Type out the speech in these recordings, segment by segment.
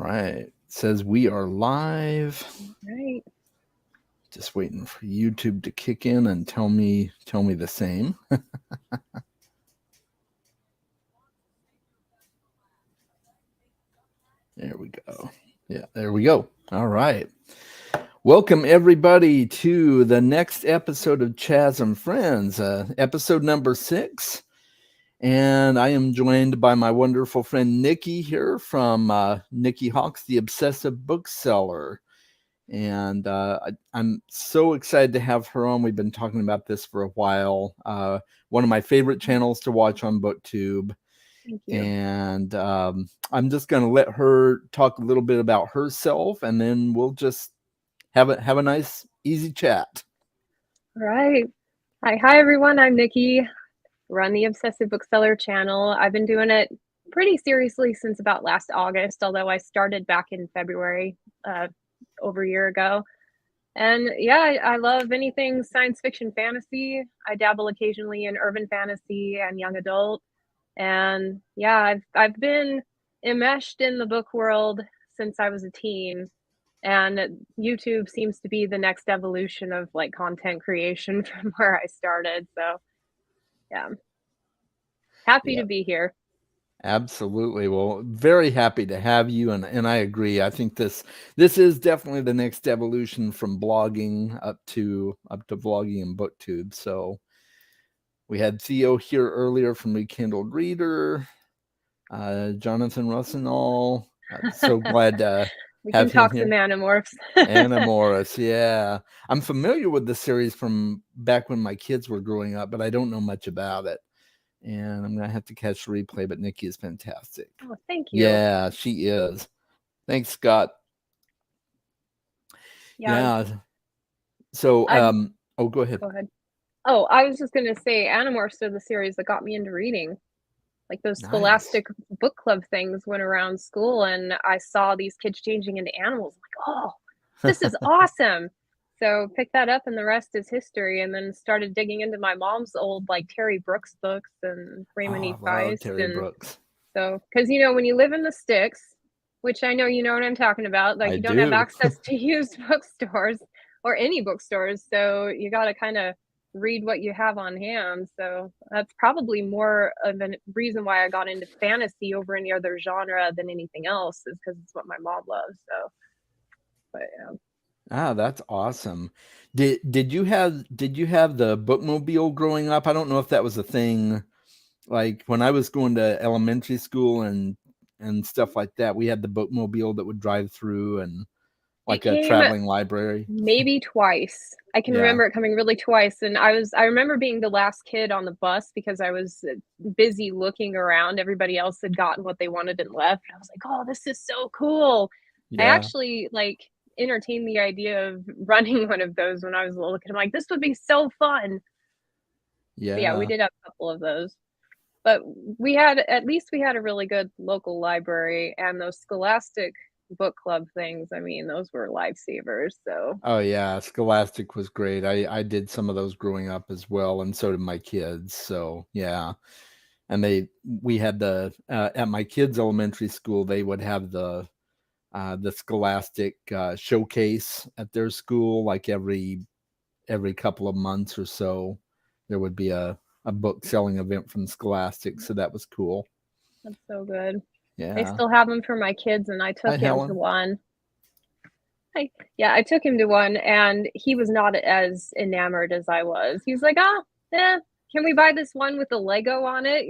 right. It says we are live. Right. Just waiting for YouTube to kick in and tell me the same. There we go. Yeah, there we go. All right. Welcome everybody to the next episode of Chaz and Friends, episode number 6. And I am joined by my wonderful friend Nikki here from Nikki Hawks, the Obsessive Bookseller. And I'm so excited to have her on. We've been talking about this for a while. One of my favorite channels to watch on BookTube. Thank you. And I'm just going to let her talk a little bit about herself, and then we'll just have a nice, easy chat. All right. Hi, everyone. I'm Nikki. Run the Obsessive Bookseller channel. I've been doing it pretty seriously since about last August, although I started back in February, over a year ago. And yeah, I love anything science fiction fantasy. I dabble occasionally in urban fantasy and young adult. And yeah, I've been enmeshed in the book world since I was a teen. And YouTube seems to be the next evolution of like content creation from where I started. So yeah, happy to be here. Absolutely. Well, very happy to have you, and I agree. I think this is definitely the next evolution from blogging up to vlogging and BookTube. So we had Theo here earlier from Rekindled Reader, Jonathan Russell. So glad to we have can talk him some here. Animorphs. Animorphs, yeah. I'm familiar with the series from back when my kids were growing up, but I don't know much about it. And I'm going to have to catch the replay, but Nikki is fantastic. Oh, thank you. Yeah, she is. Thanks, Scott. Yeah. So, oh, go ahead. Go ahead. Oh, I was just going to say Animorphs are the series that got me into reading. Like those Scholastic book club things went around school, and I saw these kids changing into animals. I'm like, oh, this is awesome. So picked that up, and the rest is history. And then started digging into my mom's old like Terry Brooks books and Raymond E. Feist. Terry Brooks. So, because when you live in the sticks, which I know you know what I'm talking about, like you don't have access to used bookstores or any bookstores, so you got to kind of read what you have on hand. So that's probably more of a reason why I got into fantasy over any other genre than anything else, is because it's what my mom loves. So, but yeah. That's awesome. Did you have the bookmobile growing up? I don't know if that was a thing. Like when I was going to elementary school and stuff like that, we had the bookmobile that would drive through, and like a traveling library. Maybe twice. I can remember it coming really twice. And I remember being the last kid on the bus because I was busy looking around. Everybody else had gotten what they wanted and left. I was like, oh, this is so cool. I actually like entertained the idea of running one of those when I was a little kid. I'm like, this would be so fun. Yeah. But yeah, we did have a couple of those. But we had a really good local library, and those Scholastic book club things, I mean, those were lifesavers. So oh yeah, Scholastic was great. I did some of those growing up as well, and so did my kids. So yeah, and we had the at my kids' elementary school, they would have the Scholastic showcase at their school, like every couple of months or so. There would be a book selling event from Scholastic, so that was cool. That's so good. Yeah, they still have them for my kids, and I took him to one. I took him to one, and he was not as enamored as I was. He's like, can we buy this one with the Lego on it?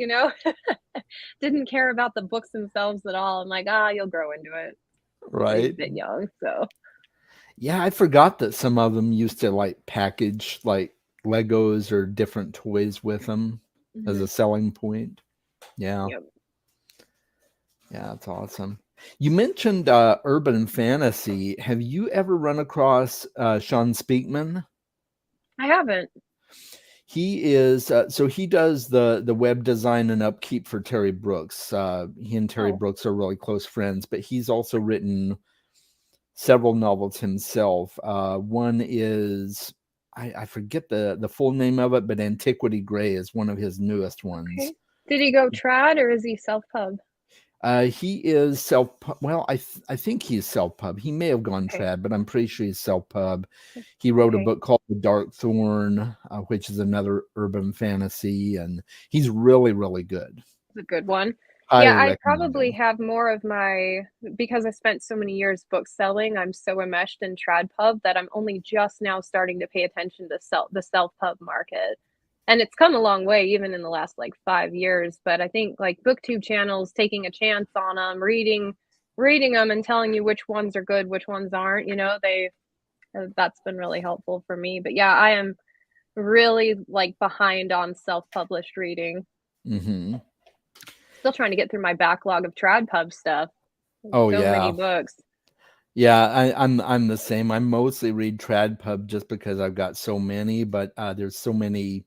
Didn't care about the books themselves at all. I'm like, you'll grow into it. Right. He's a bit young, so. Yeah, I forgot that some of them used to like package like Legos or different toys with them as a selling point. Yeah. Yep. Yeah, that's awesome. You mentioned urban fantasy. Have you ever run across Sean Speakman? I haven't. He is so he does the web design and upkeep for Terry Brooks. He and Terry Brooks are really close friends, but he's also written several novels himself. One is I forget the full name of it, but Antiquity Gray is one of his newest ones. Okay. Did he go trad or is he self-pub? He is self. Well, I think he's self pub. He may have gone Okay. trad, but I'm pretty sure he's self pub. He wrote a Okay. book called The Dark Thorn, which is another urban fantasy, and he's really, really good. It's a good one. Highly Yeah, I recommend probably him. have more of my because I spent so many years book selling, I'm so enmeshed in trad pub that I'm only just now starting to pay attention to the self pub market. And it's come a long way even in the last like 5 years. But I think like booktube channels taking a chance on them, reading them and telling you which ones are good, which ones aren't, that's been really helpful for me. But yeah, I am really like behind on self-published reading. Hmm. Still trying to get through my backlog of trad pub stuff. Oh So many yeah, books. yeah. I'm the same. I mostly read trad pub just because I've got so many, but there's so many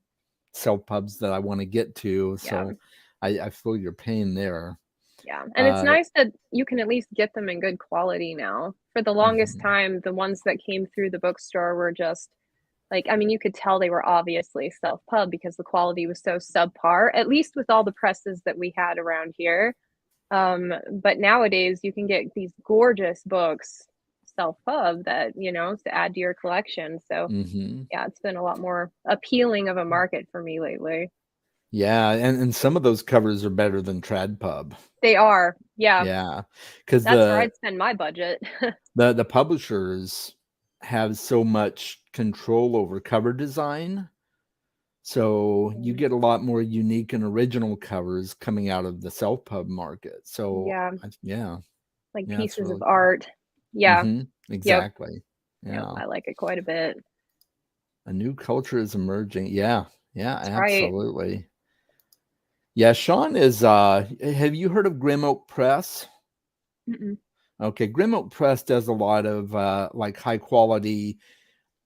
self pubs that I want to get to. Yeah. So I feel your pain there. Yeah. And it's nice that you can at least get them in good quality now. For the longest Mhm. time, the ones that came through the bookstore were just like, I mean, you could tell they were obviously self pub because the quality was so subpar, at least with all the presses that we had around here. But nowadays you can get these gorgeous books self pub that, to add to your collection. So Mhm. yeah, it's been a lot more appealing of a market for me lately. Yeah, and some of those covers are better than trad pub. They are. Yeah. Yeah, because That's where I'd spend my budget. the publishers have so much control over cover design. So you get a lot more unique and original covers coming out of the self pub market. So Yeah, yeah, like yeah, it's pieces of really cool. art. Yeah. Yep. Exactly. Yep. Yeah. I like it quite a bit. A new culture is emerging. Yeah. Yeah, That's right. absolutely. Yeah, Sean is have you heard of Grim Oak Press? Mm-mm. Okay, Grim Oak Press does a lot of like high quality,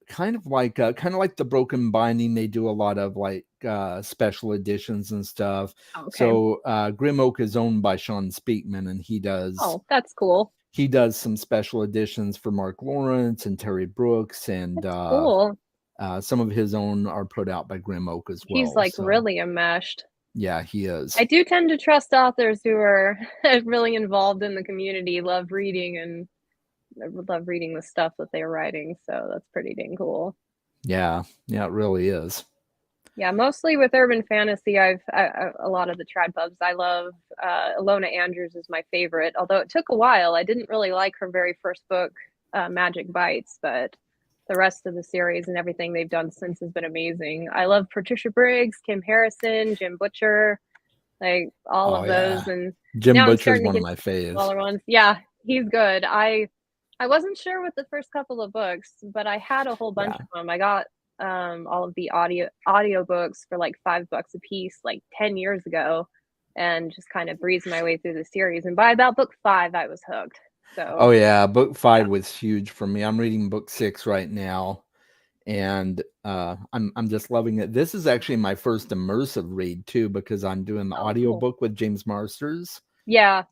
kind of like the Broken Binding. They do a lot of like special editions and stuff. Okay. So Grim Oak is owned by Sean Speakman, and Oh, that's cool. he does some special editions for Mark Lawrence and Terry Brooks, and That's cool. some of his own are put out by Grim Oak as He's well. like So really enmeshed. yeah, he is. I do tend to trust authors who are really involved in the community, love reading and love reading the stuff that they're writing. So that's pretty dang cool. Yeah, yeah, it really is. Yeah, mostly with urban fantasy, a lot of the trad pubs. I love Alona Andrews is my favorite. Although it took a while, I didn't really like her very first book, Magic Bites, but the rest of the series and everything they've done since has been amazing. I love Patricia Briggs, Kim Harrison, Jim Butcher, like all Oh of those. yeah, And Jim now I'm Butcher's starting to one of get my to faves. smaller ones. Yeah, he's good. I wasn't sure with the first couple of books, but I had a whole bunch Yeah, of them. I got all of the audio books for like $5 a piece like 10 years ago and just kind of breezed my way through the series. And by about book 5 I was hooked. oh So yeah, book yeah. 5 was huge for me. I'm reading book 6 right now, and I'm just loving it. This is actually my first immersive read too, because I'm doing the Oh, cool. audiobook with James Marsters. Yeah.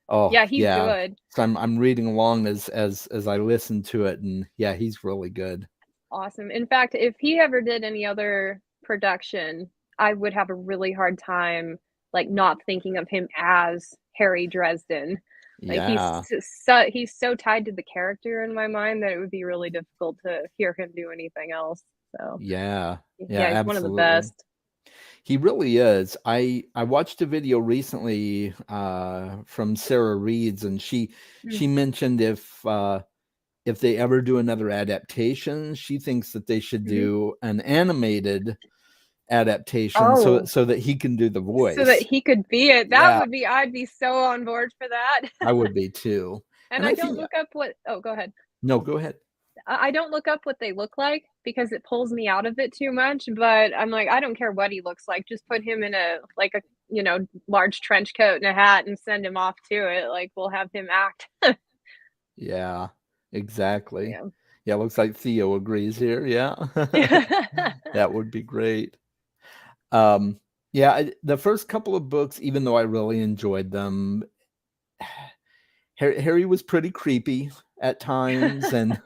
Oh Yeah, he's yeah, good. so I'm reading along as I listen to it, and yeah, he's really good. Awesome. In fact, if he ever did any other production, I would have a really hard time like not thinking of him as Harry Dresden. Like Yeah, he's so tied to the character in my mind that it would be really difficult to hear him do anything else. So yeah, yeah, yeah, he's one of the absolutely. best. He really is. I watched a video recently from Sarah Reeds, and she Mm. mentioned if they ever do another adaptation, she thinks that they should Mhm. do an animated adaptation so Oh, so that he can do the so that voice. he could be it. Yeah, I'd be so on board for that. I would be too. And And I I don't think look up what oh, go ahead. no, go ahead. I don't look up what they look like because it pulls me out of it too much, but I'm like, I don't care what he looks like. Just put him in a large trench coat and a hat and send him off to it. Like we'll have him act. Yeah, exactly. Yeah. Yeah, looks like Theo agrees here. Yeah. That would be great. Um, yeah, the first couple of books, even though I really enjoyed them, Harry was pretty creepy at times, and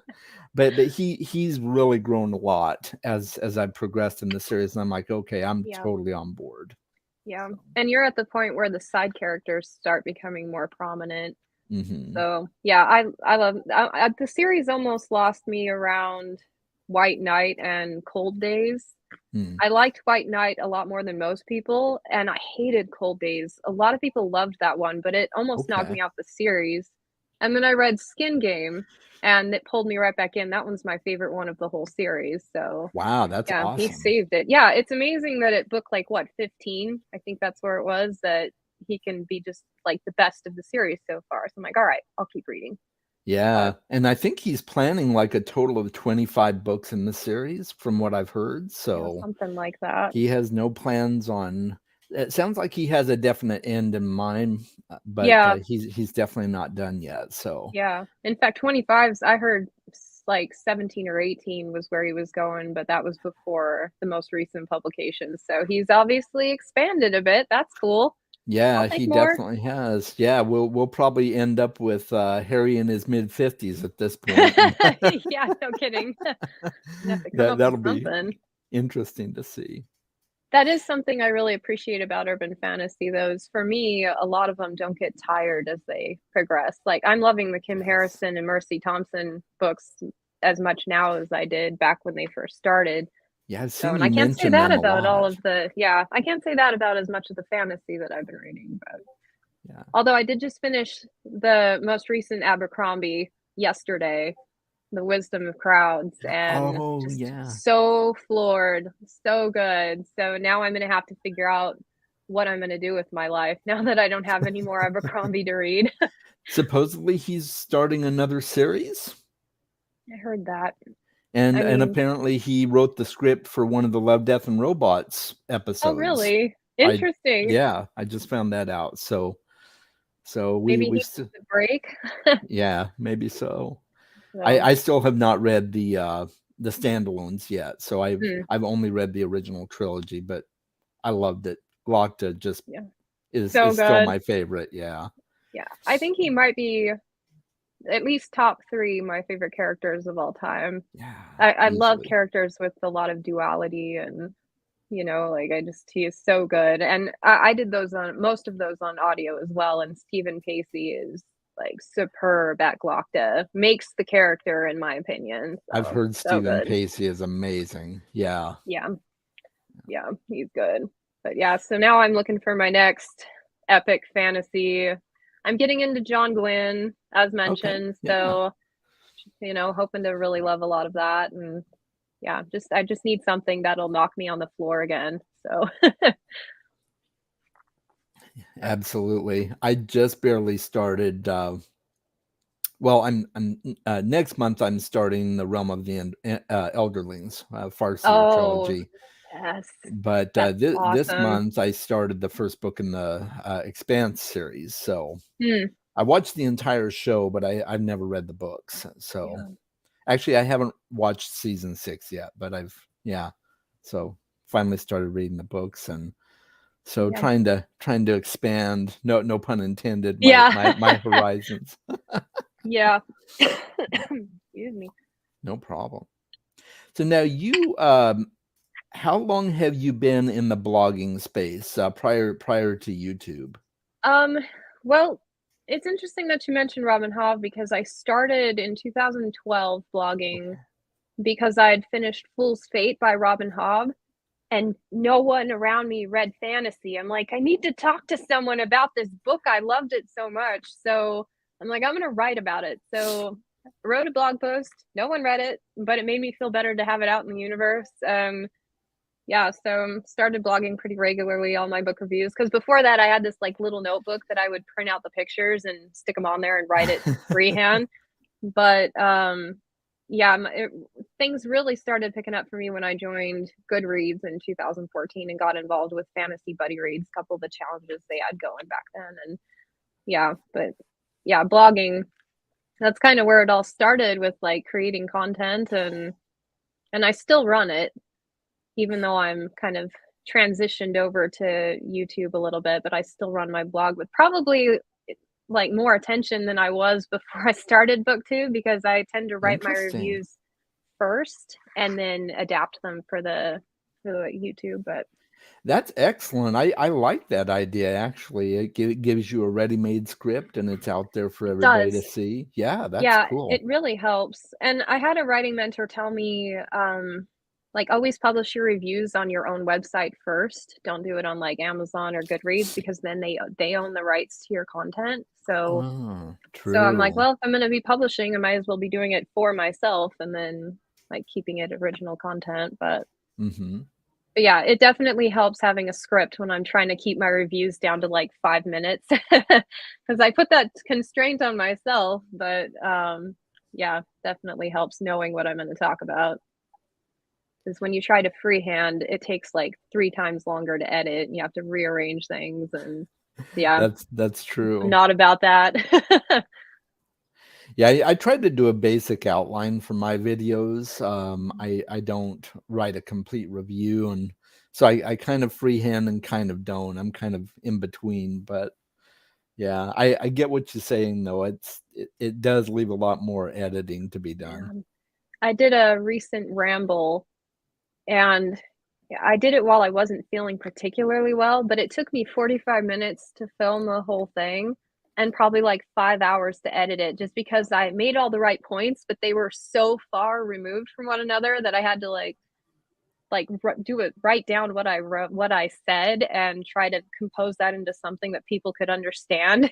but he's really grown a lot as I've progressed in the series, and I'm like, okay, I'm Yeah. totally on board. Yeah. And you're at the point where the side characters start becoming more prominent. Hmm. So, yeah, I love the series almost lost me around White Knight and Cold Days. Mm. I liked White Knight a lot more than most people, and I hated Cold Days. A lot of people loved that one, but it almost knocked Okay. me off the series. And then I read Skin Game, and it pulled me right back in. That one's my favorite one of the whole series. So, Wow, that's yeah, he awesome. saved it. Yeah, it's amazing that it book like what, 15? I think that's where it was that he can be just like the best of the series so far. So I'm like, all right, I'll keep reading. Yeah, But and I think he's planning like a total of 25 books in the series from what I've heard. yeah, So something like that. he has no plans on it. Sounds like he has a definite end in mind, but Yeah, he's definitely not done yet. So yeah. In fact, 25's I heard like 17 or 18 was where he was going, but that was before the most recent publication. So he's obviously expanded a bit. That's cool. I'll yeah, take he more. definitely has. Yeah, we'll probably end up with Harry in his mid-50s at this point. Yeah, no kidding. You have to come up with That'll be something. interesting to see. That is something I really appreciate about urban fantasy, though, is for me, a lot of them don't get tired as they progress. Like, I'm loving the Kim Yes. Harrison and Mercy Thompson books as much now as I did back when they first started. Yeah, I've So, seen and you I can't say mention that them a about all lot. of the, yeah, I can't say that about as much of the fantasy that I've been reading. But Yeah. although I did just finish the most recent Abercrombie yesterday, The Wisdom of Crowds, and Oh, just yeah. so floored, so good. So now I'm gonna have to figure out what I'm gonna do with my life now that I don't have any more Abercrombie to read. Supposedly he's starting another series, I heard that. I and mean, apparently he wrote the script for one of the Love, Death, and Robots oh, episodes. really? I Interesting. Yeah, I just found that out. So Maybe he we needs still, a break. yeah, maybe so. So, I still have not read the standalones yet. So hmm, I've only read the original trilogy, but I loved it. Glocta just yeah, so is still good. my favorite. Yeah. Yeah, I think he might be at least top 3 my favorite characters of all time. Yeah, I love easily. characters with a lot of duality and like I just he is so good. And I did those on most of those on audio as well. And Stephen Casey is like superb at Glockta, makes the character in my opinion. I've So heard so Stephen good. Pacey is amazing. Yeah. Yeah, yeah, he's good. But yeah, so now I'm looking for my next epic fantasy. I'm getting into John Gwynne, as Okay. mentioned, Yeah. so hoping to really love a lot of that. And yeah, I just need something that'll knock me on the floor again. So Absolutely. I just barely started. Well, I'm next month. I'm starting the Realm of the Elderlings, Farseer oh, trilogy. yes, But that's this awesome. month I started the first book in the Expanse series. So Hmm, I watched the entire show, but I've never read the books. So yeah, actually, I haven't watched season 6 yet, but yeah. So finally started reading the books, and so yeah, trying to expand, no pun intended, yeah, my horizons. yeah. Excuse me. No problem. So now how long have you been in the blogging space prior to YouTube? Um, well, it's interesting that you mentioned Robin Hobb because I started in 2012 blogging Okay. because I had finished Fool's Fate by Robin Hobb, and no one around me read fantasy. I'm like, I need to talk to someone about this book. I loved it so much. So I'm like, I'm going to write about it. So I wrote a blog post. No one read it, but it made me feel better to have it out in the universe. Yeah, so started blogging pretty regularly on my book reviews because before that I had this like little notebook that I would print out the pictures and stick them on there and write it freehand. But yeah, things really started picking up for me when I joined Goodreads in 2014 and got involved with Fantasy Buddy Reads, a couple of the challenges they had going back then. And yeah, but yeah, blogging, that's kind of where it all started with like creating content, and I still run it even though I'm kind of transitioned over to YouTube a little bit, but I still run my blog with probably like more attention than I was before I started BookTube because I tend to write my Interesting. reviews first and then adapt them for the YouTube. But That's excellent. I like that idea, actually. It gives you a ready-made script and it's out there for It everybody to does. see. Yeah, that's Yeah, cool. it really helps. And I had a writing mentor tell me, like, always publish your reviews on your own website first. Don't do it on like Amazon or Goodreads because then they own the rights to your content. Oh, So I'm like, true. well, if I'm gonna be publishing, I might as well be doing it for myself and then like keeping it original content. Mm-hmm. But yeah, it definitely helps having a script when I'm trying to keep my reviews down to like 5 minutes because I put that constraint on myself. But yeah, definitely helps knowing what I'm going to talk about. Because when you try to freehand, it takes like 3 times longer to edit, and you have to rearrange things. And yeah, That's I'm true. not about that. Yeah, I tried to do a basic outline for my videos. I don't write a complete review, and so I kind of freehand and kind of don't. I'm kind of in between, but yeah, I get what you're saying though. It does leave a lot more editing to be done. Yeah. I did a recent ramble and yeah, I did it while I wasn't feeling particularly well, but it took me 45 minutes to film the whole thing and probably like 5 hours to edit it just because I made all the right points, but they were so far removed from one another that I had to do it, write down what I wrote, what I said, and try to compose that into something that people could understand.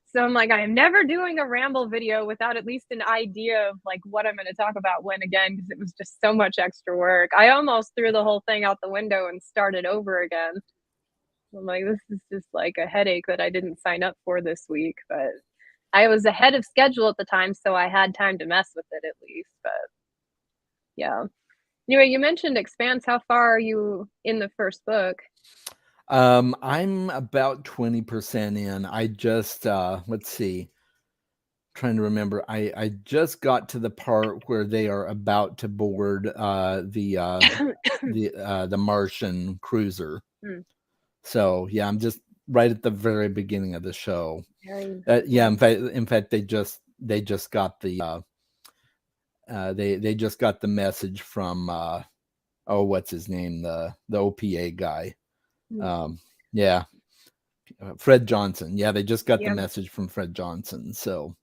So I'm like, I am never doing a ramble video without at least an idea of like what I'm going to talk about when again, because it was just so much extra work. I almost threw the whole thing out the window and started over again. I'm like, this is just like a headache that I didn't sign up for this week, but I was ahead of schedule at the time, so I had time to mess with it at least. But yeah. Anyway, you mentioned Expanse. How far are you in the first book? I'm about 20% in. I just let's see, trying to remember. I just got to the part where they are about to board the Martian cruiser. Hmm, So yeah, I'm just right at the very beginning of the show. very Yeah, nice. in fact, they just got they just got the message from oh, what's his name, the OPA guy. Hmm, Um, yeah, Fred Johnson. Yeah, they just got the yeah. message from Fred Johnson. So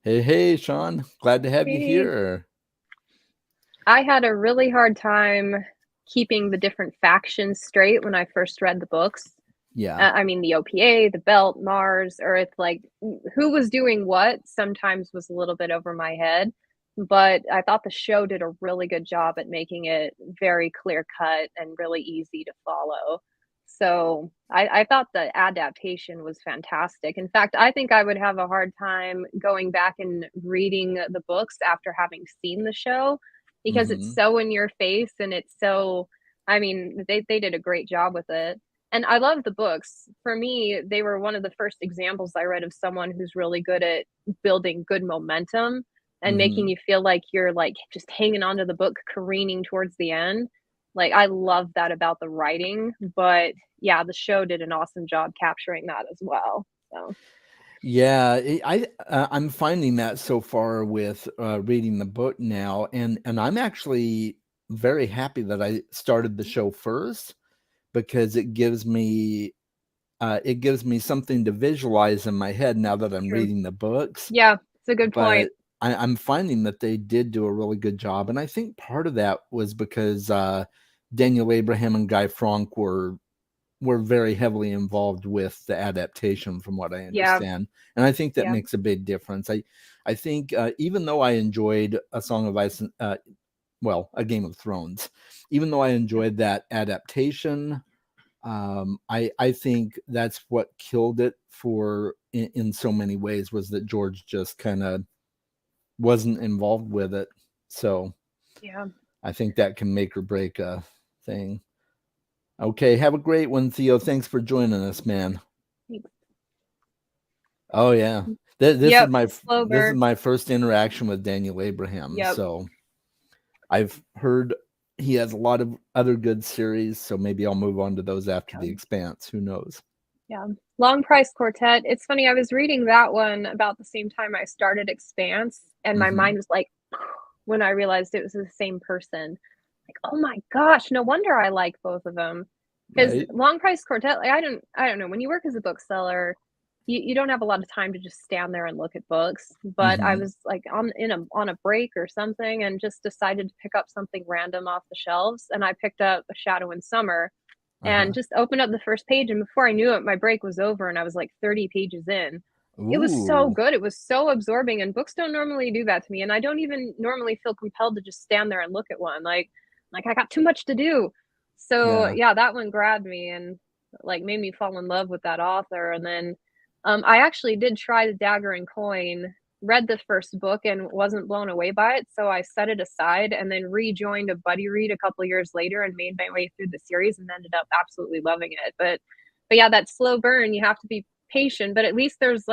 hey, Sean, glad to have you Hey, here. I had a really hard time keeping the different factions straight when I first read the books. Yeah. I mean, the OPA, the Belt, Mars, Earth, like who was doing what sometimes was a little bit over my head. But I thought the show did a really good job at making it very clear cut and really easy to follow. So I thought the adaptation was fantastic. In fact, I think I would have a hard time going back and reading the books after having seen the show because it's Hmm. so in your face and it's so, I mean, they did a great job with it. And I love the books. For me, they were one of the first examples I read of someone who's really good at building good momentum and making Hmm. you feel like you're like just hanging on to the book, careening towards the end. Like I love that about the writing, but yeah, the show did an awesome job capturing that as well. So Yeah, I'm finding that so far with reading the book now, and I'm actually very happy that I started the show first because it gives me something to visualize in my head now that I'm true. reading the books. Yeah, it's a good But point. I'm finding that they did do a really good job, and I think part of that was because Daniel Abraham and Guy Frank were very heavily involved with the adaptation, from what I Yeah, understand, and I think that yeah. makes a big difference. I think even though I enjoyed A Song of Ice, well, A Game of Thrones, even though I enjoyed that adaptation, I think that's what killed it for in so many ways was that George just kind of wasn't involved with it. So Yeah. I think that can make or break a thing. Okay, have a great one, Theo. Thanks for joining us, man. Thanks. Oh yeah, this is Yep. my Slow this is burn. my first interaction with Daniel Abraham. Yep. So I've heard he has a lot of other good series. So maybe I'll move on to those after The Yep. Expanse. Who knows? Yeah. Long Price Quartet. It's funny, I was reading that one about the same time I started Expanse, and my Hmm. mind was like, when I realized it was the same person. Like, oh my gosh, no wonder I like both of them. Because Right. Long Price Quartet, like, I don't know. When you work as a bookseller, you don't have a lot of time to just stand there and look at books. But I Mm-hmm. was like on a break or something, and just decided to pick up something random off the shelves, and I picked up A Shadow in Summer, and Uh-huh. just opened up the first page, and before I knew it, my break was over, and I was like 30 pages in. It was so Ooh. good. It was so absorbing, and books don't normally do that to me, and I don't even normally feel compelled to just stand there and look at one. Like I got too much to do. So Yeah. yeah, that one grabbed me and like made me fall in love with that author. And then I actually did try The Dagger and Coin, read the first book and wasn't blown away by it, so I set it aside and then rejoined a buddy read a couple years later and made my way through the series and ended up absolutely loving it. But yeah, that slow burn, you have to be patient, but at least there's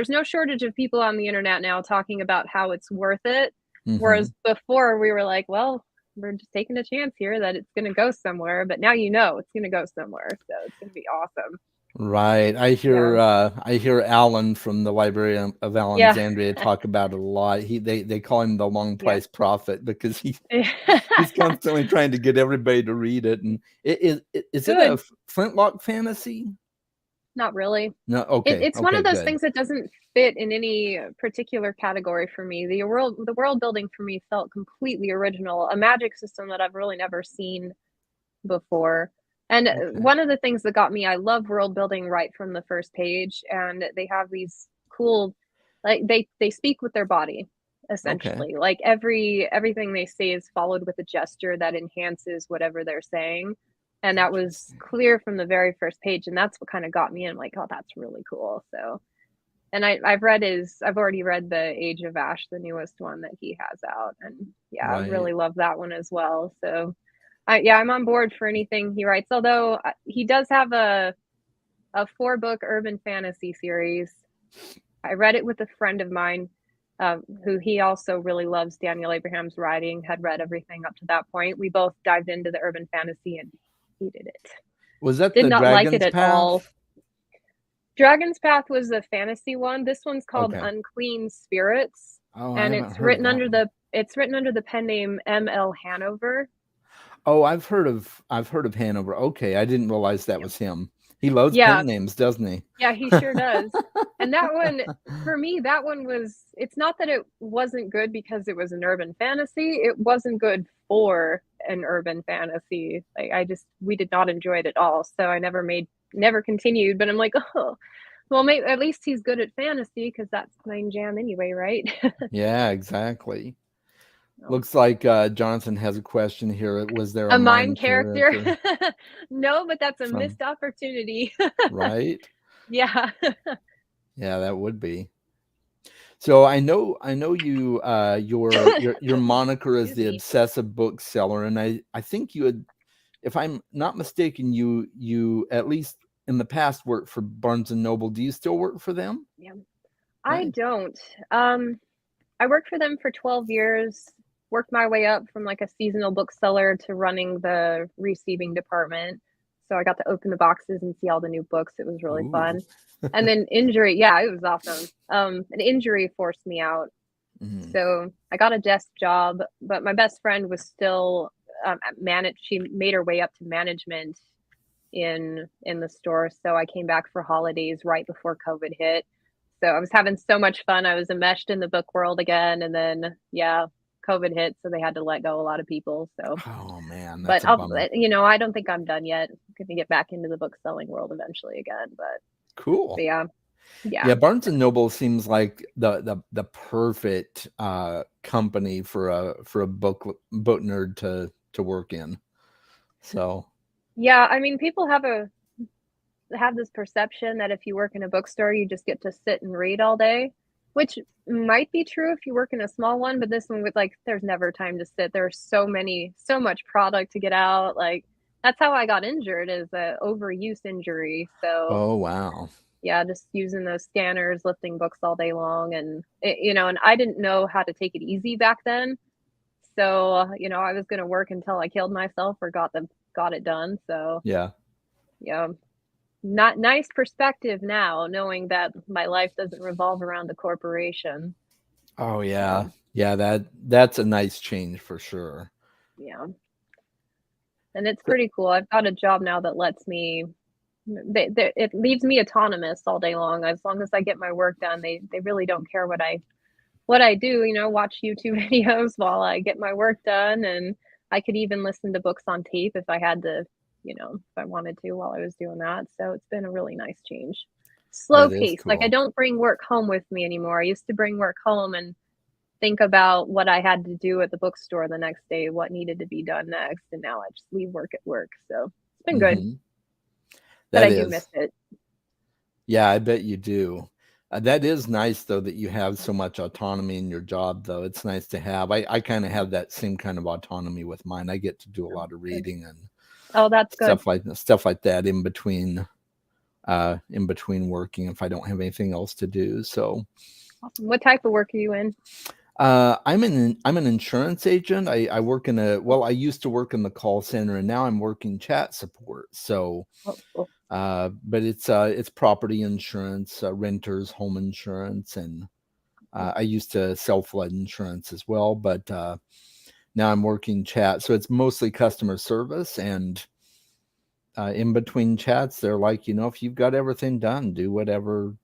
no shortage of people on the internet now talking about how it's worth it. Mm-hmm. Whereas before we were like, well, we're just taking a chance here that it's going to go somewhere, but now you know it's going to go somewhere, so it's going to be awesome. Right. Yeah. I hear Alan from the Library of Yeah. Alexandria talk about it a lot. They call him the long Yeah. price prophet because he's constantly trying to get everybody to read it. And is it a Good. Flintlock fantasy? Not really. No. Okay. It's one Okay, of those good. things that doesn't fit in any particular category for me. The world building for me felt completely original, a magic system that I've really never seen before. And Okay. one of the things that got me, I love world building right from the first page, and they have these cool, like they speak with their body Okay. essentially. Like everything they say is followed with a gesture that enhances whatever they're saying. And that was Interesting. clear from the very first page, and that's what kind of got me in. Like, oh, that's really cool. So, and I've already read the Age of Ash, the newest one that he has out, and yeah, I Right. really love that one as well. So yeah, I'm on board for anything he writes. Although he does have a 4-book urban fantasy series. I read it with a friend of mine, who he also really loves Daniel Abraham's writing. Had read everything up to that point. We both dived into the urban fantasy and hated it. Was that Did the not like it Dragon's at all. Path? Dragon's Path was a fantasy one. This one's called Okay. Unclean Spirits, Oh, I and haven't heard of that one. it's written under the pen name M.L. Hanover. Oh, I've heard of Hanover. Okay, I didn't realize that Yeah. was him. He loves Yeah, pen names, doesn't he? yeah, he sure does. And that one, for me, that one was, it's not that it wasn't good because it was an urban fantasy. It wasn't good for an urban fantasy. Like we did not enjoy it at all. So I never continued, but I'm like, oh, well, maybe at least he's good at fantasy because that's my jam anyway, right? Yeah, exactly. No. Looks like Jonathan has a question here. Was there a A mime mime character? character? No, but that's a From missed opportunity. right? Yeah. Yeah, that would be. So I know you your moniker is Excuse the me. obsessive bookseller, and I think you had, if I'm not mistaken, you at least in the past worked for Barnes and Noble. Do you still work for them? Yeah. I Right. don't. I worked for them for 12 years, worked my way up from like a seasonal bookseller to running the receiving department. So I got to open the boxes and see all the new books. It was really Ooh. fun. And then injury, yeah, it was awesome. An injury forced me out. Mhm. So I got a desk job, but my best friend was still managed. She made her way up to management in the store. So I came back for holidays right before COVID hit. So I was having so much fun. I was enmeshed in the book world again, and then yeah, COVID hit, so they had to let go a lot of people. So, Oh man, but that's a bummer. I don't think I'm done yet. I'm gonna get back into the book selling world eventually again. But Cool. yeah, yeah, Yeah, Barnes and Noble seems like the perfect company for a book nerd to work in. So yeah. I mean, people have this perception that if you work in a bookstore, you just get to sit and read all day, which might be true if you work in a small one, but this one with like there's never time to sit. There's so much product to get out. Like that's how I got injured, is a overuse injury. So oh wow. yeah, just using those scanners, lifting books all day long, and and I didn't know how to take it easy back then. So I was gonna work until I killed myself or got it done. So Yeah. yeah, not nice perspective now, knowing that my life doesn't revolve around the corporation. Oh Yeah, yeah. Yeah, that's a nice change for sure. yeah. And it's pretty cool. I've got a job now that lets me, it leaves me autonomous all day long. As long as I get my work done, they really don't care what I do, watch YouTube videos while I get my work done. And I could even listen to books on tape if I had to, if I wanted to while I was doing that. So it's been a really nice change. Slow That is pace. Like I cool. don't bring work home with me anymore. I used to bring work home and think about what I had to do at the bookstore the next day, what needed to be done next. And now I just leave work at work. So it's been good, Hmm. but That I do is. miss it. Yeah, I bet you do. That is nice, though, that you have so much autonomy in your job, though. It's nice to have. I kind of have that same kind of autonomy with mine. I get to do a Oh, lot of good. reading and Oh, that's good. stuff like that in between working if I don't have anything else to do. So Awesome. What type of work are you in? I'm an insurance agent. I work in I used to work in the call center, and now I'm working chat support. So Oh, cool. but it's property insurance, renters, home insurance, and I used to sell flood insurance as well. But now I'm working chat, so it's mostly customer service. And in between chats, they're like, if you've got everything done, do That's whatever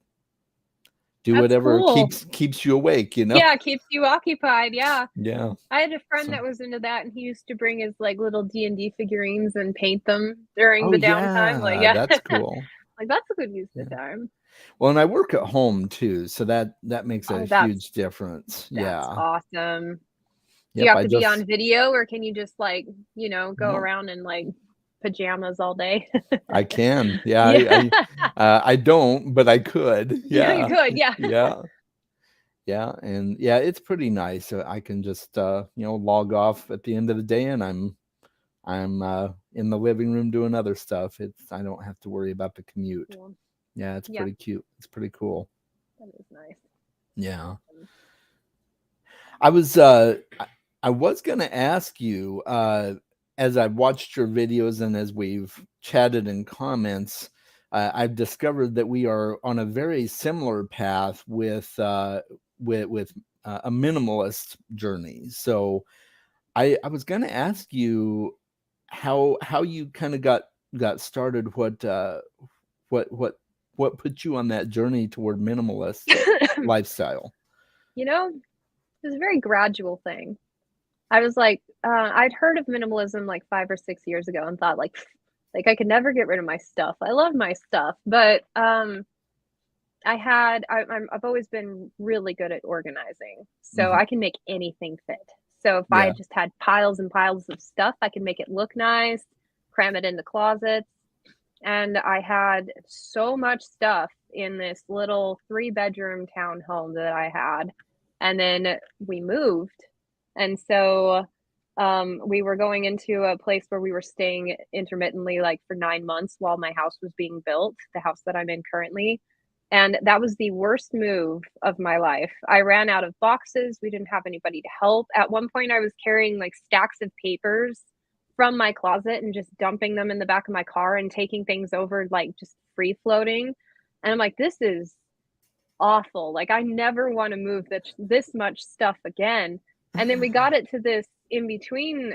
cool. keeps you awake. Yeah, it keeps you occupied. Yeah. Yeah. I had a friend So that was into that, and he used to bring his like little D&D figurines and paint them during oh the downtime. Like, yeah, yeah, that's cool. like that's a good use of Yeah. the time. Well, and I work at home too, so that makes a Oh, huge difference. that's Yeah. awesome. Do you Yep. have I to be just on video, or can you just like, go no, around in like pajamas all day? I can. Yeah. Yeah. I don't, but I could. Yeah, you Yeah. could. Yeah. Yeah. Yeah. And yeah, it's pretty nice. I can just log off at the end of the day, and I'm in the living room doing other stuff. I don't have to worry about the commute. Cool. Yeah, it's Yeah, pretty cute. It's pretty cool. that is nice. Yeah. Awesome. I was I was going to ask you as I've watched your videos and as we've chatted in comments, I've discovered that we are on a very similar path with a minimalist journey. So I was going to ask you how you kind of got started. What what put you on that journey toward minimalist lifestyle? It was a very gradual thing. I was like, I'd heard of minimalism like 5 or 6 years ago and thought like I could never get rid of my stuff. I love my stuff, but I've always been really good at organizing, so Hmm. I can make anything fit. So if I Yeah. just had piles and piles of stuff, I can make it look nice, cram it into closets. And I had so much stuff in this little 3-bedroom townhome that I had. And then we moved. And so we were going into a place where we were staying intermittently, like for 9 months while my house was being built, the house that I'm in currently. And that was the worst move of my life. I ran out of boxes. We didn't have anybody to help. At one point, I was carrying like stacks of papers from my closet and just dumping them in the back of my car and taking things over, like just free floating. And I'm like, this is awful. Like, I never want to move this much stuff again. And then we got it to this in between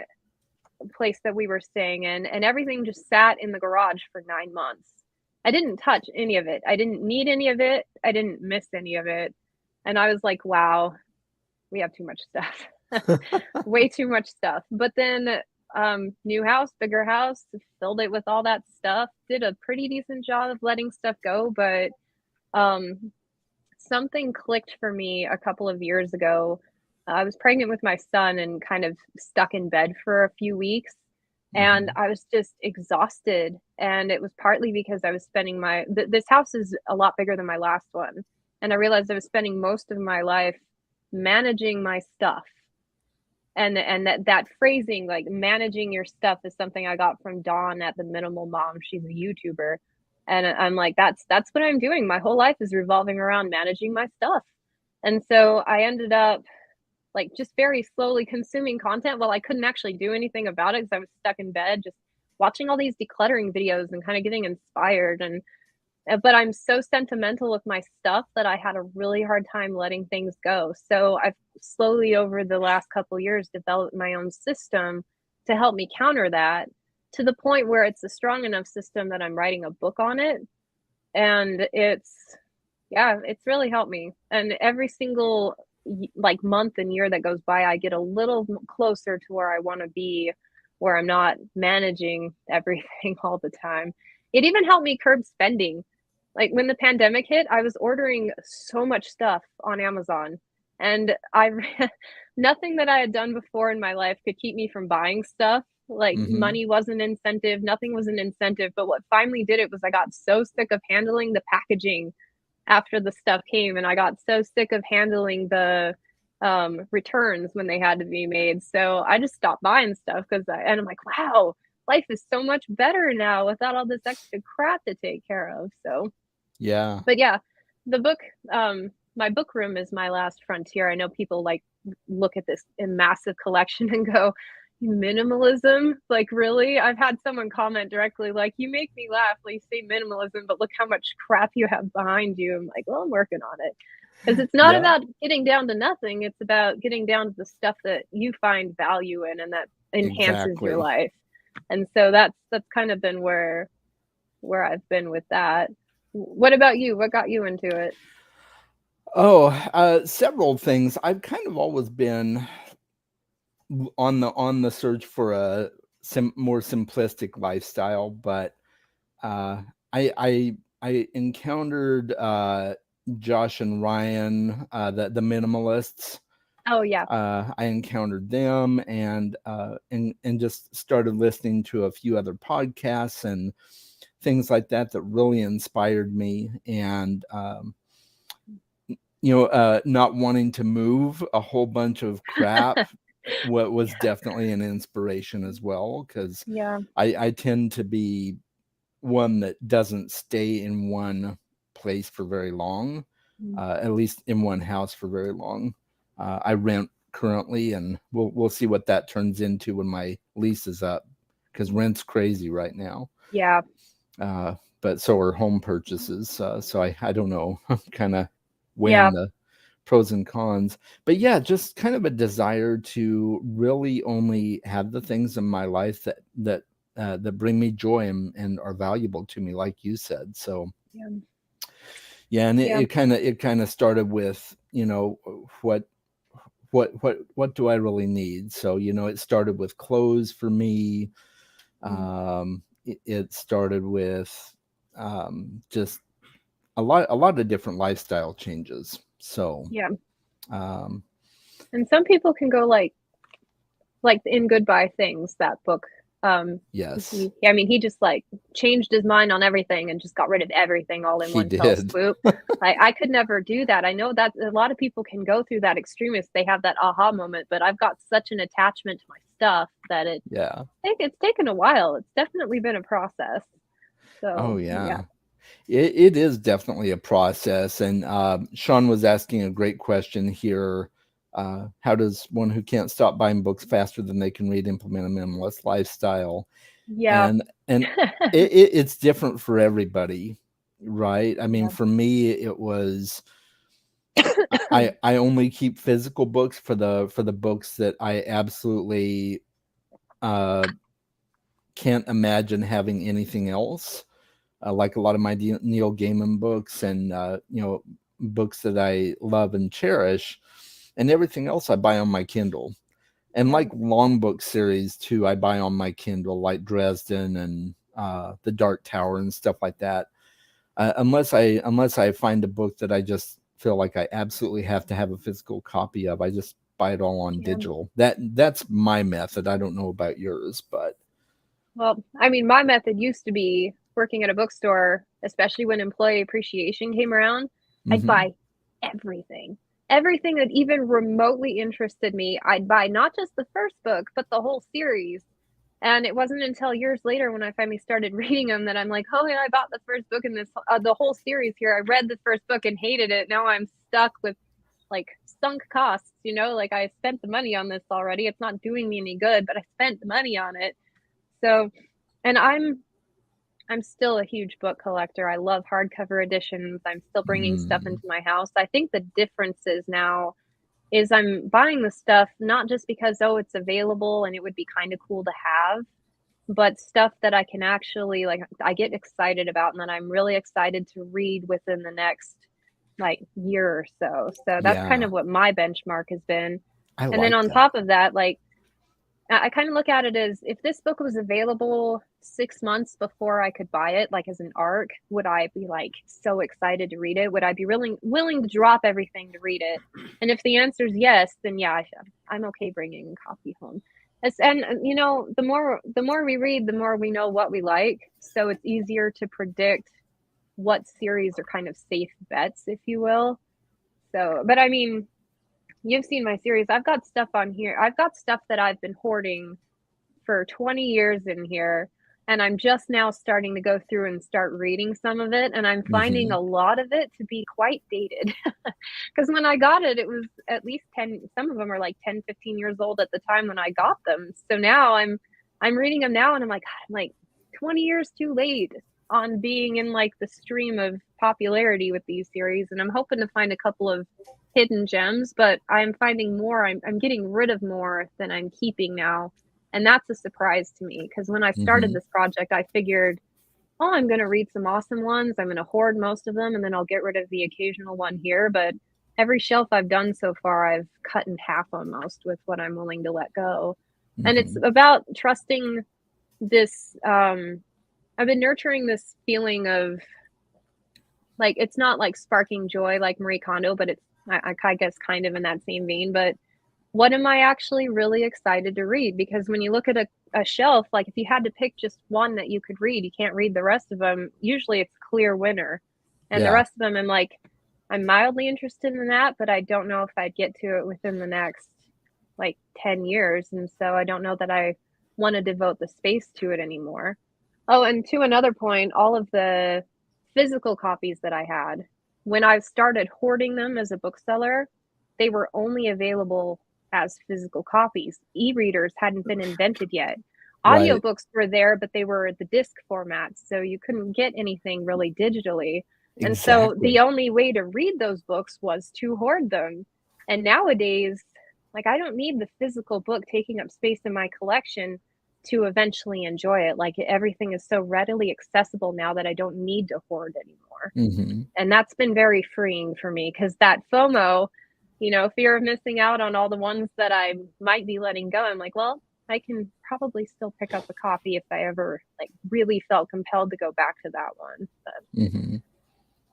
place that we were staying in, and everything just sat in the garage for 9 months. I didn't touch any of it. I didn't need any of it. I didn't miss any of it. And I was like, wow, we have too much stuff. Way too much stuff. But then new house, bigger house, filled it with all that stuff. Did a pretty decent job of letting stuff go, but um something clicked for me a couple of years ago. I was pregnant with my son and kind of stuck in bed for a few weeks. And Hmm. I was just exhausted. And it was partly because I was spending this house is a lot bigger than my last one. And I realized I was spending most of my life managing my stuff. And that phrasing, like managing your stuff, is something I got from Dawn at the Minimal Mom. She's a YouTuber. And I'm like, that's what I'm doing. My whole life is revolving around managing my stuff. And so I ended up like just very slowly consuming content while I couldn't actually do anything about it because I was stuck in bed, just watching all these decluttering videos and kind of getting inspired. And but I'm so sentimental with my stuff that I had a really hard time letting things go. So I've slowly over the last couple years developed my own system to help me counter that. to the point where it's a strong enough system that I'm writing a book on it. And it's really helped me. And every single like month and year that goes by, I get a little closer to where I want to be, where I'm not managing everything all the time. It even helped me curb spending. Like when the pandemic hit, I was ordering so much stuff on Amazon, and nothing that I had done before in my life could keep me from buying stuff. Like money wasn't an incentive, nothing was an incentive. But what finally did it was I got so sick of handling the packaging after the stuff came, and I got so sick of handling the returns when they had to be made. So I just stopped buying stuff and I'm like, wow, life is so much better now without all this extra crap to take care of. So yeah. But yeah, the book, my book room is my last frontier. I know people like look at this in massive collection and go, minimalism? Like, really? I've had someone comment directly, like, you make me laugh. Like, you say minimalism, but look how much crap you have behind you. I'm like, well, I'm working on it. Because it's not about getting down to nothing. It's about getting down to the stuff that you find value in and that enhances your life. And so that's kind of been where I've been with that. What about you? What got you into it? Oh, several things. I've kind of always been on the search for a more simplistic lifestyle, but I encountered Josh and Ryan, the minimalists. Oh yeah. I encountered them and just started listening to a few other podcasts and things like that really inspired me. And not wanting to move a whole bunch of crap what was definitely an inspiration as well, because I tend to be one that doesn't stay in one place for very long, at least in one house for very long. I rent currently, and we'll see what that turns into when my lease is up, because rent's crazy right now. Yeah. But so are home purchases. So I don't know, kind of weighing the pros and cons. But yeah, just kind of a desire to really only have the things in my life that bring me joy and are valuable to me, like you said. So and it kind of started with, what do I really need? So, it started with clothes for me. It started with just a lot of different lifestyle changes. So and some people can go like in Goodbye Things, that book. Yes. He just like changed his mind on everything and just got rid of everything all in one fell swoop. I could never do that. I know that a lot of people can go through that extremist. They have that aha moment, but I've got such an attachment to my stuff that it's taken a while. It's definitely been a process. So It is definitely a process. And Sean was asking a great question here. How does one who can't stop buying books faster than they can read implement a minimalist lifestyle? And it's different for everybody, right? I mean, for me, it was I only keep physical books for the books that I absolutely can't imagine having anything else. Like a lot of my Neil Gaiman books and books that I love and cherish, and everything else I buy on my Kindle. And like long book series too, I buy on my Kindle, like Dresden and The Dark Tower and stuff like that. Unless I find a book that I just feel like I absolutely have to have a physical copy of, I just buy it all on digital. That's my method. I don't know about yours, but well, I mean, my method used to be working at a bookstore, especially when employee appreciation came around. I'd buy everything that even remotely interested me. I'd buy not just the first book, but the whole series. And it wasn't until years later when I finally started reading them that I'm like, oh yeah, I bought the first book in this, the whole series here. I read the first book and hated it. Now I'm stuck with like sunk costs, like I spent the money on this already. It's not doing me any good, but I spent the money on it. So, and I'm still a huge book collector. I love hardcover editions. I'm still bringing stuff into my house. I think the difference is now is I'm buying the stuff not just because, it's available and it would be kind of cool to have, but stuff that I can actually, like, I get excited about and that I'm really excited to read within the next, like, year or so. So that's kind Yeah, of what my benchmark has been. I And then like on that. top of that, like, I kind of look at it as if this book was available 6 months before I could buy it, like as an ARC, would I be like so excited to read it? Would I be willing to drop everything to read it? And if the answer is yes, then yeah, I'm okay bringing a copy home. And you know, the more we read, the more we know what we like. So it's easier to predict what series are kind of safe bets, if you will. So, but I mean, you've seen my series. I've got stuff on here. I've got stuff that I've been hoarding for 20 years in here, and I'm just now starting to go through and start reading some of it, and I'm finding Hmm. a lot of it to be quite dated. Because when I got it, it was at least 10, some of them are like 10, 15 years old at the time when I got them. So now I'm reading them now and I'm like, God, I'm like 20 years too late on being in like the stream of popularity with these series, and I'm hoping to find a couple of hidden gems, but I'm finding more. I'm getting rid of more than I'm keeping now, and that's a surprise to me because when I started Hmm. this project, I figured, oh, I'm going to read some awesome ones. I'm going to hoard most of them and then I'll get rid of the occasional one here. But every shelf I've done so far, I've cut in half almost with what I'm willing to let go. And it's Hmm. about trusting this. I've been nurturing this feeling of like, it's not like sparking joy like Marie Kondo, but I guess kind of in that same vein. But what am I actually really excited to read? Because when you look at a shelf, like if you had to pick just one that you could read, you can't read the rest of them. Usually it's clear winner. And the Yeah. rest of them, I'm mildly interested in that, but I don't know if I'd get to it within the next like 10 years. And so I don't know that I want to devote the space to it anymore. Oh, and to another point, all of the physical copies that I had, when I started hoarding them as a bookseller, they were only available as physical copies. E-readers hadn't been invented yet. Right. Audiobooks were there, but they were the disc format, so you couldn't get anything really digitally. And so the Exactly. only way to read those books was to hoard them. And nowadays, like I don't need the physical book taking up space in my collection to eventually enjoy it. Like everything is so readily accessible now that I don't need to hoard anymore. Hmm. And that's been very freeing for me because that FOMO, you know, fear of missing out on all the ones that I might be letting go. I'm like, well, I can probably still pick up a copy if I ever like really felt compelled to go back to that one. But Hmm.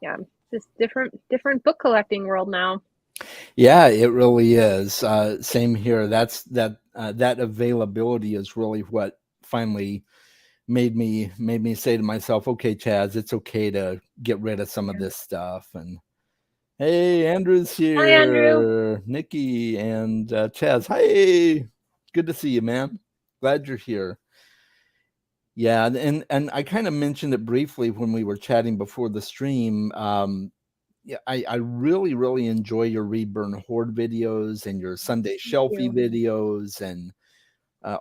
yeah, just different book collecting world now. Yeah, it really is. Same here. That availability is really what finally made me say to myself, okay, Chaz, it's okay to get rid of some of Yeah. this stuff. And hey, Andrew's Hi, Andrew. here, Nikki and Chaz. Hey, good to see you, man. Glad you're here. Yeah, and I kind of mentioned it briefly when we were chatting before the stream. Yeah, I really, really enjoy your Reburn Horde videos and your Sunday Thank Shelfie you. videos and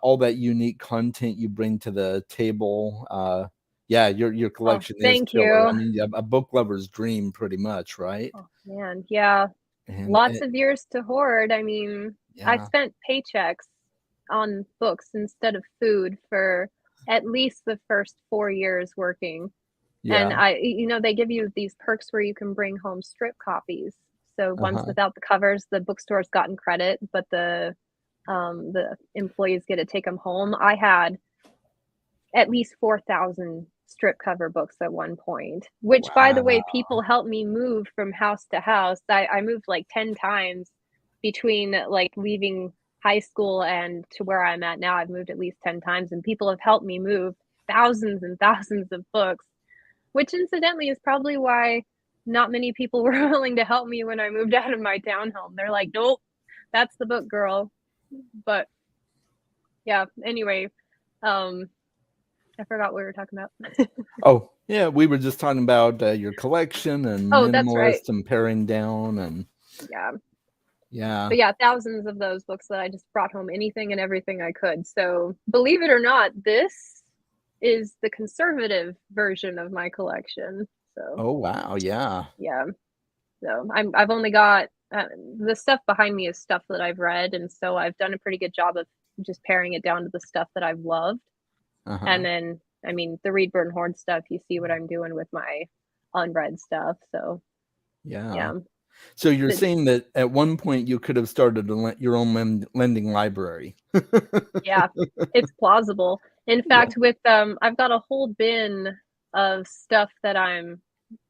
all that unique content you bring to the table. Yeah, your Oh, collection is thank killer. I you. mean, a book lover's dream, pretty much, right? Oh man, yeah. And Lots of years to hoard. I mean, I yeah, spent paychecks on books instead of food for at least the first 4 years working. And yeah, they give you these perks where you can bring home strip copies. So ones uh-huh. without the covers, the bookstore's gotten credit, but the employees get to take them home. I had at least 4,000 strip cover books at one point, which, by the way, Wow. people helped me move from house to house. I moved like 10 times between like leaving high school and to where I'm at now. I've moved at least 10 times, and people have helped me move thousands and thousands of books, which incidentally is probably why not many people were willing to help me when I moved out of my townhome. They're like, nope, that's the book, girl. But yeah, anyway, um, I forgot what we were talking about. Oh, yeah, we were just talking about your collection and Oh, that's right. minimalist and paring down and Yeah. yeah. But yeah, thousands of those books that I just brought home anything and everything I could. So believe it or not, this is the conservative version of my collection. So Oh, wow, yeah. yeah. So I've only got the stuff behind me is stuff that I've read, and so I've done a pretty good job of just paring it down to the stuff that I've loved. Uh-huh. And then, I mean, the Reed Bernhard stuff, you see what I'm doing with my unread stuff. So, Yeah. yeah. So you're But saying that at one point you could have started your own lending library. yeah, it's plausible. In Yeah. fact, with I've got a whole bin of stuff that I'm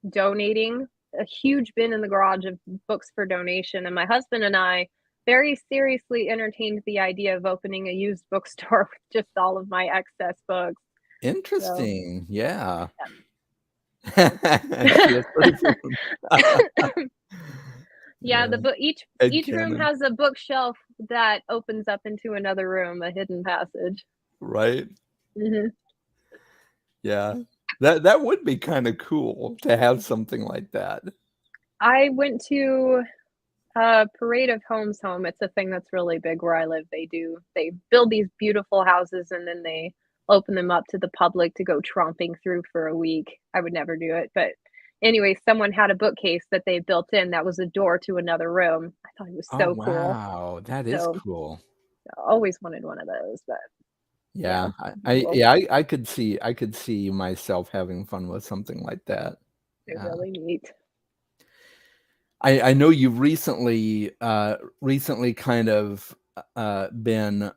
donating, a huge bin in the garage of books for donation, and my husband and I very seriously entertained the idea of opening a used bookstore with just all of my excess books. So, Interesting. Yeah. yeah. She has proof room. Yeah, the Yeah. book each Ed room Cannon, has a bookshelf that opens up into another room, a hidden passage. right? Mhm. Yeah. That would be kind of cool to have something like that. I went to Parade of Homes home. It's a thing that's really big where I live. They build these beautiful houses and then they open them up to the public to go tromping through for a week. I would never do it, but anyway, someone had a bookcase that they built in that was a door to another room. I thought it was Oh, so cool. wow. That is So cool. I always wanted one of those, but yeah, Yeah. cool. I could see myself having fun with something like that. They're Yeah. really neat. I know you've recently kind of been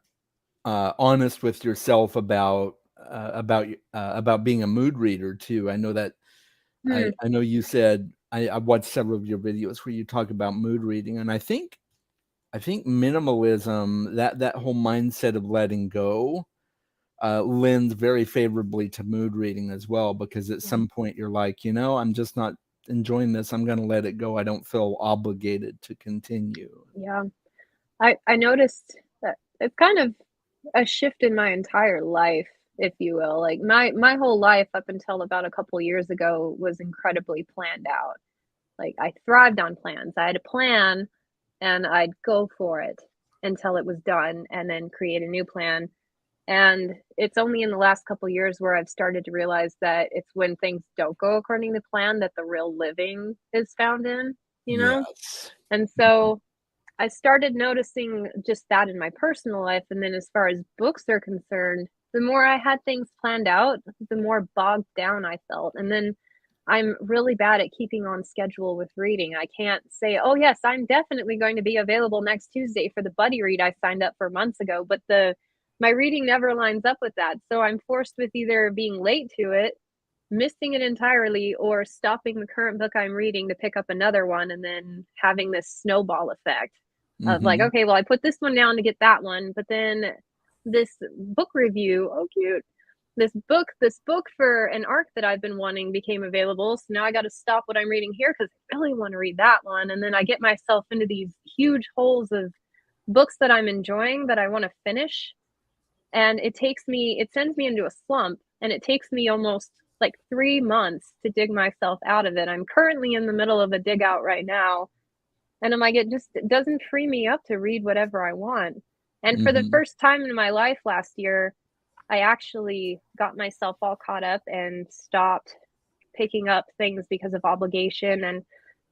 honest with yourself about being a mood reader too. I know that Hmm. I know you said I've watched several of your videos where you talk about mood reading, and I think minimalism, that whole mindset of letting go, lends very favorably to mood reading as well, because at Yeah. some point you're like, I'm just not enjoying this. I'm going to let it go. I don't feel obligated to continue. Yeah. I noticed that it's kind of a shift in my entire life, if you will. Like my whole life up until about a couple years ago was incredibly planned out. Like I thrived on plans. I had a plan and I'd go for it until it was done and then create a new plan. And it's only in the last couple years where I've started to realize that it's when things don't go according to plan that the real living is found in, you know? Yes. And Mhm. so I started noticing just that in my personal life, and then as far as books are concerned, the more I had things planned out, the more bogged down I felt, and then I'm really bad at keeping on schedule with reading. I can't say, "Oh, yes, I'm definitely going to be available next Tuesday for the buddy read I signed up for months ago," but the my reading never lines up with that, so I'm forced with either being late to it, missing it entirely, or stopping the current book I'm reading to pick up another one and then having this snowball effect of like, Mhm. okay, well, I put this one down to get that one, but then this book review, oh cute, this book for an arc that I've been wanting became available. So now I got to stop what I'm reading here because I really want to read that one. And then I get myself into these huge holes of books that I'm enjoying that I want to finish. And it sends me into a slump and it takes me almost like 3 months to dig myself out of it. I'm currently in the middle of a dig out right now, and I'm like, it doesn't free me up to read whatever I want. And for the Mhm. first time in my life last year, I actually got myself all caught up and stopped picking up things because of obligation and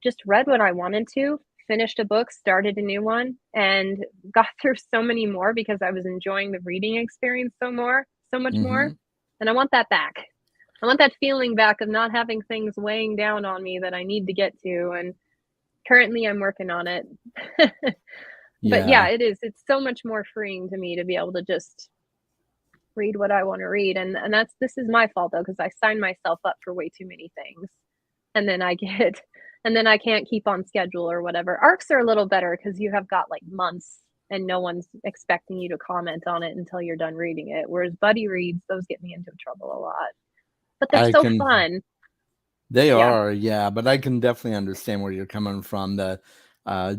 just read what I wanted to, finished a book, started a new one, and got through so many more because I was enjoying the reading experience so much more. Mhm. And I want that back. I want that feeling back of not having things weighing down on me that I need to get to. And currently I'm working on it. But Yeah. yeah, it's so much more freeing to me to be able to just read what I want to read. And this is my fault though, because I sign myself up for way too many things. And then I get and then I can't keep on schedule or whatever. Arcs are a little better because you have got like months and no one's expecting you to comment on it until you're done reading it. Whereas buddy reads, those get me into trouble a lot. But they're I so can fun. They Yeah. are, yeah, but I can definitely understand where you're coming from. The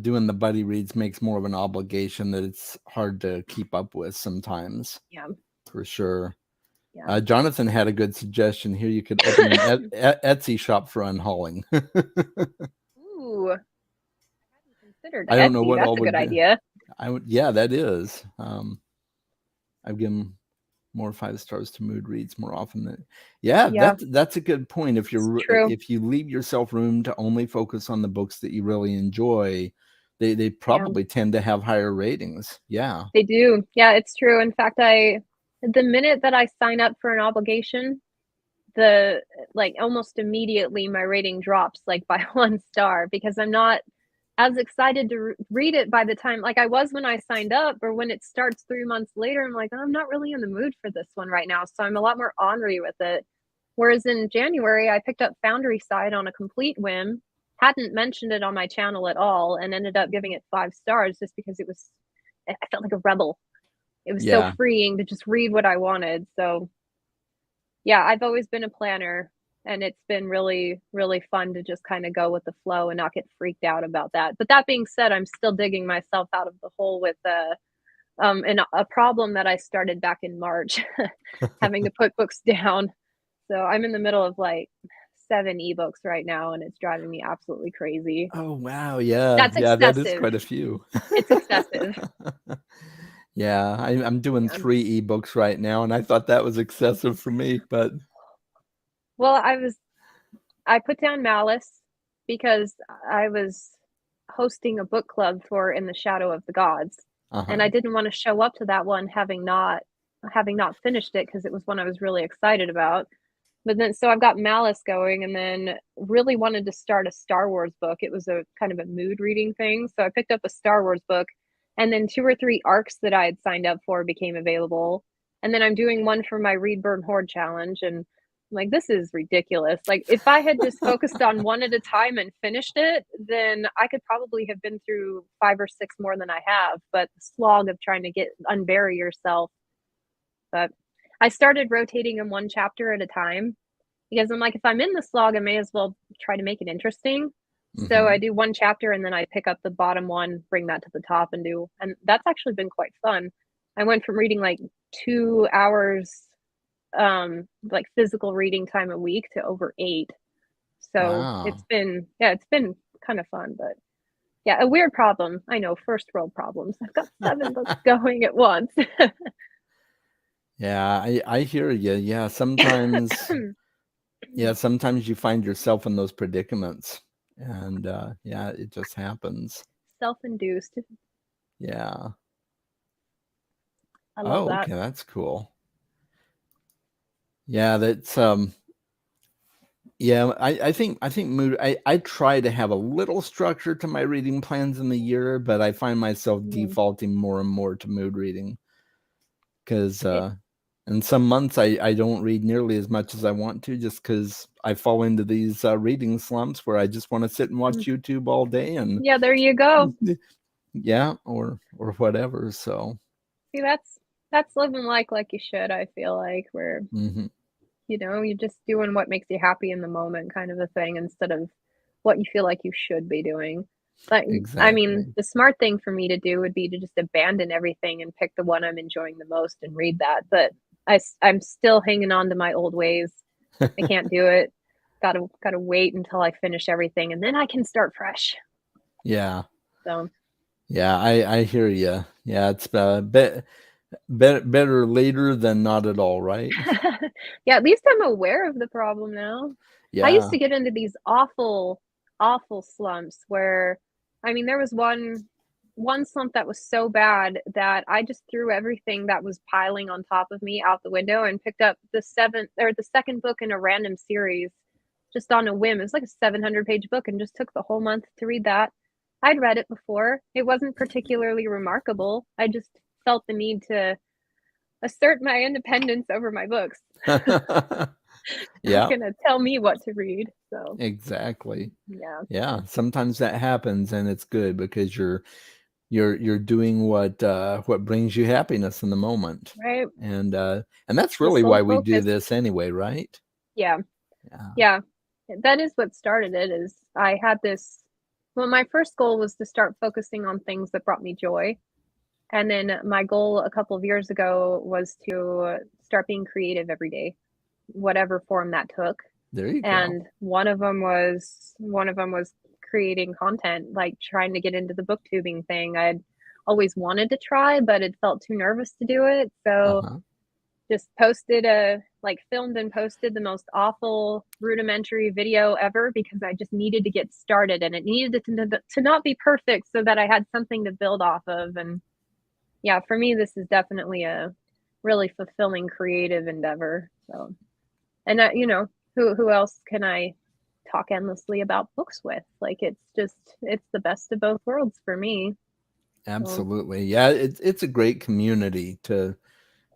doing the buddy reads makes more of an obligation that it's hard to keep up with sometimes, Yeah. for sure. Yeah. Jonathan had a good suggestion here. You could open an Etsy shop for unhauling. Ooh, I hadn't considered I don't know Etsy. what That's all a good would be. idea. Yeah, that is. I've given more 5 stars to mood reads more often than. Yeah, Yeah, that's a good point. it's true. If you leave yourself room to only focus on the books that you really enjoy, they Yeah. probably tend to have higher ratings. Yeah. They do. Yeah, it's true. In fact, I The minute that I sign up for an obligation, the like almost immediately my rating drops like by 1 star because I'm not as excited to read it by the time like I was when I signed up, or when it starts 3 months later, I'm like, "Oh, I'm not really in the mood for this one right now." So I'm a lot more ornery with it. Whereas in January, I picked up Foundry Side on a complete whim, hadn't mentioned it on my channel at all, and ended up giving it 5 stars just because I felt like a rebel. It was so Yeah. freeing to just read what I wanted. So yeah, I've always been a planner, and it's been really, really fun to just kind of go with the flow and not get freaked out about that. But that being said, I'm still digging myself out of the hole with a problem that I started back in March, having to put books down. So I'm in the middle of like 7 ebooks right now, and it's driving me absolutely crazy. Oh, wow. Yeah. That's Yeah, that is excessive. quite a few. It's excessive. Yeah, I'm doing Yeah. 3 ebooks right now, and I thought that was excessive for me, but Well, I put down Malice because I was hosting a book club for In the Shadow of the Gods, and uh-huh. I didn't want to show up to that one having not finished it because it was one I was really excited about. But then so I've got Malice going, and then really wanted to start a Star Wars book. It was a kind of a mood reading thing. So I picked up a Star Wars book, and then 2 or 3 arcs that I had signed up for became available. And then I'm doing one for my Read Burn Horde challenge, and I'm like, this is ridiculous. Like if I had just focused on one at a time and finished it, then I could probably have been through 5 or 6 more than I have. But the slog of trying to unbury yourself. But I started rotating them 1 chapter at a time because I'm like, if I'm in the slog, I may as well try to make it interesting. So I Mhm. do 1 chapter and then I pick up the bottom one, bring that to the top and that's actually been quite fun. I went from reading like 2 hours, like physical reading time a week to over 8. So Wow. it's been kind of fun, but yeah, a weird problem. I know, first world problems. I've got 7 books going at once. Yeah, I hear you. Sometimes you find yourself in those predicaments, and, yeah, it just happens. Self-induced. Yeah. I love Oh, that. okay, that's cool. Yeah, yeah, I think mood I try to have a little structure to my reading plans in the year, but I find myself Mhm. defaulting more and more to mood reading 'cause, It in some months, I don't read nearly as much as I want to just because I fall into these, reading slumps where I just wanna sit and mm, watch YouTube all day and yeah, there you go. yeah, or whatever, so See, that's living like you should, I feel like, where, mhm, you're just doing what makes you happy in the moment kind of a thing instead of what you feel like you should be doing. Like, I mean, exactly. the smart thing for me to do would be to just abandon everything and pick the one I'm enjoying the most and read that, but I'm still hanging on to my old ways. I can't do it. Gotta wait until I finish everything, and then I can start fresh. Yeah. So Yeah, I hear you. Yeah, it's, better later than not at all, right? yeah, at least I'm aware of the problem now. I used Yeah, to get into these awful, awful slumps where, I mean, there was one slump that was so bad that I just threw everything that was piling on top of me out the window and picked up the second book in a random series just on a whim. It was like a 700-page book and just took the whole month to read that. I'd read it before. It wasn't particularly remarkable. I just felt the need to assert my independence over my books. Not yeah, gonna tell me what to read. So exactly. yeah, Yeah, sometimes that happens, and it's good because you're doing what brings you happiness in the moment, right. and that's The really sole why we do focus. this anyway, right? Yeah, Yeah. yeah. That is what started it. Is I had this. Well, my first goal was to start focusing on things that brought me joy, and then my goal a couple of years ago was to start being creative every day, whatever form that took. There you go. And one of them was creating content, like trying to get into the booktubing thing. I'd always wanted to try, but had felt too nervous to do it. So Uh-huh. just posted a like filmed and posted the most awful rudimentary video ever because I just needed to get started and it needed to not be perfect so that I had something to build off of. And yeah, for me, this is definitely really fulfilling creative endeavor. So, and who else can I talk endlessly about books with? Like, it's the best of both worlds for me. So, Absolutely. Yeah, it's a great community to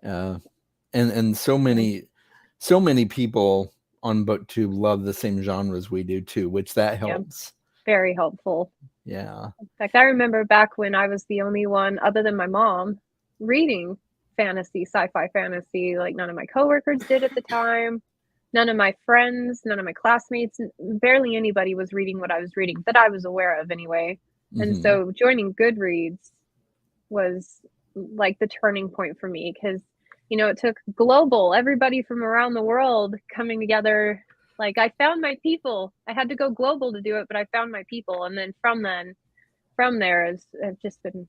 and so many people on BookTube love the same genres we do too, which that yeah, helps. very helpful. Yeah. In fact, I remember back when I was the only one, other than my mom, reading sci-fi fantasy. Like, none of my coworkers did at the time. None of my friends, none of my classmates, barely anybody was reading what I was reading that I was aware of anyway. And Mhm. so joining Goodreads was like the turning point for me, because it took everybody from around the world coming together. Like, I found my people. I had to go global to do it, but I found my people. And then from there is have just been,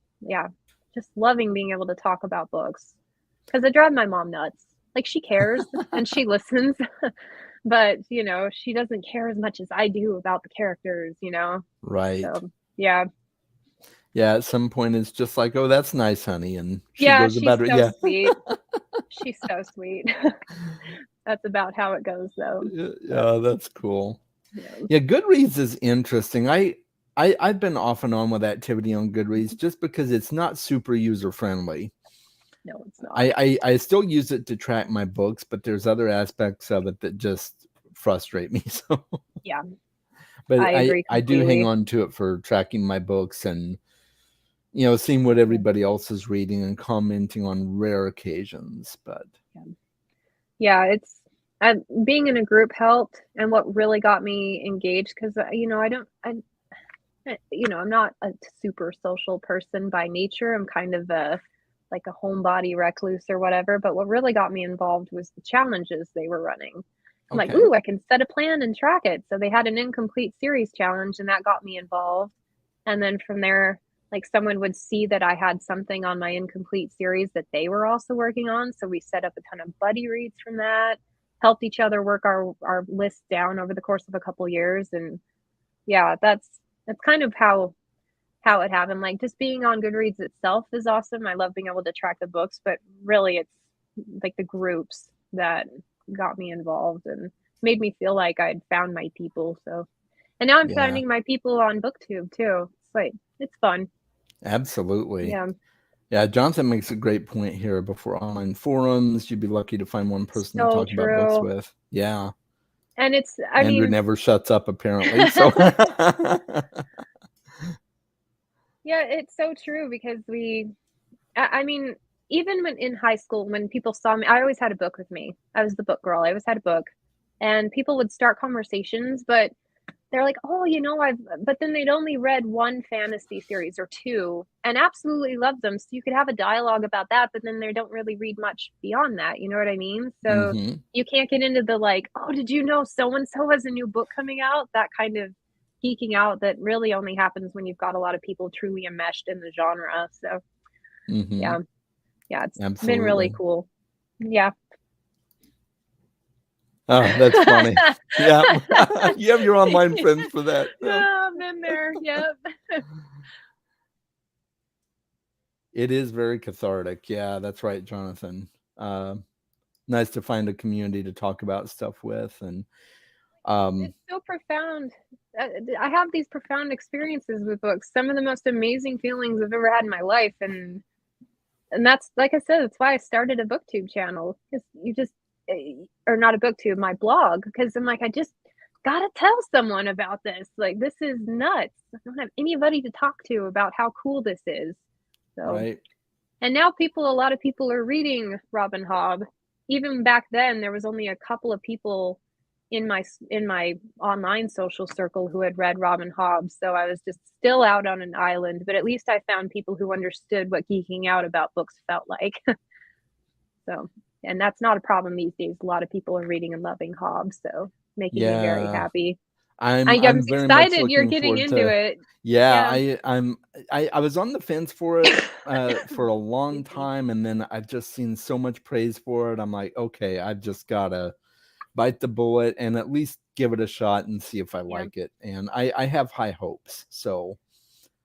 just loving being able to talk about books, because I drive my mom nuts. Like, she cares and she listens, but she doesn't care as much as I do about the characters. Right. So yeah. Yeah, at some point it's just like, "Oh, that's nice, honey," and she Yeah, goes she's about it. so Yeah. sweet. She's so sweet. That's about how it goes, though. So, Yeah, that's cool. yeah. Yeah, Goodreads is interesting. I've been off and on with activity on Goodreads just because it's not super user friendly. No, it's not. I still use it to track my books, but there's other aspects of it that just frustrate me. So, Yeah, but I agree I do hang completely. on to it for tracking my books and seeing what Yeah, everybody else is reading and commenting on rare occasions. But yeah. Yeah, it's being in a group helped, and what really got me engaged, because I'm not a super social person by nature. I'm kind of like a homebody recluse or whatever. But what really got me involved was the challenges they were running. I'm like, okay, ooh, I can set a plan and track it. So they had an incomplete series challenge, and that got me involved. And then from there, like, someone would see that I had something on my incomplete series that they were also working on. So we set up a ton of buddy reads from that, helped each other work our list down over the course of a couple years. And yeah, that's kind of how it happened. Like, just being on Goodreads itself is awesome. I love being able to track the books, but really it's like the groups that got me involved and made me feel like I'd found my people. So, and now I'm yeah, finding my people on BookTube too. It's fun. absolutely. Yeah, Yeah, Jonathan makes a great point here. Before online forums, you'd be lucky to find one person to so talk about books true. with. Yeah. And I Andrew mean, never shuts up, apparently. So, yeah, it's so true, because I mean, even when in high school, when people saw me, I always had a book with me. I was the book girl. I always had a book, and people would start conversations, but they're like, "Oh, but then they'd only read one fantasy series or two and absolutely loved them. So you could have a dialogue about that, but then they don't really read much beyond that. You know what I mean? So hmm, you can't get into the, like, oh, did you know so and so has a new book coming out? That kind of geeking out that really only happens when you've got a lot of people truly enmeshed in the genre. So hmm, yeah, yeah, it's been really absolutely. cool. Yeah. Oh, that's funny. Yeah, you have your online friends for that. Yeah. Yeah, I've been there. Yep. It is very cathartic. Yeah, that's right, Jonathan. Uh, Nice to find a community to talk about stuff with, and um, It's so profound. I have these profound experiences with books. Some of the most amazing feelings I've ever had in my life, and that's, like I said, that's why I started a BookTube channel. Because or not a BookTube, my blog. Because I'm like, I just gotta tell someone about this. Like, this is nuts. I don't have anybody to talk to about how cool this is. So, right. and now a lot of people are reading Robin Hobb. Even back then, there was only a couple of people in my online social circle who had read Robin Hobb. So I was just still out on an island, but at least I found people who understood what geeking out about books felt like. So, and that's not a problem these days. A lot of people are reading and loving Hobb, so making me very Yeah, happy. I'm I'm very much excited you're looking getting forward into to. it. Yeah, Yeah. I was on the fence for it for a long Excuse me. time, and then I've just seen so much praise for it. I'm like, okay, I've just gotta bite the bullet and at least give it a shot and see if I Yeah. like it. And I have high hopes. So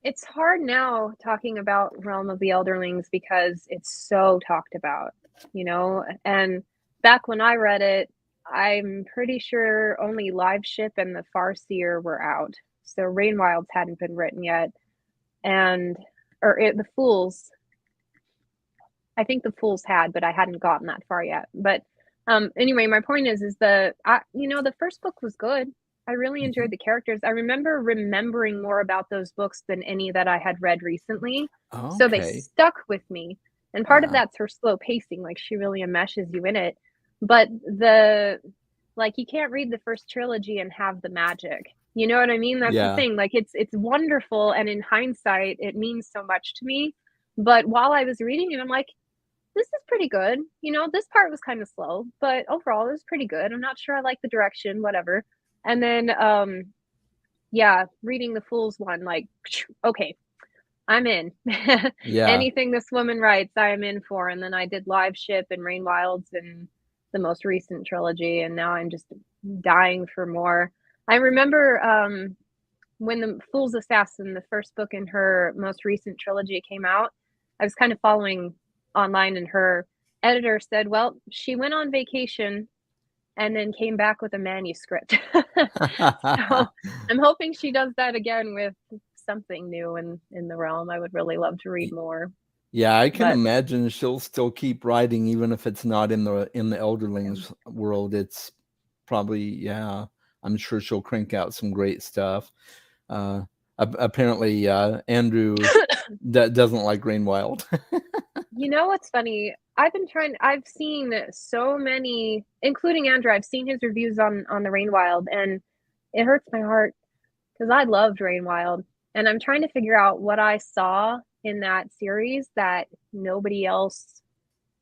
It's hard now talking about Realm of the Elderlings because it's so talked about. And back when I read it, I'm pretty sure only Live Ship and the Farseer were out. So Rain Wilds hadn't been written yet. The Fools, I think the Fools had, but I hadn't gotten that far yet. But anyway, my point is the first book was good. I really enjoyed the characters. I remembering more about those books than any that I had read recently. Okay. So they stuck with me. And part of that's her slow pacing. Like, she really enmeshes you in it. But you can't read the first trilogy and have the magic. You know what I mean? That's the thing. Like, it's wonderful. And in hindsight, it means so much to me. But while I was reading it, I'm like, this is pretty good. This part was kind of slow, but overall it was pretty good. I'm not sure I like the direction, whatever. And then, reading the Fools one, like, okay, I'm in. Anything this woman writes, I am in for. And then I did Live Ship and Rain Wilds and the most recent trilogy, and now I'm just dying for more. I remember when the Fool's Assassin, the first book in her most recent trilogy, came out, I was kind of following online, and her editor said, well, she went on vacation and then came back with a manuscript. So I'm hoping she does that again with something new in the realm. I would really love to read more. Yeah, I can imagine she'll still keep writing, even if it's not in the Elderlings world. It's probably, I'm sure she'll crank out some great stuff. Apparently, Andrew doesn't like Rain Wild. You know what's funny? I've seen so many, including Andrew, I've seen his reviews on the Rain Wild, and it hurts my heart because I loved Rain Wild. And I'm trying to figure out what I saw in that series that nobody else,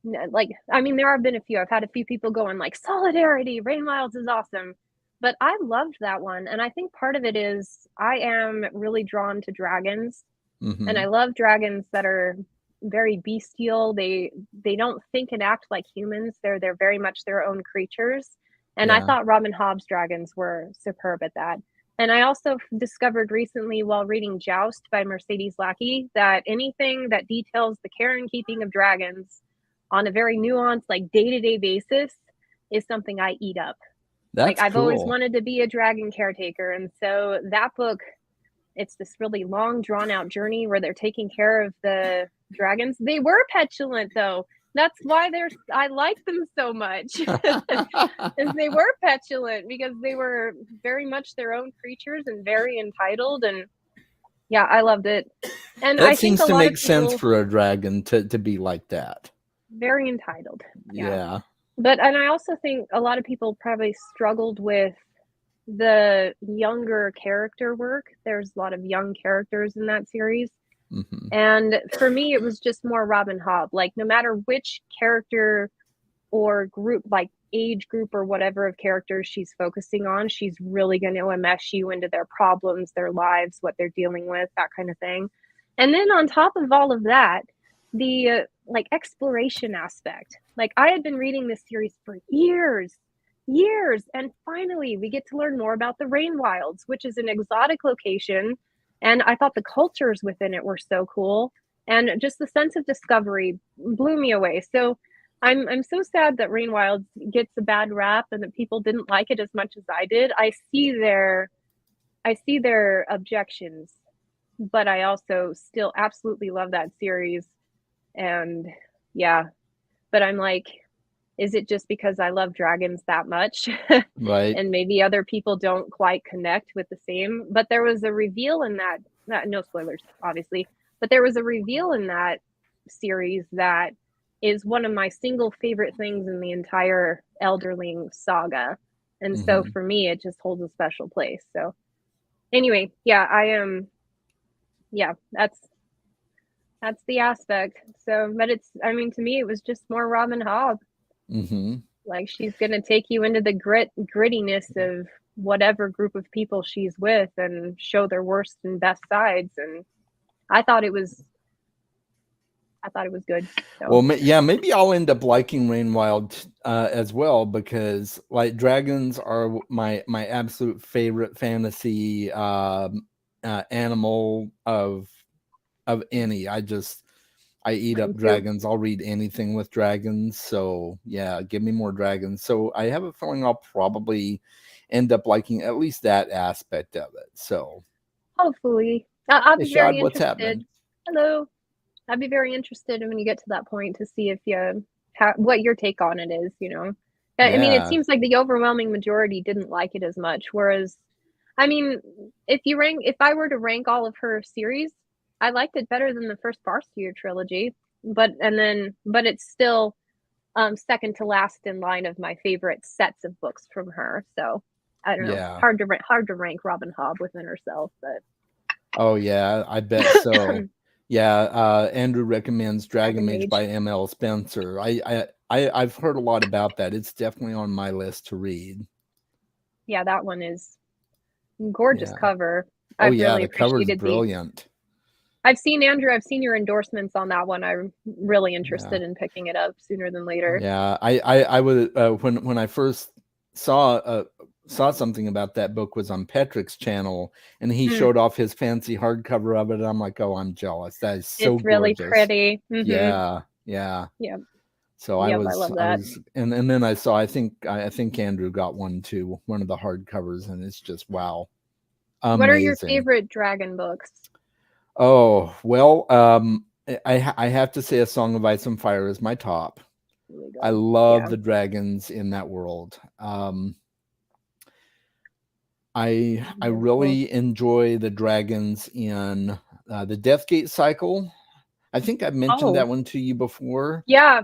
there have been a few. I've had a few people going like, Solidarity, Rain Wilds is awesome. But I loved that one. And I think part of it is I am really drawn to dragons. Mm-hmm. And I love dragons that are very bestial. They don't think and act like humans. They're very much their own creatures. And I thought Robin Hobb's dragons were superb at that. And I also discovered recently while reading Joust by Mercedes Lackey that anything that details the care and keeping of dragons on a very nuanced, like, day-to-day basis is something I eat up. That's I've cool. always wanted to be a dragon caretaker. And so that book, it's this really long, drawn-out journey where they're taking care of the dragons. They were petulant, though. That's why I like them so much. They were petulant because they were very much their own creatures and very entitled. And yeah, I loved it. And that I seems think to make sense for a dragon to be like that. Very entitled. Yeah. And I also think a lot of people probably struggled with the younger character work. There's a lot of young characters in that series. Mm-hmm. And for me, it was just more Robin Hobb. Like, no matter which character or group, like age group or whatever of characters she's focusing on, she's really going to enmesh you into their problems, their lives, what they're dealing with, that kind of thing. And then on top of all of that, the exploration aspect. Like, I had been reading this series for years, and finally we get to learn more about the Rain Wilds, which is an exotic location. And I thought the cultures within it were so cool. And just the sense of discovery blew me away. So I'm so sad that Rain Wilds gets a bad rap and that people didn't like it as much as I did. I see their objections, but I also still absolutely love that series. And but I'm like, is it just because I love dragons that much? Right. And maybe other people don't quite connect with the same. But there was a reveal in that, no spoilers, obviously, but there was a reveal in that series that is one of my single favorite things in the entire Elderling saga. And so for me, it just holds a special place. So anyway, that's the aspect. So, but to me, it was just more Robin Hobb. Mm-hmm. Like, she's going to take you into the grittiness of whatever group of people she's with and show their worst and best sides. And I thought it was good. So. Well, maybe I'll end up liking Rain Wild as well, because like dragons are my absolute favorite fantasy animal of any. I I eat up Mine too. dragons. I'll read anything with dragons. So yeah, give me more dragons. So I have a feeling I'll probably end up liking at least that aspect of it. So Hopefully. I'll hey, be very Shad, what's interested. happening? Hello. I'd be very interested when you get to that point to see if you what your take on it is, you know. I mean, it Yeah, seems like the overwhelming majority didn't like it as much, whereas I mean, if I were to rank all of her series, I liked it better than the first Farseer trilogy, but it's still second to last in line of my favorite sets of books from her. So, I don't know. yeah. Hard to rank Robin Hobb within herself, but Oh yeah, I bet so. Yeah, Andrew recommends Dragon Dragon Mage Mage. by M.L. Spencer. I've heard a lot about that. It's definitely on my list to read. Yeah, that one is gorgeous Yeah. cover. Oh I've yeah, really the cover's appreciated brilliant. I've seen your endorsements on that one. I'm really interested Yeah. in picking it up sooner than later. Yeah, I would when I first saw something about that book was on Petrick's channel, and he Mm, showed off his fancy hardcover of it. And I'm like, oh, I'm jealous. That is so it's really gorgeous. pretty. Mm-hmm. Yeah, yeah. Yep. So Yep, I love I that. was, and then I saw. I think Andrew got one too, one of the hardcovers, and it's just wow, What are your amazing. favorite dragon books? Oh well, I have to say, A Song of Ice and Fire is my top. Really I good. love Yeah. the dragons in that world. I Beautiful. really enjoy the dragons in the Deathgate cycle. I think I've mentioned Oh, that one to you before. yeah.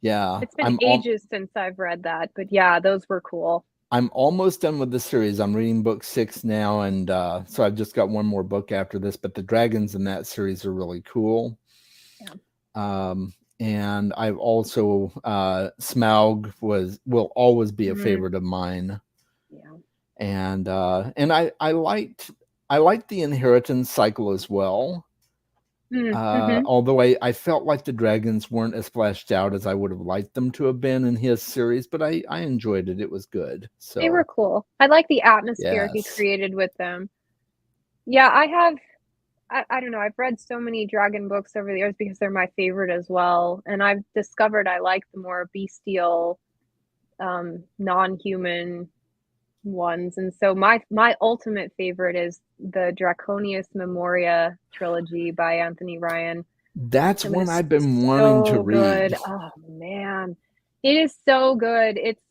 Yeah, It's been ages since I've read that, but yeah, those were cool. I'm almost done with the series. I'm reading book 6 now, and so I've just got one more book after this. But the dragons in that series are really cool. Yeah. And I've also Smaug will always be a Mhm. favorite of mine. Yeah. And I liked the inheritance cycle as well. Mm-hmm. Although I felt like the dragons weren't as fleshed out as I would have liked them to have been in his series, but I enjoyed it. It was good. They were So cool. I like the atmosphere he yes. created with them. Yeah, I don't know. I've read so many dragon books over the years because they're my favorite as well. And I've discovered I like the more bestial, non-human ones. And so my ultimate favorite is the Draconius Memoria trilogy by Anthony Ryan. That's It one is I've been wanting to so good. read. Oh man. It is so good. It's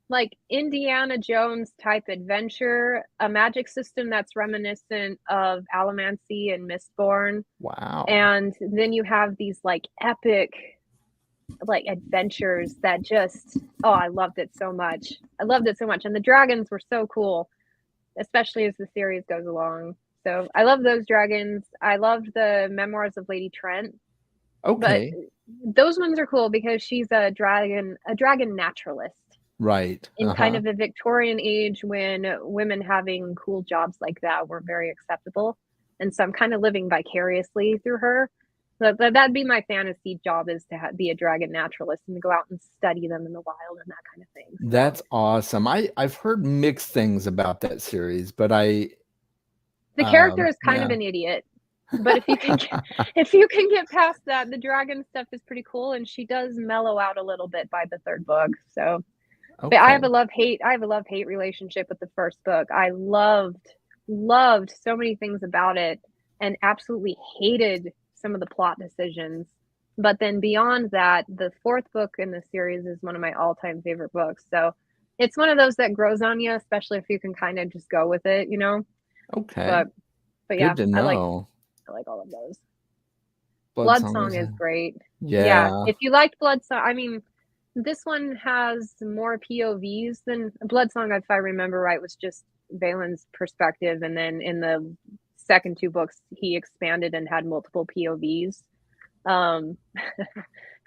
like Indiana Jones type adventure, a magic system that's reminiscent of Allomancy and Mistborn. Wow. And then you have these like epic like adventures that just I loved it so much. I loved it so much. And the dragons were so cool, especially as the series goes along. So I love those dragons. I loved the memoirs of Lady Trent. But Okay. those ones are cool because she's a dragon naturalist Right. in kind of a Victorian age when women having cool jobs like that were very acceptable. And so I'm kind of living vicariously through her. So that'd be my fantasy job, is to be a dragon naturalist and to go out and study them in the wild and that kind of thing. So. That's awesome. I've heard mixed things about that series, but The character is kind of yeah. an idiot. But if you can get past that, the dragon stuff is pretty cool, and she does mellow out a little bit by the third book. So, but I have Okay. a love hate relationship with the first book. I loved so many things about it, and absolutely hated some of the plot decisions. But then beyond that, the fourth book in the series is one of my all-time favorite books. So it's one of those that grows on you, especially if you can kind of just go with it, you know. Okay. But yeah, Good to I like know. all of those. Bloodsong Bloodsong is is great. Yeah, yeah. if you liked Bloodsong, I mean, this one has more POVs than Bloodsong, if I remember right, was just Valen's perspective, and then in the second two books, he expanded and had multiple POVs. Um,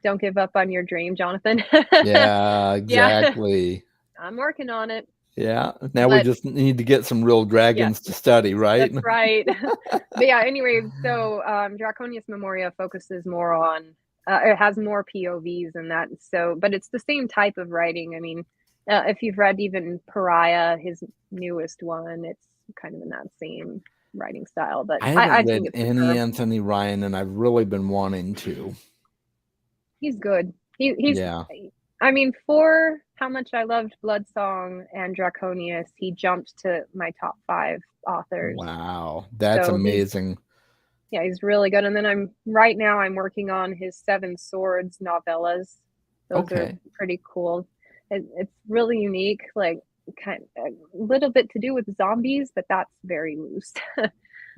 don't give up on your dream, Jonathan. Yeah, Yeah, exactly. I'm working on it. Yeah. Now we But just need to get some real yes, dragons to study, right? that's right. But yeah, anyway, so Draconius Memoria focuses more on it has more POVs and that. So, but it's the same type of writing. I mean, if you've read even Pariah, his newest one, it's kind of in that same writing style. But I I haven't tend read to any prefer. Anthony Ryan, and I've really been wanting to. He's good. He's Yeah. I mean, for how much I loved Bloodsong and Draconius, he jumped to my top 5 authors. Wow. That's So amazing. he's really good. And then I'm working on his Seven Swords novellas. Those are Okay. pretty cool. It's really unique, like kind a little bit to do with zombies, but that's very loose.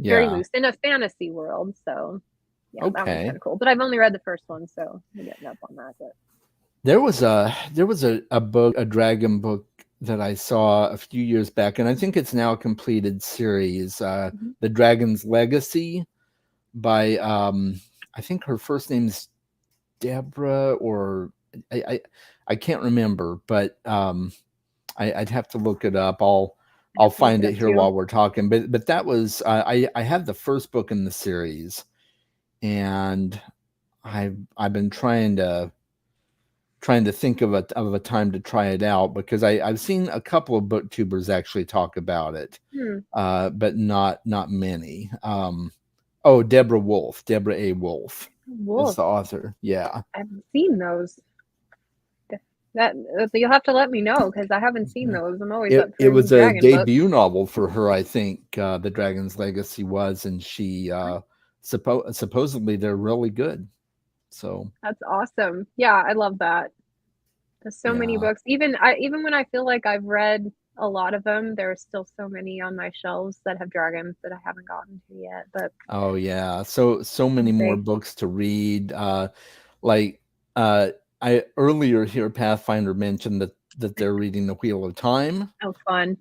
Very Yeah. loose in a fantasy world. So yeah, that one's kind Okay. of cool. But I've only read the first one, so I'm getting up on that. But There was a book, a dragon book that I saw a few years back, and I think it's now a completed series. Mhm. The Dragon's Legacy by I think her first name's Deborah, or I I, I can't remember, but I'd have to look it up. I I'll have to look find it it up here too. while we're talking. But that was I have the first book in the series, and I've been trying to think of a time to try it out, because I've seen a couple of booktubers actually talk about it, Hmm. but not many. Oh, Deborah A. Wolf is Wolf. the author. Yeah. I haven't seen those. That you'll have to let me know because I haven't seen Yeah. those. I'm always up It for a new was a dragon book. debut novel for her, I think. The Dragon's Legacy was, and she supposedly they're really good. So That's awesome. Yeah, I love that. There's so many yeah. books. Even when I feel like I've read a lot of them, there are still so many on my shelves that have dragons that I haven't gotten to yet. But Oh yeah. So many more someday. books to read. Like uh I earlier here Pathfinder mentioned that they're reading The Wheel of Time. Oh, fun.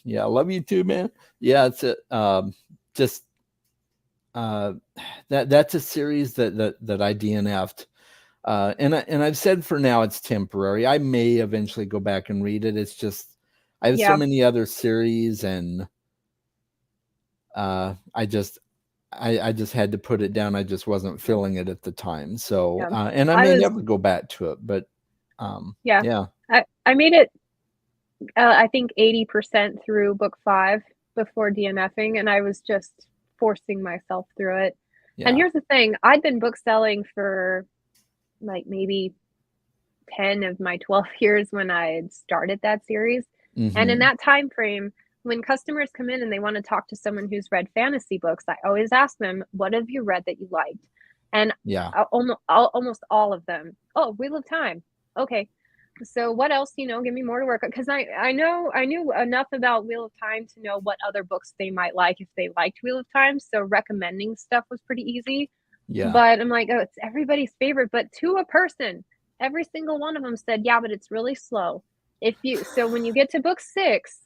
Yeah, I love you too, man. Yeah, it's a just uh that's a series that I DNF'd. And I've said for now it's temporary. I may eventually go back and read it. It's just I have so Yeah, many other series, and I just had to put it down. I just wasn't feeling it at the time. So yeah. and I I may was never go back to it, but yeah. yeah, I made it I think 80% through book 5 before DNFing, and I was just forcing myself through it. And yeah. here's the thing, I'd been book selling for like maybe 10 of my 12 years when I had started that series. And in Hmm. that time frame, when customers come in and they want to talk to someone who's read fantasy books, I always ask them, "What have you read that you liked?" And Yeah. almost all of them, "Oh, Wheel of Time." Okay, so what else? Give me more to work on because I knew enough about Wheel of Time to know what other books they might like if they liked Wheel of Time. So recommending stuff was pretty easy. Yeah. But I'm like, oh, it's everybody's favorite. But to a person, every single one of them said, yeah, but it's really slow. When you get to book 6,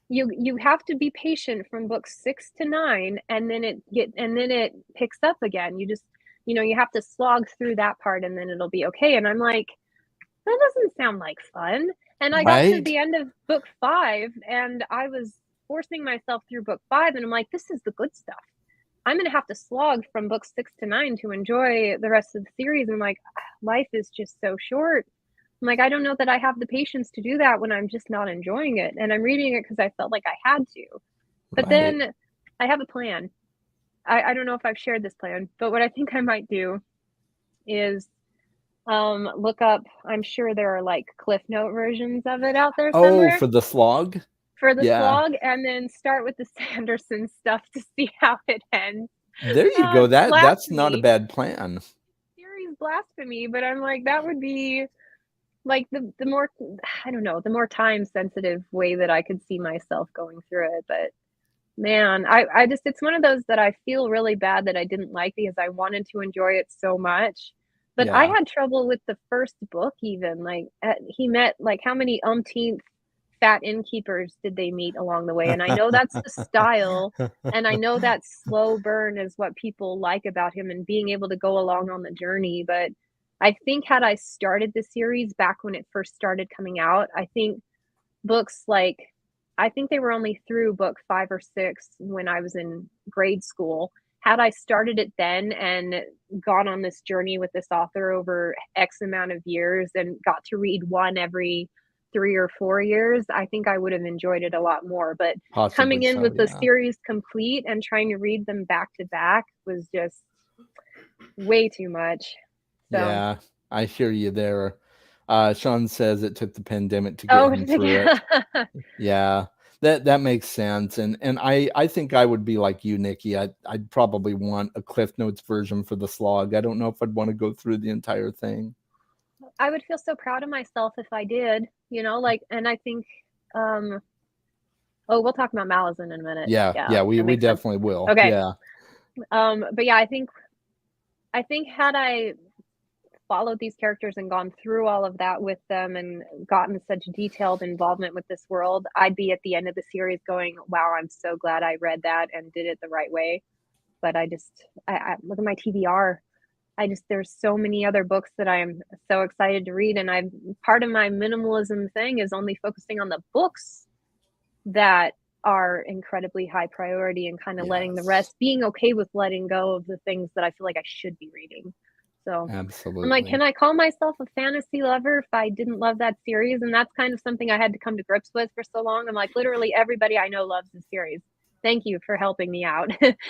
you have to be patient from book 6 to 9, and then it picks up again. You have to slog through that part, and then it'll be okay. And I'm like, that doesn't sound like fun. And I got to Right. the end of book 5, and I was forcing myself through book 5, and I'm like, this is the good stuff. I'm going to have to slog from book 6 to 9 to enjoy the rest of the series. And like, life is just so short. I'm like, I don't know that I have the patience to do that when I'm just not enjoying it. And I'm reading it because I felt like I had to. But Right. then I have a plan. I don't know if I've shared this plan, but what I think I might do is look up, I'm sure there are like Cliff Note versions of it out there Oh, somewhere for the slog. for the Yeah. slog, and then start with the Sanderson stuff to see how it ends. There you go. That's not a Blasphemy. bad plan. Series blasphemy, but I'm like, that would be like the more, I don't know, the more time sensitive way that I could see myself going through it. But man, I just, it's one of those that I feel really bad that I didn't like because I wanted to enjoy it so much. But I Yeah. had trouble with the first book, even like he met like how many umpteenth fat innkeepers did they meet along the way? And I know that's the style, and I know that slow burn is what people like about him and being able to go along on the journey. But I think had I started the series back when it first started coming out, I think books like, I think they were only through book 5 or 6 when I was in grade school. Had I started it then and gone on this journey with this author over X amount of years and got to read one every 3 or 4 years, I think I would have enjoyed it a lot more. But coming Possibly in so. with the Yeah. series complete and trying to read them back to back was just way too much. So, Yeah. I hear you there. Sean says it took the pandemic to get Oh, him through it. Yeah, that makes sense. And I think I would be like you, Nikki. I'd probably want a Cliff Notes version for the slog. I don't know if I'd want to go through the entire thing. I would feel so proud of myself if I did, like, and I think, oh, we'll talk about Malazan in a minute. Yeah, Yeah, we that makes sense. definitely will. Okay. Yeah. But yeah, I think had I followed these characters and gone through all of that with them and gotten such detailed involvement with this world, I'd be at the end of the series going, wow, I'm so glad I read that and did it the right way. But I look at my TBR. There's so many other books that I'm so excited to read. And part of my minimalism thing is only focusing on the books that are incredibly high priority and kind of letting the rest, being okay with letting go of the things that I feel like I should be reading. So Absolutely. I'm like, can I call myself a fantasy lover if I didn't love that series? And that's kind of something I had to come to grips with for so long. I'm like, literally everybody I know loves the series. Thank you for helping me out.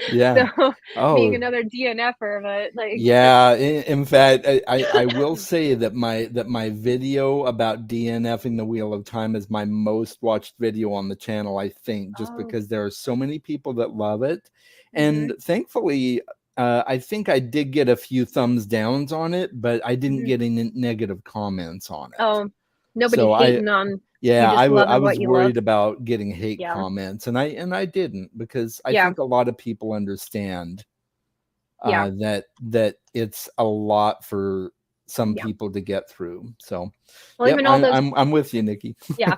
Yeah. So being another DNFer, but like, yeah. In fact, I will say that my video about DNFing the Wheel of Time is my most watched video on the channel, I think, just because there are so many people that love it. And thankfully, I think I did get a few thumbs downs on it, but I didn't get any negative comments on it. Oh, nobody hating on. Yeah, I was worried about getting hate comments, and I didn't, because I think a lot of people understand that it's a lot for some people to get through. So, even all those, I'm with you, Nikki. Yeah,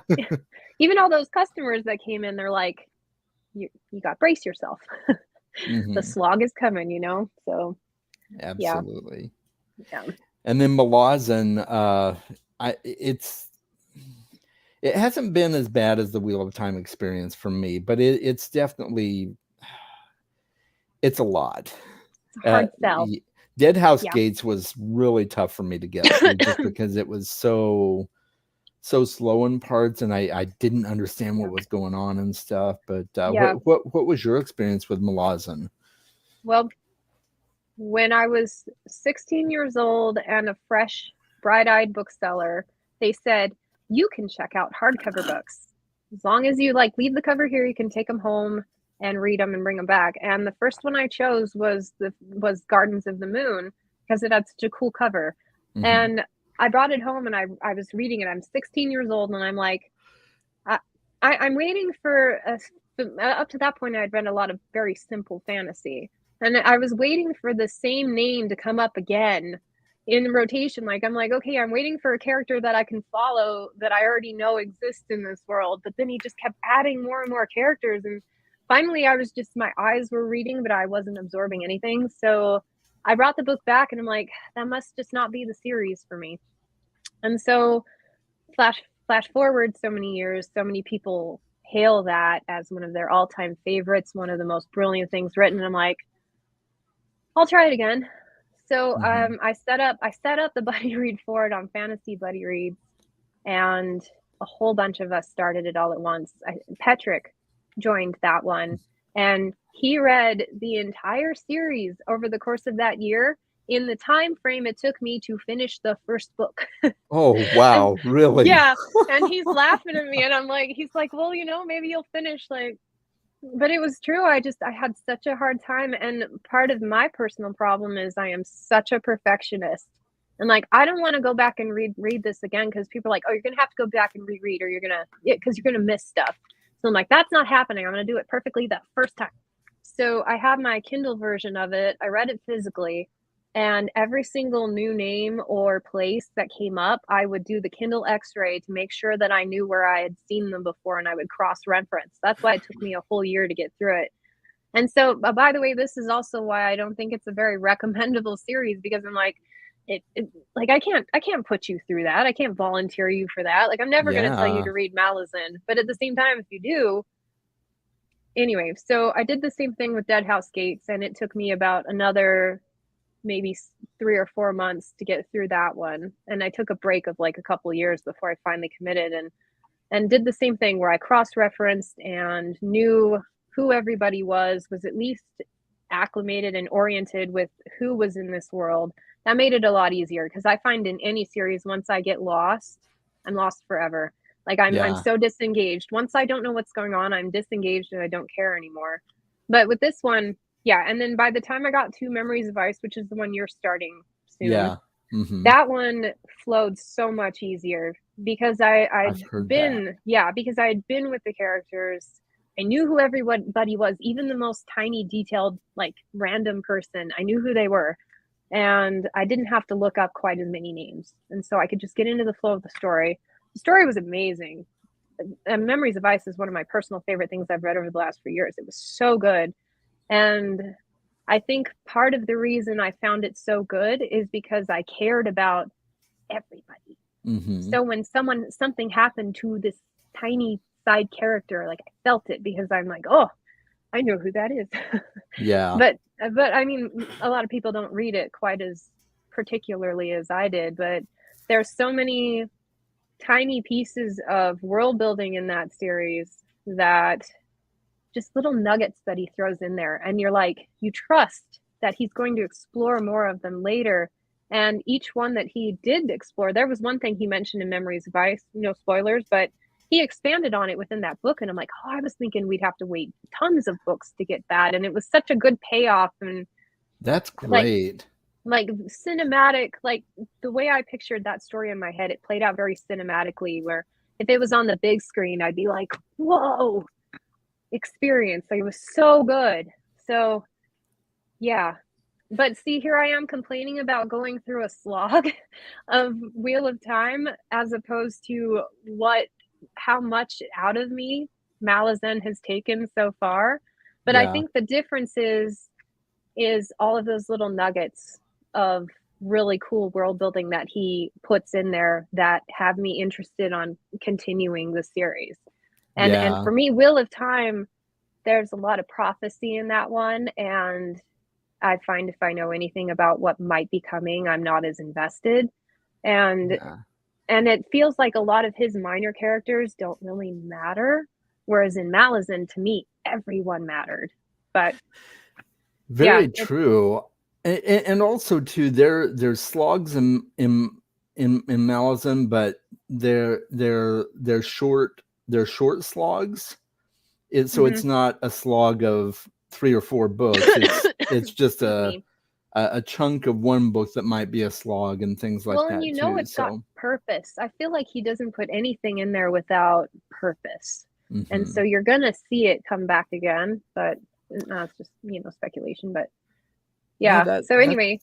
even all those customers that came in, they're like, you got to brace yourself. The slog is coming, So, absolutely. Yeah. And then Malazan, it hasn't been as bad as the Wheel of Time experience for me, but it's definitely, it's a lot. It's a hard sell. Deadhouse Gates was really tough for me to get through, just because it was so slow in parts, and I didn't understand what was going on and stuff. But what was your experience with Malazan? Well, when I was 16 years old and a fresh, bright-eyed bookseller, they said, you can check out hardcover books. As long as you leave the cover here, you can take them home and read them and bring them back. And the first one I chose was Gardens of the Moon, because it had such a cool cover. And I brought it home and I was reading it. I'm 16 years old and I'm like, I'm waiting for up to that point, I'd read a lot of very simple fantasy. And I was waiting for the same name to come up again in rotation. I'm like, okay, I'm waiting for a character that I can follow that I already know exists in this world. But then he just kept adding more and more characters. And finally, my eyes were reading, but I wasn't absorbing anything. So I brought the book back and I'm like, that must just not be the series for me. And so flash forward so many years, so many people hail that as one of their all-time favorites, one of the most brilliant things written. And I'm like, I'll try it again. So I set up the buddy read for it on Fantasy Buddy Reads, and a whole bunch of us started it all at once. Patrick joined that one, and he read the entire series over the course of that year in the time frame it took me to finish the first book. Oh, wow. Really? Yeah. And he's laughing at me, and I'm like, he's like, well, maybe you'll finish but it was true. I had such a hard time. And part of my personal problem is I am such a perfectionist. And I don't want to go back and read this again, because people are like, oh, you're going to have to go back and reread, or because you're going to miss stuff. So I'm like, that's not happening. I'm going to do it perfectly that first time. So I have my Kindle version of it. I read it physically. And every single new name or place that came up, I would do the Kindle X-ray to make sure that I knew where I had seen them before, and I would cross-reference. That's why it took me a whole year to get through it. And so, by the way, this is also why I don't think it's a very recommendable series, because I'm like, I can't put you through that. I can't volunteer you for that. I'm never going to tell you to read Malazan. But at the same time, if you do, anyway. So I did the same thing with Deadhouse Gates, and it took me about another maybe 3 or 4 months to get through that one. And I took a break of a couple of years before I finally committed and did the same thing where I cross-referenced and knew who everybody was at least acclimated and oriented with who was in this world, that made it a lot easier, because I find in any series, once I get lost, I'm lost forever. Like I'm Yeah. so disengaged. Once I don't know what's going on, I'm disengaged and I don't care anymore. But with this one, yeah, and then by the time I got to Memories of Ice, which is the one you're starting soon, Yeah. Mm-hmm. that one flowed so much easier because I've heard that. because I had been with the characters. I knew who everybody was, even the most tiny detailed, like random person. I knew who they were. And I didn't have to look up quite as many names. And so I could just get into the flow of the story. The story was amazing. And Memories of Ice is one of my personal favorite things I've read over the last few years. It was so good. And I think part of the reason I found it so good is because I cared about everybody. Mm-hmm. So when something happened to this tiny side character, like I felt it, because I'm like, oh, I know who that is. Yeah. But I mean, a lot of people don't read it quite as particularly as I did, but there's so many tiny pieces of world building in that series, that just little nuggets that he throws in there, and you're like, you trust that he's going to explore more of them later. And each one that he did explore, there was one thing he mentioned in Memories of Ice, no spoilers, but he expanded on it within that book. And I'm like, oh, I was thinking we'd have to wait tons of books to get that. And it was such a good payoff. And That's like great. cinematic, like the way I pictured that story in my head, it played out very cinematically, where if it was on the big screen, I'd be like, whoa, experience. Like, it was so good. So yeah. But see, here I am complaining about going through a slog of Wheel of Time, as opposed to how much out of me Malazan has taken so far. But I Yeah. think the difference is all of those little nuggets of really cool world building that he puts in there that have me interested on continuing the series. And Yeah. for me, Wheel of Time, there's a lot of prophecy in that one, and I find if I know anything about what might be coming, I'm not as invested. And Yeah. and it feels like a lot of his minor characters don't really matter, whereas in Malazan, to me, everyone mattered. But yeah, Very true. And also too, there's slogs in Malazan, but they're short slogs. So mhm. it's not a slog of 3 or 4 books. It's just Excuse me. a chunk of one book that might be a slog and things like Well, and that you know too. it's got So purpose. I feel like he doesn't put anything in there without purpose. And so mhm. you're gonna see it come back again, but it's just, speculation. But Yeah, yeah. So anyway,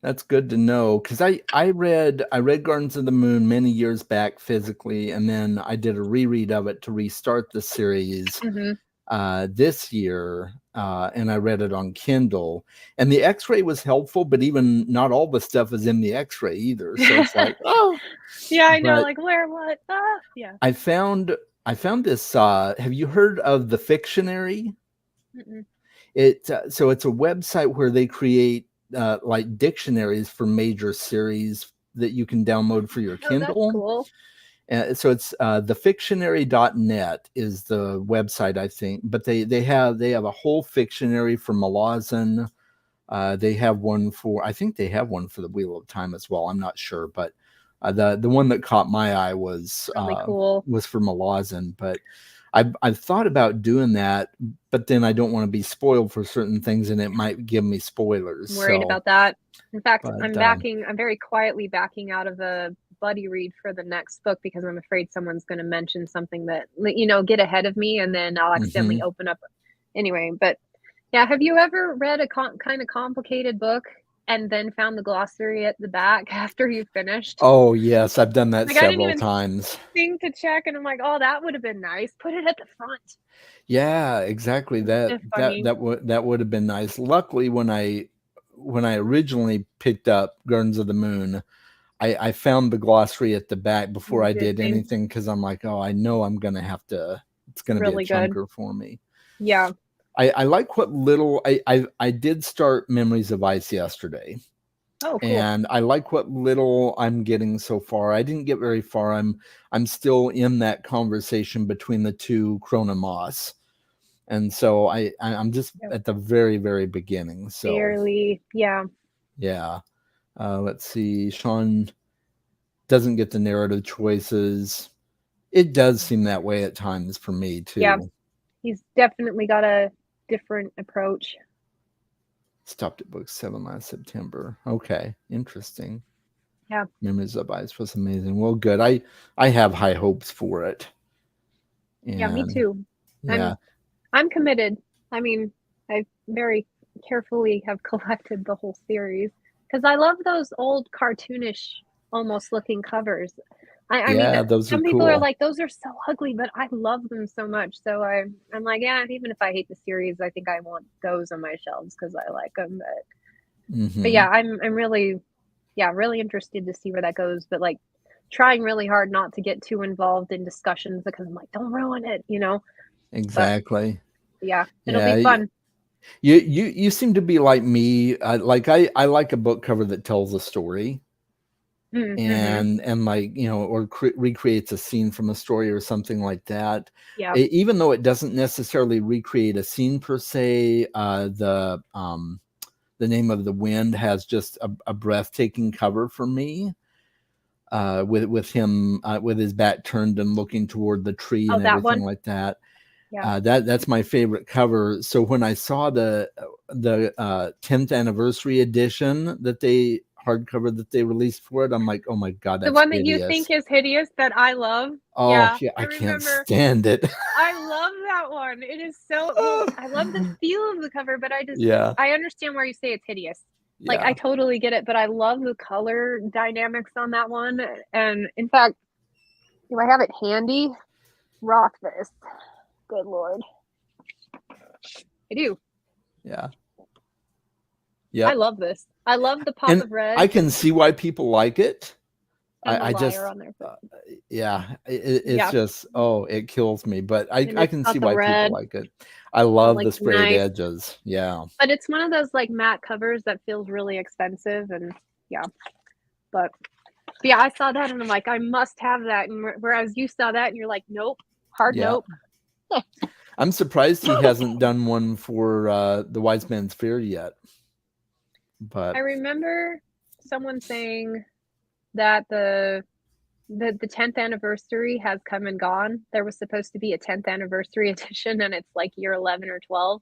that's good to know, because I read Gardens of the Moon many years back physically, and then I did a reread of it to restart the series mhm. this year, and I read it on Kindle. And the X-ray was helpful, but even not all the stuff is in the X-ray either. So it's like, oh, Yeah, I know. but Like, where, what? Ah, yeah. I found this. Have you heard of the Fictionary? Mm-mm. So it's a website where they create like dictionaries for major series that you can download for your Oh, that's Kindle. cool. So it's thefictionary.net is the website, I think. But they have a whole Fictionary for Malazan. They have one for, I think they have one for the Wheel of Time as well. I'm not sure, but the one that caught my eye was Really cool. for Malazan. But I've thought about doing that, but then I don't want to be spoiled for certain things, and it might give me spoilers. I'm worried So, about that. In fact, but I'm very quietly backing out of a buddy read for the next book, because I'm afraid someone's going to mention something that, get ahead of me, and then I'll accidentally mhm. open up. Anyway, but yeah, have you ever read a kind of complicated book and then found the glossary at the back after you finished? Oh yes, I've done that Like, I didn't several even times. think to check, and I'm like, oh, that would have been nice. Put it at the front. Yeah, exactly. It's funny. That would have been nice. Luckily, when I originally picked up Gardens of the Moon, I found the glossary at the back before I Did did seem anything, because I'm like, oh, I know I'm gonna have to. It's gonna be a really good. chunker for me. Yeah. I like what little I did start Memories of Ice yesterday, Oh, cool. and I like what little I'm getting so far. I didn't get very far. I'm still in that conversation between the two Chronomoss. And so I'm just at the very, very beginning. So Barely, yeah. yeah. Let's see. Sean doesn't get the narrative choices. It does seem that way at times for me too. Yeah. He's definitely got a different approach. Stopped at book 7 last September. Okay, interesting. Yeah. Memories of Ice was amazing. Well, good. I have high hopes for it. Yeah, me And too. yeah, I'm committed. I mean, I very carefully have collected the whole series because I love those old cartoonish, almost looking covers. I mean, yeah, those are some people are cool. like, those are so ugly, but I love them so much. So I'm like, yeah, even if I hate the series, I think I want those on my shelves because I like them. But Mhm. yeah, I'm really, really interested to see where that goes. But like, trying really hard not to get too involved in discussions because I'm like, don't ruin it, you know. Exactly. Yeah, it'll Yeah, be fun. you seem to be like me. Like I like a book cover that tells a story. Mm-hmm. And like, you know, or recreates a scene from a story or something like that. Yeah. Even though it doesn't necessarily recreate a scene per se, the Name of the Wind has just a breathtaking cover for me. With him with his back turned and looking toward the tree Oh, and that everything one? like that. Yeah. That's my favorite cover. So when I saw the 10th anniversary edition that they hardcover that they released for it, I'm like, oh my god, The that's one that you hideous. think is hideous that I love? Oh Yeah, yeah, I I can't remember. stand it. I love that one. It is so well, I love the feel of the cover, but Yeah, I understand where you say it's hideous. Like, I yeah. totally get it, but I love the color dynamics on that one, and in fact, do I have it handy? Rothfuss. Good lord. I do. Yeah. I Yep. love this. I love the pop And of red I can see why people like it. and the I liar just on there. yeah, it's Yeah, just it kills me, but and I it's can got see the why people red like it. I on, love like, the the sprayed nice. edges. Yeah. But it's one of those, like, matte covers that feels really expensive, and yeah. But yeah, I saw that and I'm like, I must have that. And whereas you saw that and you're like, nope, hard Yeah. nope. I'm surprised he hasn't done one for the Wise Man's Fear yet. I But remember someone saying that the 10th anniversary has come and gone. There was supposed to be a 10th anniversary edition, and it's like year 11 or 12.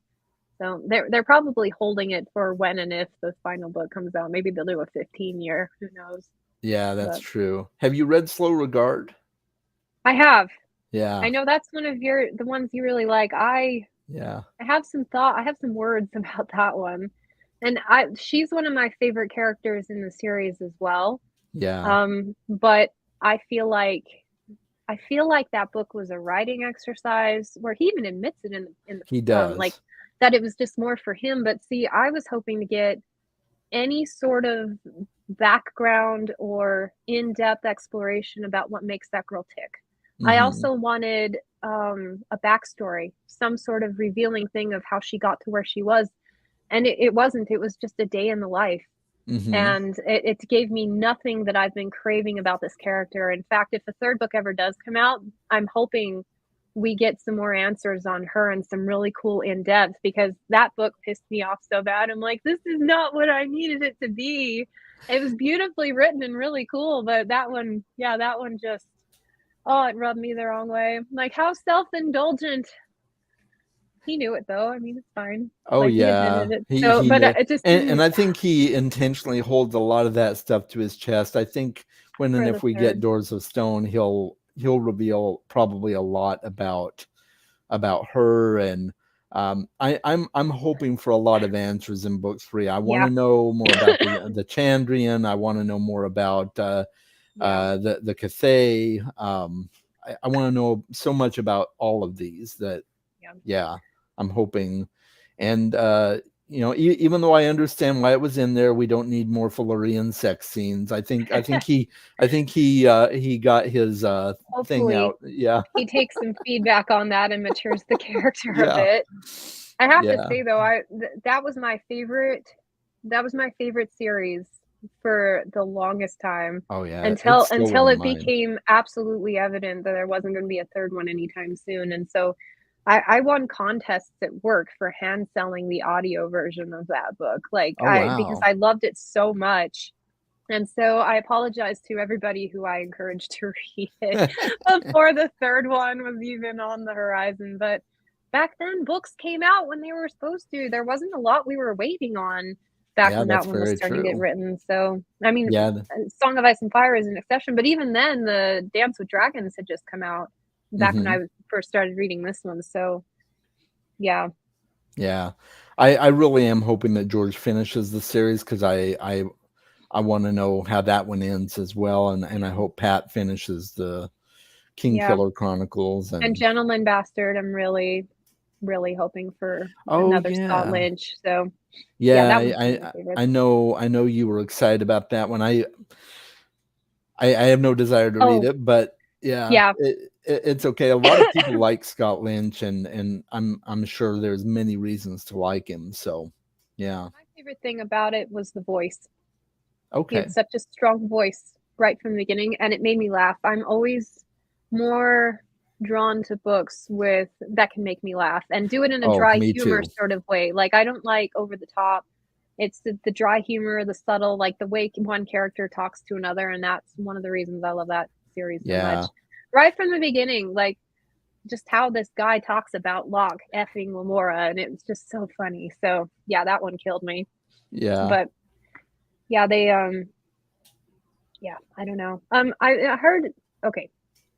So they're probably holding it for when and if the final book comes out. Maybe they'll do a 15 year. Who knows? yeah, that's But true. Have you read Slow Regard? I have. Yeah. I know that's one of the ones you really like. Yeah. I have some I have some words about that one. And she's one of my favorite characters in the series as well. Yeah. But I feel like that book was a writing exercise where he even admits it in He the like does. that it was just more for him. But see, I was hoping to get any sort of background or in-depth exploration about what makes that girl tick. I Mhm. also wanted a backstory, some sort of revealing thing of how she got to where she was. And it wasn't, it was just a day in the life. Mhm. And it gave me nothing that I've been craving about this character. In fact, if a third book ever does come out, I'm hoping we get some more answers on her and some really cool in depth because that book pissed me off so bad. I'm like, this is not what I needed it to be. It was beautifully written and really cool, but that one, yeah, that one just, oh, it rubbed me the wrong way. Like, how self indulgent. He knew it though. I mean, it's fine. Oh Like, he yeah. admitted it. So, He but knew, it just and didn't I think he intentionally holds a lot of that stuff to his chest. I think when and for if the we get third. Doors of Stone, he'll reveal probably a lot about her. And I'm hoping for a lot of answers in book 3. I want Yeah. to know more about the Chandrian. I want to know more about Yeah. the Cathay. I want to know so much about all of these that Yeah. yeah, I'm hoping. And you know, even though I understand why it was in there, we don't need more Florian sex scenes. I think he got his thing Hopefully, out. Yeah. he takes some feedback on that and matures the character a Yeah. bit. I have to Yeah. say though, that was my favorite. That was my favorite series for the longest time Oh yeah, until it's still one of it mine. became absolutely evident that there wasn't going to be a third one anytime soon. And so I won contests at work for hand selling the audio version of that book, like, Oh, I because wow. I loved it so much, and so I apologize to everybody who I encouraged to read it before the 3rd one was even on the horizon, but back then, books came out when they were supposed to. There wasn't a lot we were waiting on back Yeah, when that that's one was very starting to get true. written, so, I mean, Yeah, Song of Ice and Fire is an exception, but even then, the Dance with Dragons had just come out back when hmm I first started reading this one, so yeah. yeah. I really am hoping that George finishes the series because I want to know how that one ends as well, and I hope Pat finishes the King Yeah, Killer Chronicles. and And Gentleman Bastard, I'm really, really hoping for oh another Scott yeah, Lynch, so, yeah, yeah, that one's one of my favorites. I know you were excited about that one. I have no desire to read Oh, it, but yeah, yeah. it's okay. A lot of people like Scott Lynch, and I'm sure there's many reasons to like him. So yeah, My favorite thing about it was the voice. He had okay. such a strong voice right from the beginning, and it made me laugh. I'm always more drawn to books with that can make me laugh and do it in a Oh, dry me humor too. sort of way. Like, I don't like over the top. It's the dry humor, the subtle, like the way one character talks to another, and that's one of the reasons I love that series so Yeah, much. Right from the beginning, like just how this guy talks about Locke effing Lamora, and it was just so funny. So yeah, that one killed me. yeah, But yeah, they yeah, I don't know. I heard okay,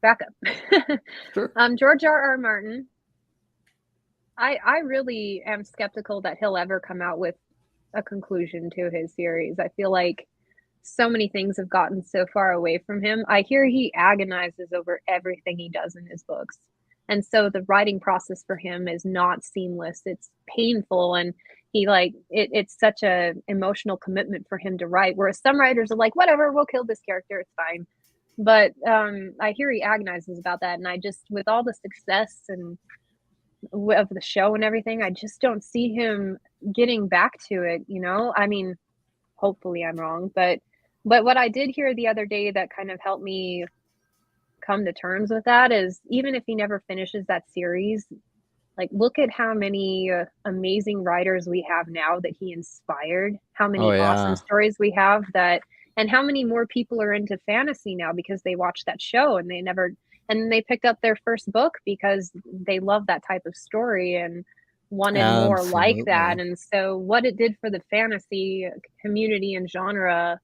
back up. sure. George R. R. Martin, I really am skeptical that he'll ever come out with a conclusion to his series. I feel like so many things have gotten so far away from him. I hear he agonizes over everything he does in his books. And so the writing process for him is not seamless. It's painful and he like it's such a emotional commitment for him to write. Whereas some writers are like, whatever, we'll kill this character, it's fine. But I hear he agonizes about that, and I just with all the success and of the show and everything, I just don't see him getting back to it. I mean, hopefully I'm wrong, but what I did hear the other day that kind of helped me come to terms with that is even if he never finishes that series, like look at how many amazing writers we have now that he inspired, how Oh many awesome yeah, stories we have that and how many more people are into fantasy now because they watched that show and they picked up their first book because they love that type of story and wanted more like that. absolutely. And so what it did for the fantasy community and genre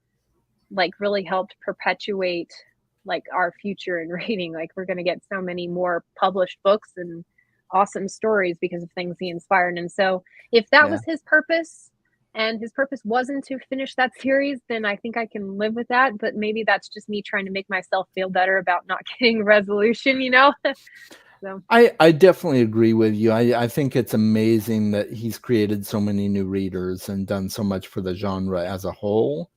like really helped perpetuate like our future in reading. Like we're going to get so many more published books and awesome stories because of things he inspired. And so if that Yeah. was his purpose and his purpose wasn't to finish that series, then I think I can live with that. But maybe that's just me trying to make myself feel better about not getting resolution. So I definitely agree with you. I think it's amazing that he's created so many new readers and done so much for the genre as a whole.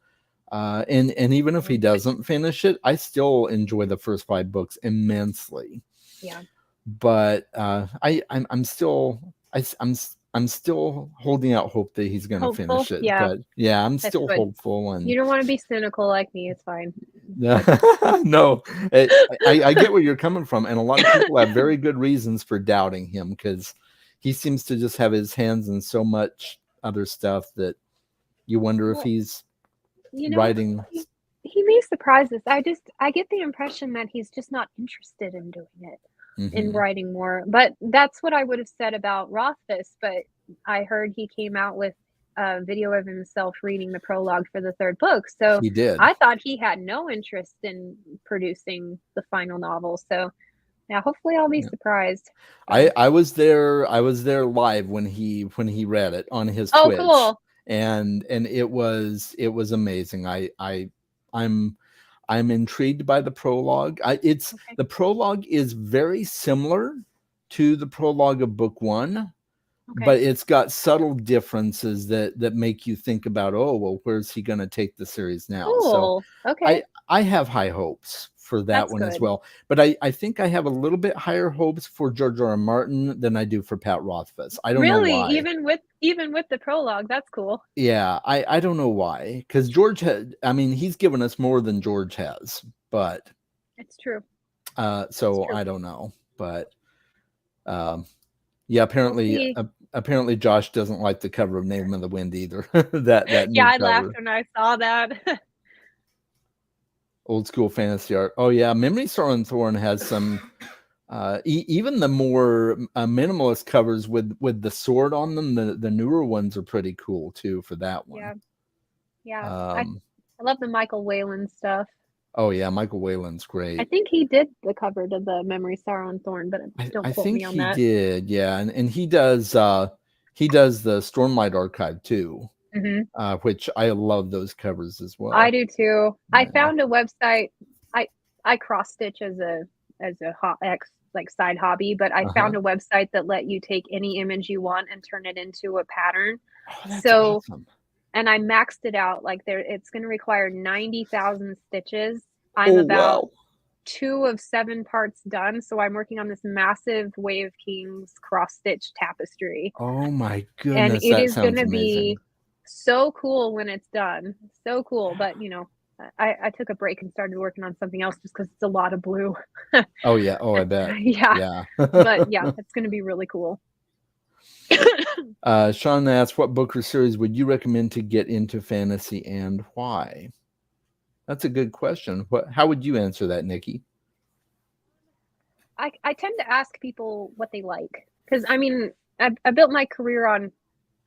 And even if he doesn't finish it, I still enjoy the first 5 books immensely. yeah, But I'm still I'm still holding out hope that he's going to hopeful. finish it. Yeah, But yeah, I'm that's still good. hopeful. And You don't want to be cynical like me. It's fine. no, It's no, I get where you're coming from, and a lot of people have good. very good reasons for doubting him because he seems to just have his hands in so much other stuff that you wonder if Well, he's you know, writing. he may surprise us. I get the impression that he's just not interested in doing it, in Mhm. writing more. But that's what I would have said about Rothfuss. But I heard he came out with a video of himself reading the prologue for the 3rd book. So He did. I thought he had no interest in producing the final novel. So yeah, hopefully I'll be Yeah. surprised. So I was there live when he read it on his oh, Twitch, cool. and it was amazing. I'm I'm intrigued by the prologue. It's Okay. the prologue is very similar to the prologue of book 1, Okay. but it's got subtle differences that make you think about, oh well, where's he going to take the series now? So Cool. Okay. I have high hopes for that That's one as good. well, but I think I have a little bit higher hopes for George R. R. Martin than I do for Pat Rothfuss. I don't know Really, why. even with the prologue, that's cool. Yeah, I don't know why, because George had, I mean, he's given us more than George has, but It's true. It's so true. I don't know, but um, Yeah, We'll see. apparently Josh doesn't like the cover of Name of the Wind either. that Yeah, new I laughed cover. when I saw that. Old school fantasy art. Oh yeah, Memory Star and Thorn has some even the more minimalist covers with the sword on them, the newer ones are pretty cool too for that one. Yeah. Yeah. I Um, love the Michael Whalen stuff. oh yeah, Michael Whalen's I great. think he did the cover to the Memory Star on Thorn, but don't I quote think me on he that. did, yeah, and he does the Stormlight Archive too, Hmm. which I love those covers as I well. do too. I Yeah. found a website. I cross stitch as a like side hobby, but I Uh-huh. found a website that let you take any image you want and turn it into a pattern. Oh, that's So, awesome. and I maxed it out. Like it's going to require 90,000 stitches. I'm Oh about wow. 2 of 7 parts done, so I'm working on this massive Wave Kings cross stitch tapestry, Oh my and goodness, it that is going sounds to amazing. be so cool when it's done. So cool, but I took a break and started working on something else just because it's a lot of blue. Oh yeah. Oh, I bet. Yeah, Yeah. but yeah, it's going to be really cool. Sean asks, what book or series would you recommend to get into fantasy and why? That's a good question. How would you answer that, Nikki? I tend to ask people what they like because I mean I built my career on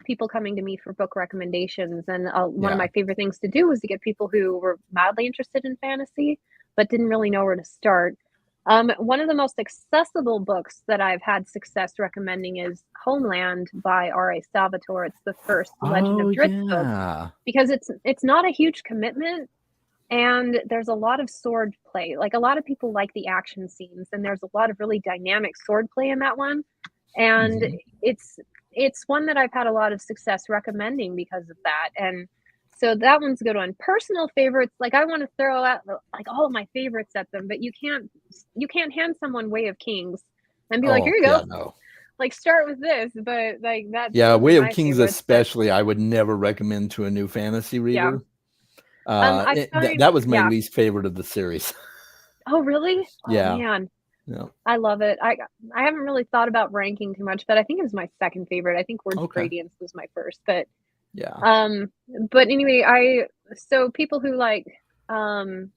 people coming to me for book recommendations, and one of Yeah. my favorite things to do was to get people who were mildly interested in fantasy but didn't really know where to start. One of the most accessible books that I've had success recommending is Homeland by R.A. Salvatore. It's the first Legend Oh of Drizzt book yeah. because it's not a huge commitment, and there's a lot of sword play. Like a lot of people like the action scenes, and there's a lot of really dynamic sword play in that one. And Mhm. it's one that I've had a lot of success recommending because of that. And so that one's a good one. Personal favorites, like I want to throw out like all of my favorites at them, but you can't hand someone Way of Kings and be like, Oh here you go. yeah, no. Like start with this, but like Yeah, those are Way of my Kings favorites. But especially, I would never recommend to a new fantasy yeah. reader. I find That was my yeah. least favorite of the series. Oh really? Oh Yeah. man. Yeah. I love it. I haven't really thought about ranking too much, but I think it was my second favorite. I think Words of Okay. Radiance was my first, but Yeah. um but anyway, so people who like um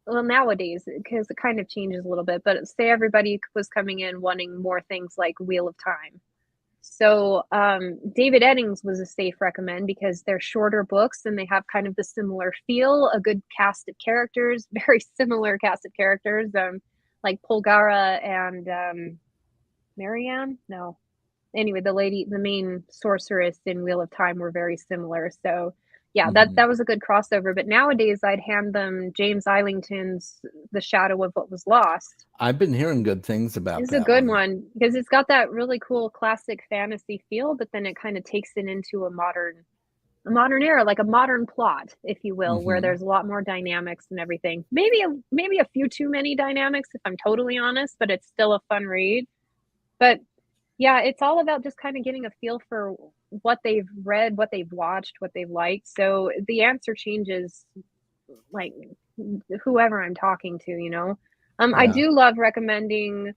well nowadays because it kind of changes a little bit, but say everybody was coming in wanting more things like Wheel of Time. So David Eddings was a safe recommend because they're shorter books and they have kind of the similar feel, a good cast of characters, very similar cast of characters, like Polgara and Marianne. No, anyway, the main sorceress in Wheel of Time were very similar. So yeah, that Mhm. that was a good crossover. But nowadays, I'd hand them James Islington's The Shadow of What Was Lost. I've been hearing good things about It's a that good one. one because it's got that really cool classic fantasy feel, but then it kind of takes it into a modern era, like a modern plot, if you will, where Mhm. there's a lot more dynamics and everything. Maybe a few too many dynamics, if I'm totally honest, but it's still a fun read. But yeah, it's all about just kind of getting a feel for what they've read, what they've watched, what they've liked. So the answer changes like whoever I'm talking to. I Yeah. do love recommending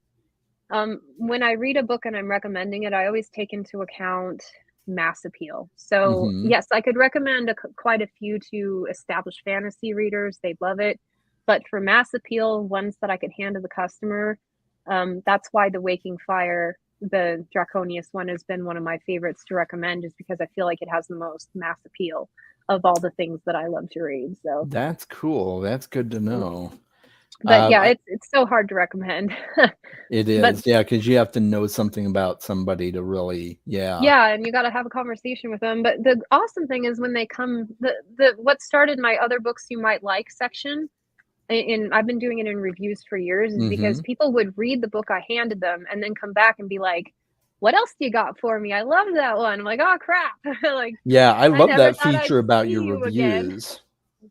when I read a book and I'm recommending it, I always take into account mass appeal. So, Mhm. yes, I could recommend quite a few to established fantasy readers. They'd love it. But for mass appeal, ones that I could hand to the customer, that's why The Waking Fire, the Draconius one, has been one of my favorites to recommend, just because I feel like it has the most mass appeal of all the things that I love to read. So, That's cool. That's good to know. but yeah, I it's so hard to recommend. It But is. Yeah, because you have to know something about somebody to really, yeah. yeah, and you gotta have a conversation with them, but the awesome thing is when they come the what started my other books you might like section, and I've been doing it in reviews for years, is because Mhm. people would read the book I handed them and then come back and be like, "What else do you got for me? I love that one." I'm like, "Oh, crap." Like, Yeah, I "I love never that thought I'd feature about your see you again." reviews.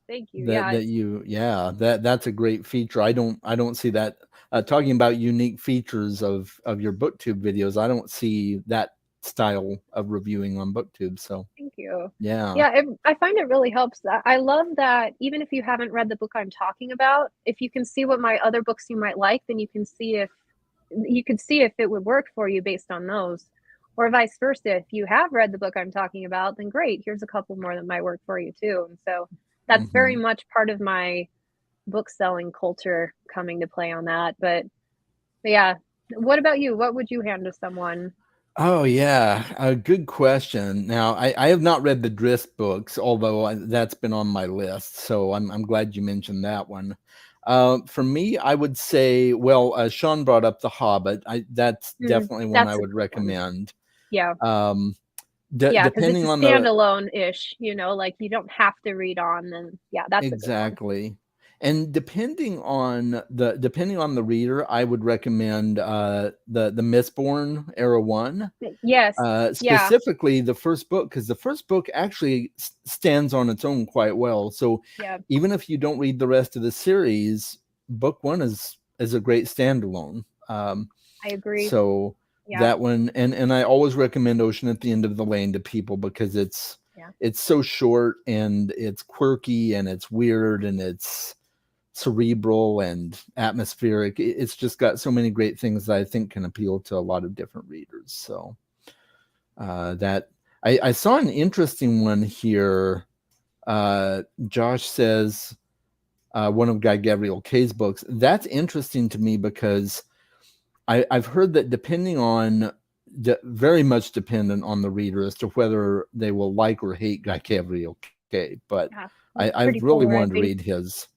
Thank you. That Yeah, that it's you yeah, that's a great feature. I don't see that talking about unique features of your BookTube videos. I don't see that style of reviewing on BookTube. So, thank you. yeah. Yeah, I find it really helps. I love that even if you haven't read the book I'm talking about, if you can see what my other books you might like, then you can see you could see if it would work for you based on those. Or vice versa. If you have read the book I'm talking about, then great. Here's a couple more that might work for you too. And so that's very much part of my book selling culture coming to play on that. But yeah, what about you? What would you hand to someone? Oh yeah, a good question. Now, I have not read the Drizzt books, although that's been on my list. So I'm glad you mentioned that one. For me, I would say, well, Sean brought up The Hobbit. That's definitely one I That's a would good one. recommend. Yeah. Um, Yeah, because it's depending a on the standalone-ish, like you don't have to read on, and yeah, that's a good one. exactly, and depending on the reader, I would recommend the Mistborn Era One. Yes. Yeah. Specifically the first book, because the first book actually stands on its own quite well. So Yeah. even if you don't read the rest of the series, book one is a great standalone. I agree. So Yeah. that one, and I always recommend Ocean at the End of the Lane to people because it's so short and it's quirky and it's weird and it's cerebral and atmospheric. It's just got so many great things that I think can appeal to a lot of different readers. So that I saw an interesting one here. Josh says one of Guy Gavriel Kay's books. That's interesting to me because I've heard that very much dependent on the reader as to whether they will like or hate Guy Gavriel Kay. But I really wanted to read his,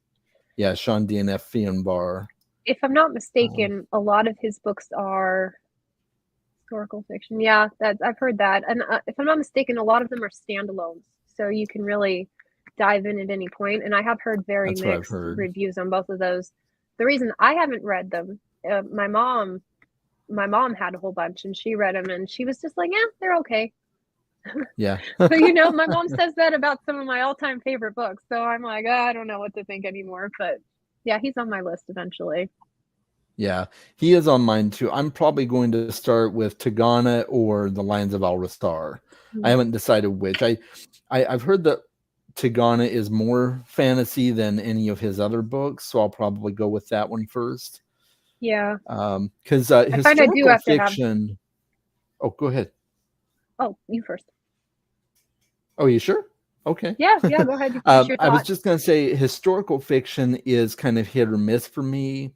Sean DNF Fienbar. If I'm not mistaken, a lot of his books are historical fiction. Yeah, I've heard that. And if I'm not mistaken, a lot of them are standalones, so you can really dive in at any point. And I have heard very mixed reviews on both of those. The reason I haven't read them, my mom had a whole bunch and she read them and she was just like, yeah, they're okay. Yeah. So, my mom says that about some of my all-time favorite books. So I'm like, I don't know what to think anymore. But yeah, he's on my list eventually. Yeah, he is on mine too. I'm probably going to start with Tagana or The Lions of Alrestar. I haven't decided which. I've heard that Tagana is more fantasy than any of his other books, so I'll probably go with that one first. Yeah. Because historical fiction. Oh, go ahead. Oh, you first. Oh, you sure? Okay. Yeah, go ahead. I was just going to say historical fiction is kind of hit or miss for me.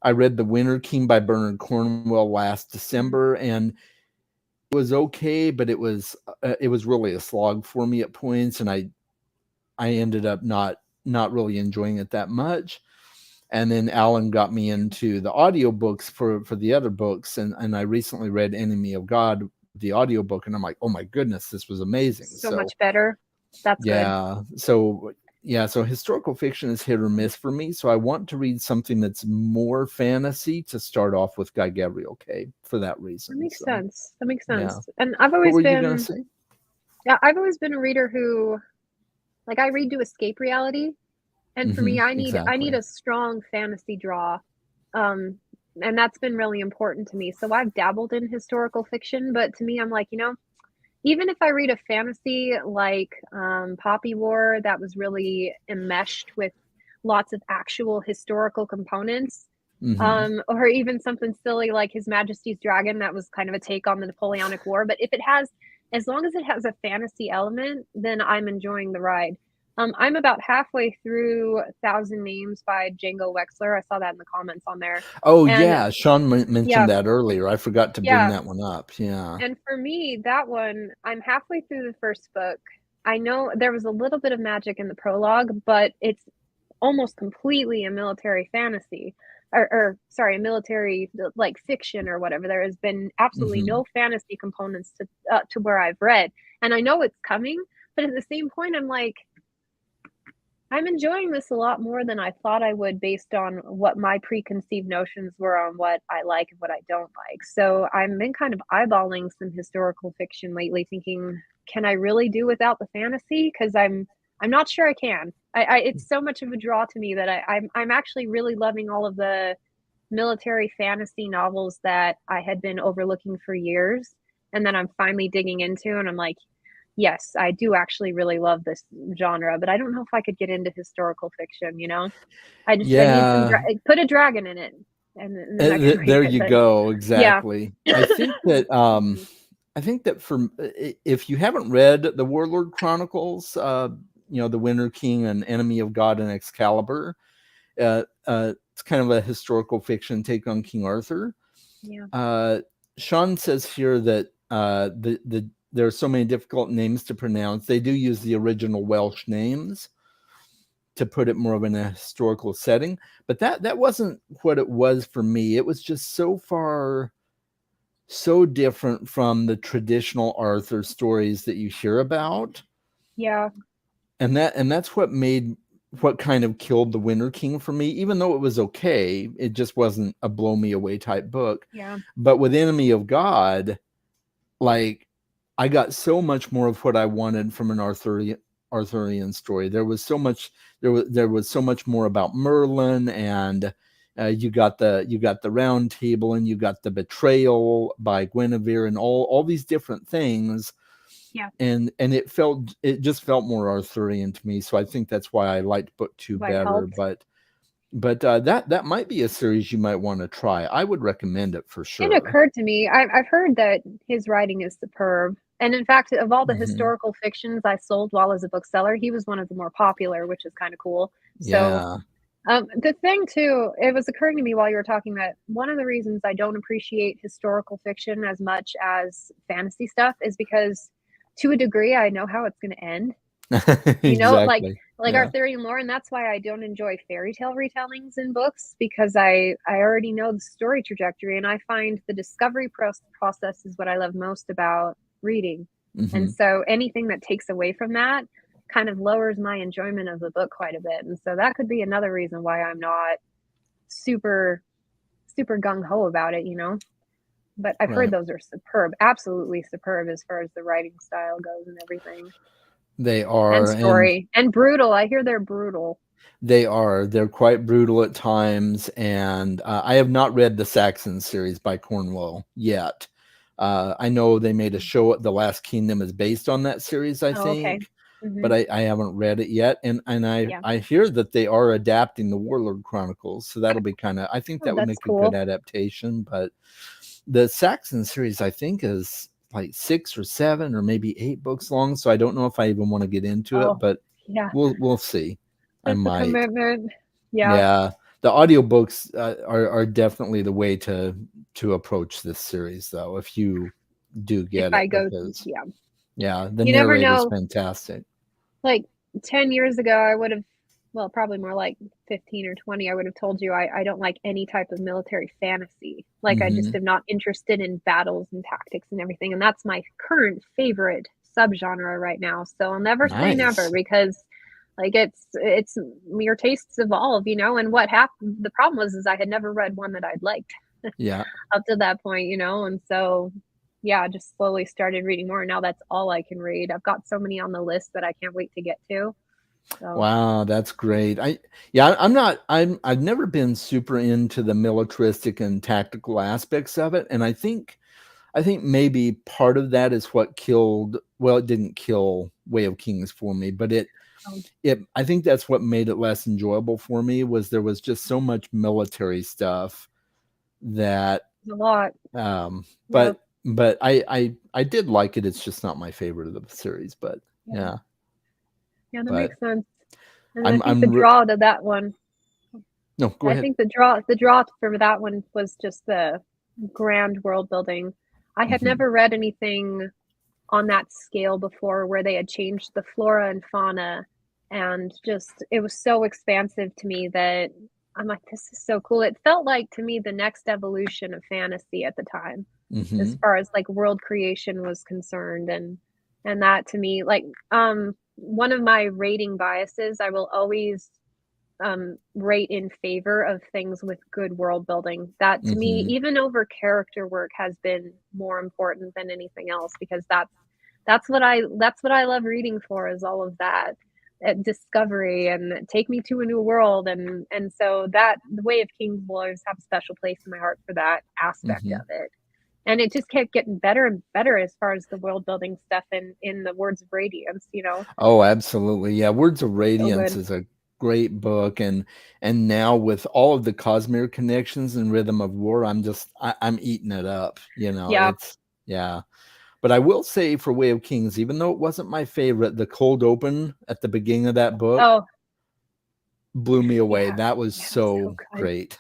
I read The Winter King by Bernard Cornwell last December, and it was okay, but it was really a slog for me at points, and I ended up not really enjoying it that much. And then Alan got me into the audiobooks for the other books, and I recently read Enemy of God, the audiobook, and I'm like, oh my goodness, this was amazing. So much better. That's good. So historical fiction is hit or miss for me. So I want to read something that's more fantasy to start off with Guy Gavriel Kay for that reason. That makes sense. Yeah. And I've always I've always been a reader who, like, I read to escape reality. And for me, I need a strong fantasy draw. And that's been really important to me. So I've dabbled in historical fiction, but to me, I'm like, even if I read a fantasy like Poppy War that was really enmeshed with lots of actual historical components, or even something silly like His Majesty's Dragon that was kind of a take on the Napoleonic War, but as long as it has a fantasy element, then I'm enjoying the ride. I'm about halfway through 1,000 Names by Django Wexler. I saw that in the comments on there. Oh, yeah. Sean mentioned that earlier. I forgot to bring that one up. Yeah. And for me, that one, I'm halfway through the first book. I know there was a little bit of magic in the prologue, but it's almost completely a military fantasy. Or sorry, a military like fiction or whatever. There has been absolutely no fantasy components to where I've read. And I know it's coming, but at the same point, I'm like, I'm enjoying this a lot more than I thought I would based on what my preconceived notions were on what I like and what I don't like. So I've been kind of eyeballing some historical fiction lately, thinking, can I really do without the fantasy? Because I'm not sure I can. It's so much of a draw to me that I'm actually really loving all of the military fantasy novels that I had been overlooking for years, and then I'm finally digging into, and I'm like, yes, I do actually really love this genre, but I don't know if I could get into historical fiction, I just I need put a dragon in it. and then I can read There it. you But go. yeah. Exactly. I think that I think that if you haven't read the Warlord Chronicles, the Winter King and Enemy of God and Excalibur, it's kind of a historical fiction take on King Arthur. Yeah. Sean says here that there are so many difficult names to pronounce. They do use the original Welsh names to put it more of in a historical setting, but that wasn't what it was for me. It was just so different from the traditional Arthur stories that you hear about. Yeah. And that's what kind of killed the Winter King for me. Even though it was okay, it just wasn't a blow me away type book. Yeah. But with Enemy of God, like, I got so much more of what I wanted from an Arthurian story. There was so much more about Merlin, and you got the Round Table, and you got the betrayal by Guinevere, and all these different things. Yeah. And it just felt more Arthurian to me. So I think that's why I liked book 2 better. Helped. But that might be a series you might want to try. I would recommend it for sure. It occurred to me, I've heard that his writing is superb. And in fact, of all the historical fictions I sold while as a bookseller, he was one of the more popular, which is kind of cool. Yeah. So the thing too, it was occurring to me while you were talking that one of the reasons I don't appreciate historical fiction as much as fantasy stuff is because to a degree, I know how it's going to end. Exactly. Like Arthurian lore, and that's why I don't enjoy fairy tale retellings in books, because I already know the story trajectory, and I find the discovery process is what I love most about reading. And so anything that takes away from that kind of lowers my enjoyment of the book quite a bit. And so that could be another reason why I'm not super gung-ho about it, but I've heard those are superb, absolutely superb as far as the writing style goes and everything. They are. And story. And brutal. I hear they're brutal. They are. They're quite brutal at times. And I have not read the Saxon series by Cornwell yet. I know they made a show at The Last Kingdom is based on that series, I think. Okay. But I haven't read it yet. And I hear that they are adapting the Warlord Chronicles. So that'll be I think that would make a good adaptation. But the Saxon series, I think, is like 6 or 7 or maybe 8 books long. So I don't know if I even want to get into it, but we'll see. I might. Commitment. Yeah. The audiobooks are definitely the way to approach this series, though, if you do get it. The narrator is fantastic. Like 10 years ago, I would have, well, probably more like 15 or 20, I would have told you I don't like any type of military fantasy. Like, I just am not interested in battles and tactics and everything. And that's my current favorite subgenre right now. So I'll never say never, because like it's your tastes evolve, and what happened, the problem was I had never read one that I'd liked up to that point, and so just slowly started reading more. Now that's all I can read. I've got so many on the list that I can't wait to get to. So. Wow, that's great. I've never been super into the militaristic and tactical aspects of it. And I think maybe part of that is what killed, well, it didn't kill Way of Kings for me, but I think that's what made it less enjoyable for me, was there was just so much military stuff that a lot. But I did like it. It's just not my favorite of the series, but yeah, that makes sense. And I think the draw to that one. No, go ahead. I think the draw for that one was just the grand world building. I had never read anything on that scale before, where they had changed the flora and fauna, and just it was so expansive to me that I'm like, this is so cool. It felt like, to me, the next evolution of fantasy at the time, as far as like world creation was concerned. And that, to me, like, one of my rating biases, I will always rate in favor of things with good world building. That, to me, even over character work, has been more important than anything else, because that's what I love reading for, is all of that discovery and take me to a new world. And so that the Way of Kings will always have a special place in my heart for that aspect of it. And it just kept getting better and better as far as the world building stuff in the Words of Radiance, Oh, absolutely. Yeah. Words of Radiance is a great book, and now with all of the Cosmere connections and Rhythm of War, I'm eating it up. Yeah. It's yeah. But I will say for Way of Kings, even though it wasn't my favorite, the cold open at the beginning of that book Oh, blew me away. yeah. That was Yeah, it was so good. great.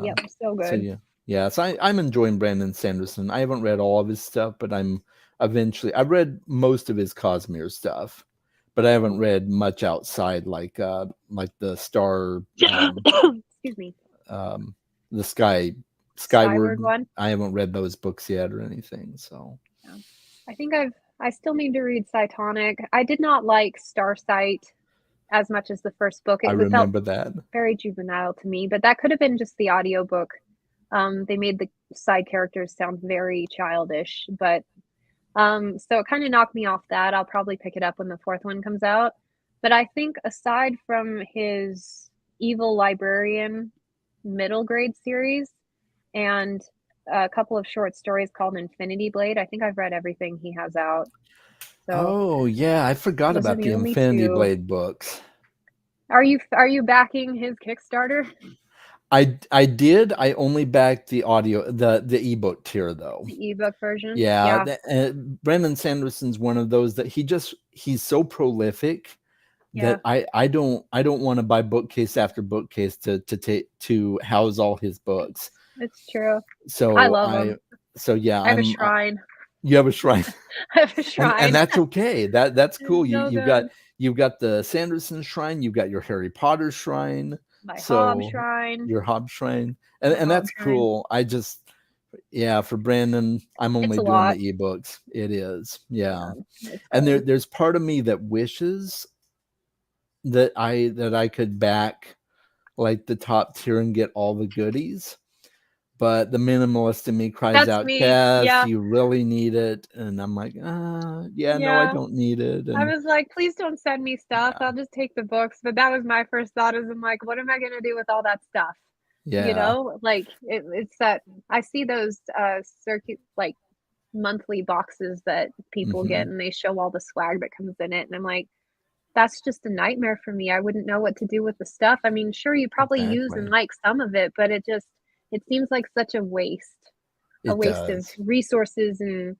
Yep, so good. So yeah. So I'm enjoying Brandon Sanderson. I haven't read all of his stuff, but I've read most of his Cosmere stuff, but I haven't read much outside like the Star, Excuse me. the Skyward one. I haven't read those books yet or anything. So Yeah. I think I still need to read Cytonic. I did not like Starsight as much as the first book. I It felt remember that. very juvenile to me, but that could have been just the audiobook. They made the side characters sound very childish, but so it kind of knocked me off that. I'll probably pick it up when the fourth one comes out. But I think aside from his Evil Librarian middle grade series and a couple of short stories called Infinity Blade, I think I've read everything he has out. So Oh yeah, I forgot those are about the the only Infinity two. Blade books. Are you backing his Kickstarter? I did. I only backed the audio, the ebook tier though. The ebook version? Yeah, Yeah. Brandon Sanderson's one of those that he's so prolific Yeah. that I don't want to buy bookcase after bookcase to house all his books. It's true. So I love him. yeah, I have a shrine. You have a shrine. I have a shrine. And that's okay. That's cool. So You've got the Sanderson shrine, you've got your Harry Potter shrine, my Hobbs shrine. your Hobbs shrine. And that's cool. For Brandon, I'm only doing the ebooks. It is. Yeah. And there's part of me that wishes that I could back like the top tier and get all the goodies. But the minimalist in me cries out, Kaz, you really need it. And I'm like, no, I don't need it. And I was like, please don't send me stuff. I'll just take the books. But that was my first thought is I'm like, what am I going to do with all that stuff? Yeah. Like it's that I see those like monthly boxes that people get and they show all the swag that comes in it. And I'm like, that's just a nightmare for me. I wouldn't know what to do with the stuff. I mean, sure, you probably use and like some of it, but it seems like such a waste. Of resources and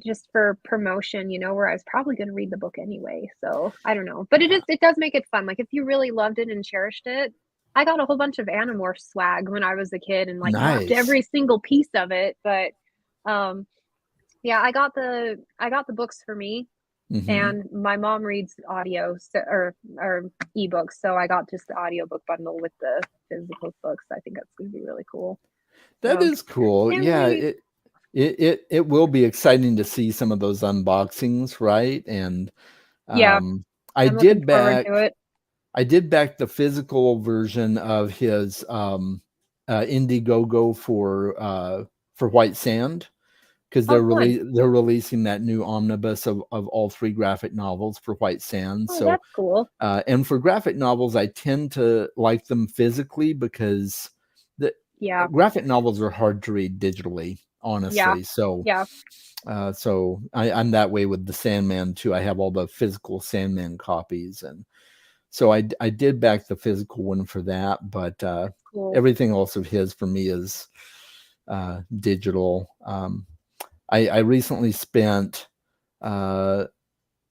just for promotion, where I was probably going to read the book anyway. So I don't know, but it does make it fun. Like if you really loved it and cherished it, I got a whole bunch of Animorph swag when I was a kid and like loved every single piece of it. But yeah, I got the books for me. And my mom reads audio or ebooks, so I got just the audiobook bundle with the physical books. I think that's going to be really cool. That is cool. Yeah, it will be exciting to see some of those unboxings, right? And I did back the physical version of his Indiegogo for White Sand, because they're releasing that new omnibus of all 3 graphic novels for White Sand. So that's cool. And for graphic novels, I tend to like them physically because graphic novels are hard to read digitally, honestly. So so I'm that way with the Sandman too. I have all the physical Sandman copies, and so I did back the physical one for that. But everything else of his for me is digital. I recently spent a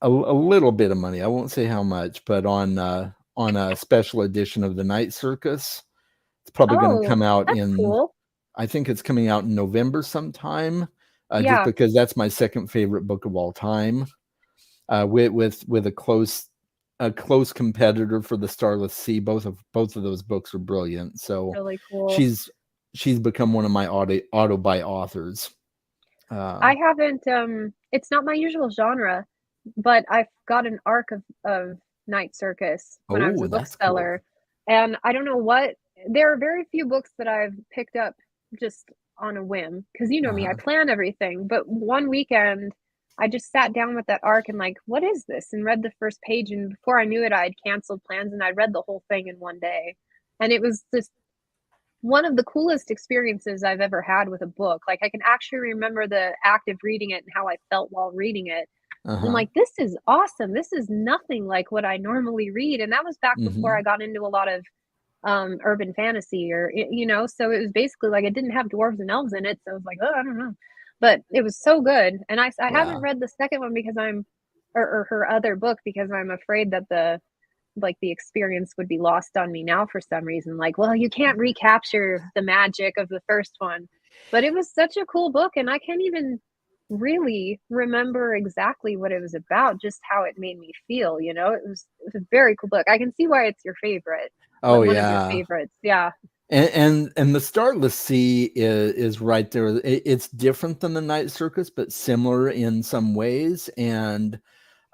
little bit of money. I won't say how much, but on a special edition of the Night Circus. It's probably going to come out I think it's coming out in November sometime. Just because that's my second favorite book of all time. With a close competitor for the Starless Sea. Both of those books are brilliant. So really cool. She's become one of my auto buy authors. I haven't it's not my usual genre, but I've got an arc of Night Circus when I was a bookseller. Cool. And I don't know what, there are very few books that I've picked up just on a whim, because me, I plan everything. But one weekend I just sat down with that arc and like, what is this? And read the first page, and before I knew it, I had canceled plans and I read the whole thing in one day. And it was just one of the coolest experiences I've ever had with a book. Like I can actually remember the act of reading it and how I felt while reading it. I'm Uh-huh. like, this is awesome. This is nothing like what I normally read. And that was back before I Mhm. got into a lot of urban fantasy or so it was basically like it didn't have dwarves and elves in it. So I was like, oh, I don't know. But it was so good. And I haven't Yeah. read the second one because or her other book because I'm afraid that the experience would be lost on me now for some reason. Like, well, you can't recapture the magic of the first one. But it was such a cool book, and I can't even really remember exactly what it was about, just how it made me feel, you know? It was a very cool book. I can see why it's your favorite. Oh, One of your yeah. favorites. Yeah. And the Starless Sea is right there. It's different than the Night Circus, but similar in some ways. And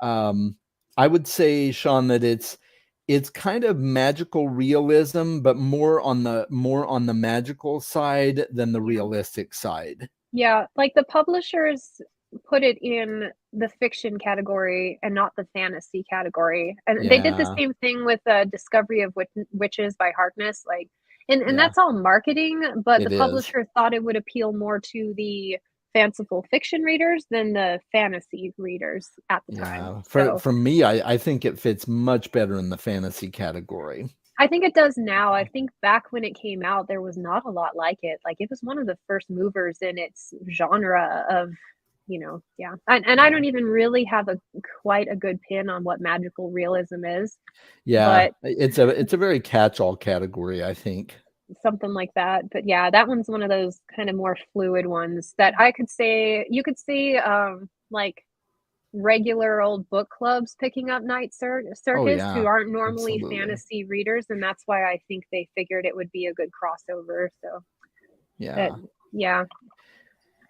um, I would say, Sean, that it's kind of magical realism, but more on the magical side than the Yeah. realistic side. Yeah, like the publishers put it in the fiction category and not the fantasy category. And they did the Yeah, same thing with Discovery of Witches by Harkness. Like, and yeah, that's all marketing, but the it is. publisher thought it would appeal more to the fanciful fiction readers than the fantasy readers at the time. Yeah, for So for me, I think it fits much better in the fantasy category. I think it does now. I think back when it came out, there was not a lot like it. Like it was one of the first movers in its genre of, yeah. And I Yeah, don't even really have a quite a good pin on what magical realism is, yeah, but it's a very catch-all category, I think. something like that. But yeah, that one's one of those kind of more fluid ones that I could say you could see like regular old book clubs picking up Oh Circus who yeah, aren't normally absolutely. fantasy readers, and that's why I think they figured it would be a good crossover. So that Yeah. yeah.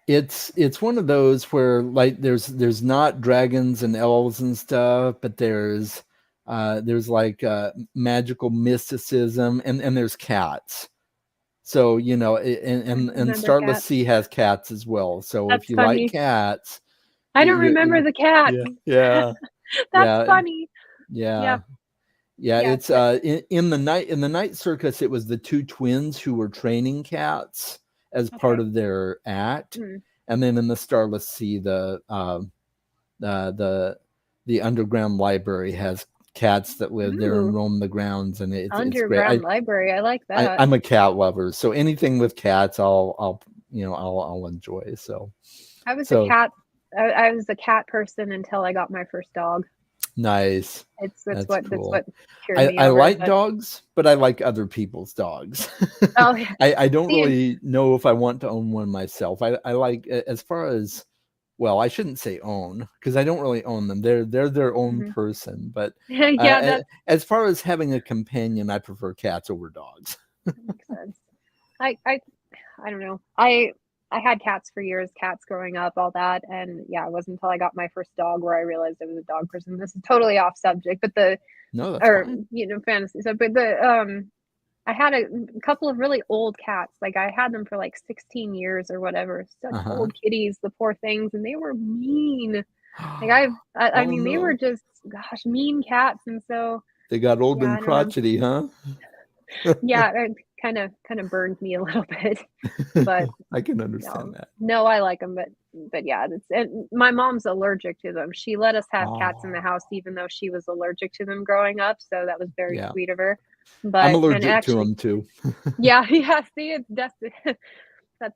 It's one of those where like there's not dragons and elves and stuff, but there's like magical mysticism and there's cats. So, I and remember Starless cats. Sea has cats as well. So if That's you like funny. cats, I don't remember you the cats. yeah, yeah, That's yeah, funny. Yeah, yeah. Yeah, yeah, it's but in the night circus, it was the two twins who were training cats as part okay. of their act, Mm. and then in the Starless Sea, the the underground library has cats that live there and Ooh, roam the grounds, and it's great. underground library. I like that. I'm a cat lover, so anything with cats, I'll enjoy. So I was a so cat. I was a cat person until I got my first dog. nice. It's That's that's cool. what cured I, me I over. like But dogs, but I like other people's dogs. oh yeah, I don't see, and really know if I want to own one myself. I like as far as well, I shouldn't say own because I don't really own them. They're their own mhm. person. But Yeah, as far as having a companion, I prefer cats over dogs. that makes sense. I I I don't know. I had cats for years, cats growing up, all that, and yeah, it wasn't until I got my first dog where I realized I was a dog person. This is totally off subject, but No, that's or fine. fantasy stuff. But I had a couple of really old cats. Like I had them for like 16 years or whatever. Such Uh-huh. old kitties, the poor things, and they were mean. Like I Oh mean, they were no. just gosh, mean cats, and so They got old yeah, and I don't know. crotchety, huh? Yeah, it kind of burned me a little bit, but I can understand no, that. no, I like them, but yeah, it's and my mom's allergic to them. She let us have cats in the Oh, house even though she was allergic to them growing up, so that was very yeah. sweet of her. I'm But and allergic to actually, them too. yeah, yeah. See, that's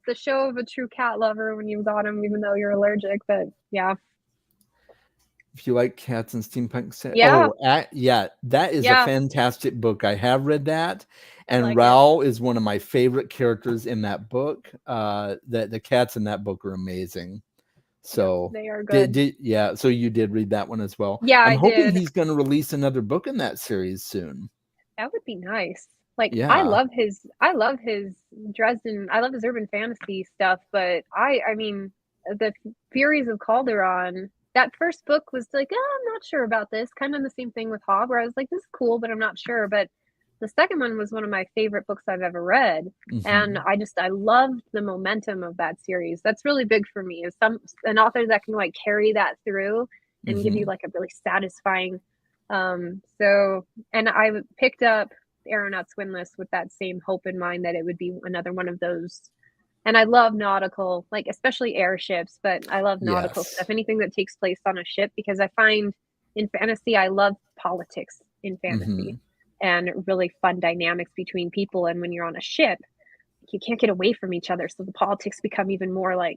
the show of a true cat lover when you've got them, even though you're allergic. But yeah, If you like cats and steampunk set, yeah, yeah, that is a yeah. fantastic book. I have read that, I and like it. Raoul is one of my favorite characters in that book. The cats in that book are amazing. Yep, So they are good. yeah, so you did read that one as well. Yeah, I'm I hoping did. he's going to release another book in that series soon. That would be nice. Like Yeah. I love his Dresden. I love his urban fantasy stuff, but I mean, the Furies of Calderon. That first book was like, oh, I'm not sure about this. Kind of the same thing with Hobb, where I was like, this is cool, but I'm not sure. But the second one was one of my favorite books I've ever read, and Hmm. I loved the momentum of that series. That's really big for me. Is an author that can like carry that through and give you Hmm. like a really satisfying. So and I picked up Aeronauts Windless with that same hope in mind that it would be another one of those And I love nautical, like especially airships, but I love nautical Yes. stuff, anything that takes place on a ship, because I find in fantasy, I love politics in fantasy Hmm. and really fun dynamics between people. And when you're on a ship, you can't get away from each other. So the politics become even more like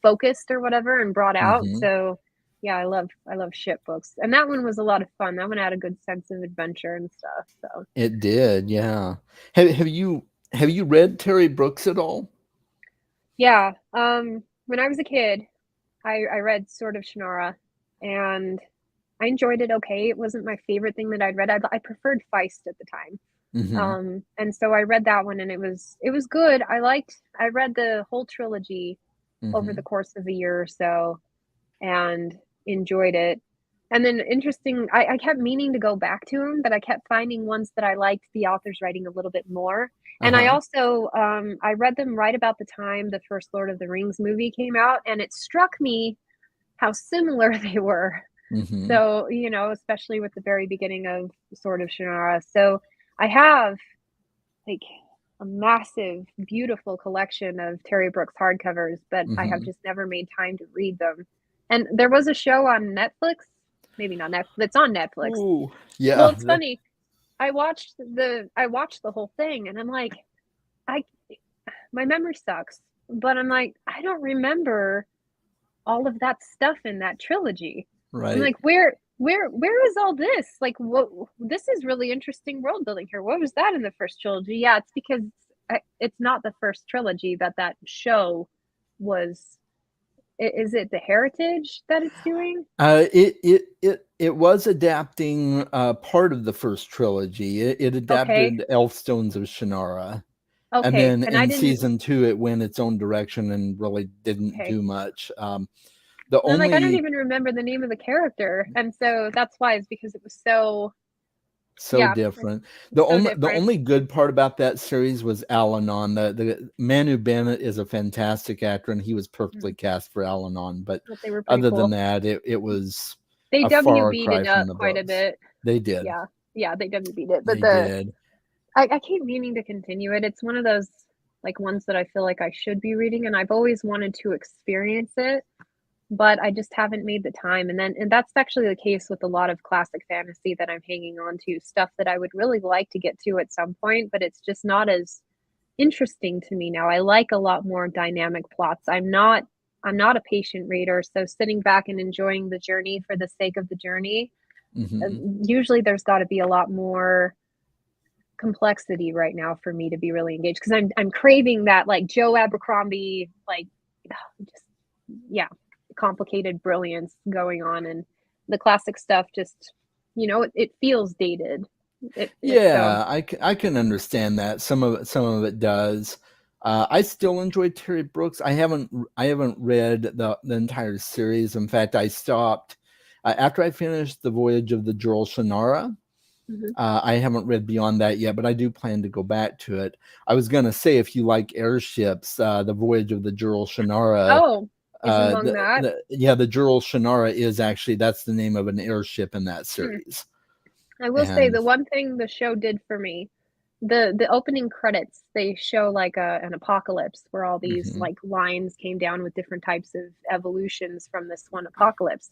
focused or whatever and brought out. Hmm. So yeah, I love ship books. And that one was a lot of fun. That one had a good sense of adventure and stuff. So It did, yeah. Have you read Terry Brooks at all? yeah. When I was a kid, I read Sword of Shannara, and I enjoyed it okay. It wasn't my favorite thing that I'd read. I preferred Feist at the time. Hmm. And so I read that one, and it was good. I read the whole trilogy over the Hmm. course of a year or so and enjoyed it. And then interesting, I kept meaning to go back to them, but I kept finding ones that I liked the author's writing a little bit more. And I Uh-huh. also I read them right about the time the first Lord of the Rings movie came out, and it struck me how similar they were. Hmm. So, especially with the very beginning of Sword of Shannara. So I have like a massive, beautiful collection of Terry Brooks hardcovers, but I have Hmm. just never made time to read them. And there was a show on Netflix, maybe not Netflix, it's on Netflix. Ooh, Well, yeah. it's funny. I watched the whole thing, and I'm like, I my memory sucks, but I'm like, I don't remember all of that stuff in that trilogy. I'm Right. like, where is all this? Like, what? This is really interesting world building here. What was that in the first trilogy? Yeah, it's because it's not the first trilogy that show was. Is it the Heritage that it's doing? It was adapting part of the first trilogy. It Okay, adapted Elfstones of Shannara, and okay, then and I in didn't. season two, it went its own direction and really didn't Okay, do much. The and I'm like, I don't only even remember the name of the character, and so that's why it's because it was so. So Yeah, it's different. The so only the different. only good part about that series was Al-Anon. The Manu Bennett is a fantastic actor, and he was perfectly Mhm. cast for Al-Anon. But But they were pretty other than cool. that, it was They a far WB'd cry it from up the quite a books. bit. They did. Yeah, yeah, they WB'd it, but They did. I keep meaning to continue it. It's one of those, like, ones that I feel like I should be reading, and I've always wanted to experience it, but I just haven't made the time, and that's actually the case with a lot of classic fantasy that I'm hanging on to, stuff that I would really like to get to at some point, but it's just not as interesting to me now. I like a lot more dynamic plots. I'm not a patient reader, so sitting back and enjoying the journey for the sake of the journey, uh, Hmm. usually there's gotta be a lot more complexity right now for me to be really engaged because I'm craving that like Joe Abercrombie, like just yeah, complicated brilliance going on, and the classic stuff just it feels dated. So Yeah, I can understand that. Some of it does. I still enjoy Terry Brooks. I haven't read the entire series. In fact, I stopped after I finished the Voyage of the Jewel Shannara. mhm. I haven't read beyond that yet, but I do plan to go back to it. I was gonna say, if you like airships, the Voyage of the Jewel Shannara, Oh, is among that. the Jewel Shannara is actually that's the name of an airship in that Hmm. series. I will say And the one thing the show did for me, the opening credits, they show like an apocalypse where all these mhm, like lines came down with different types of evolutions from this one apocalypse.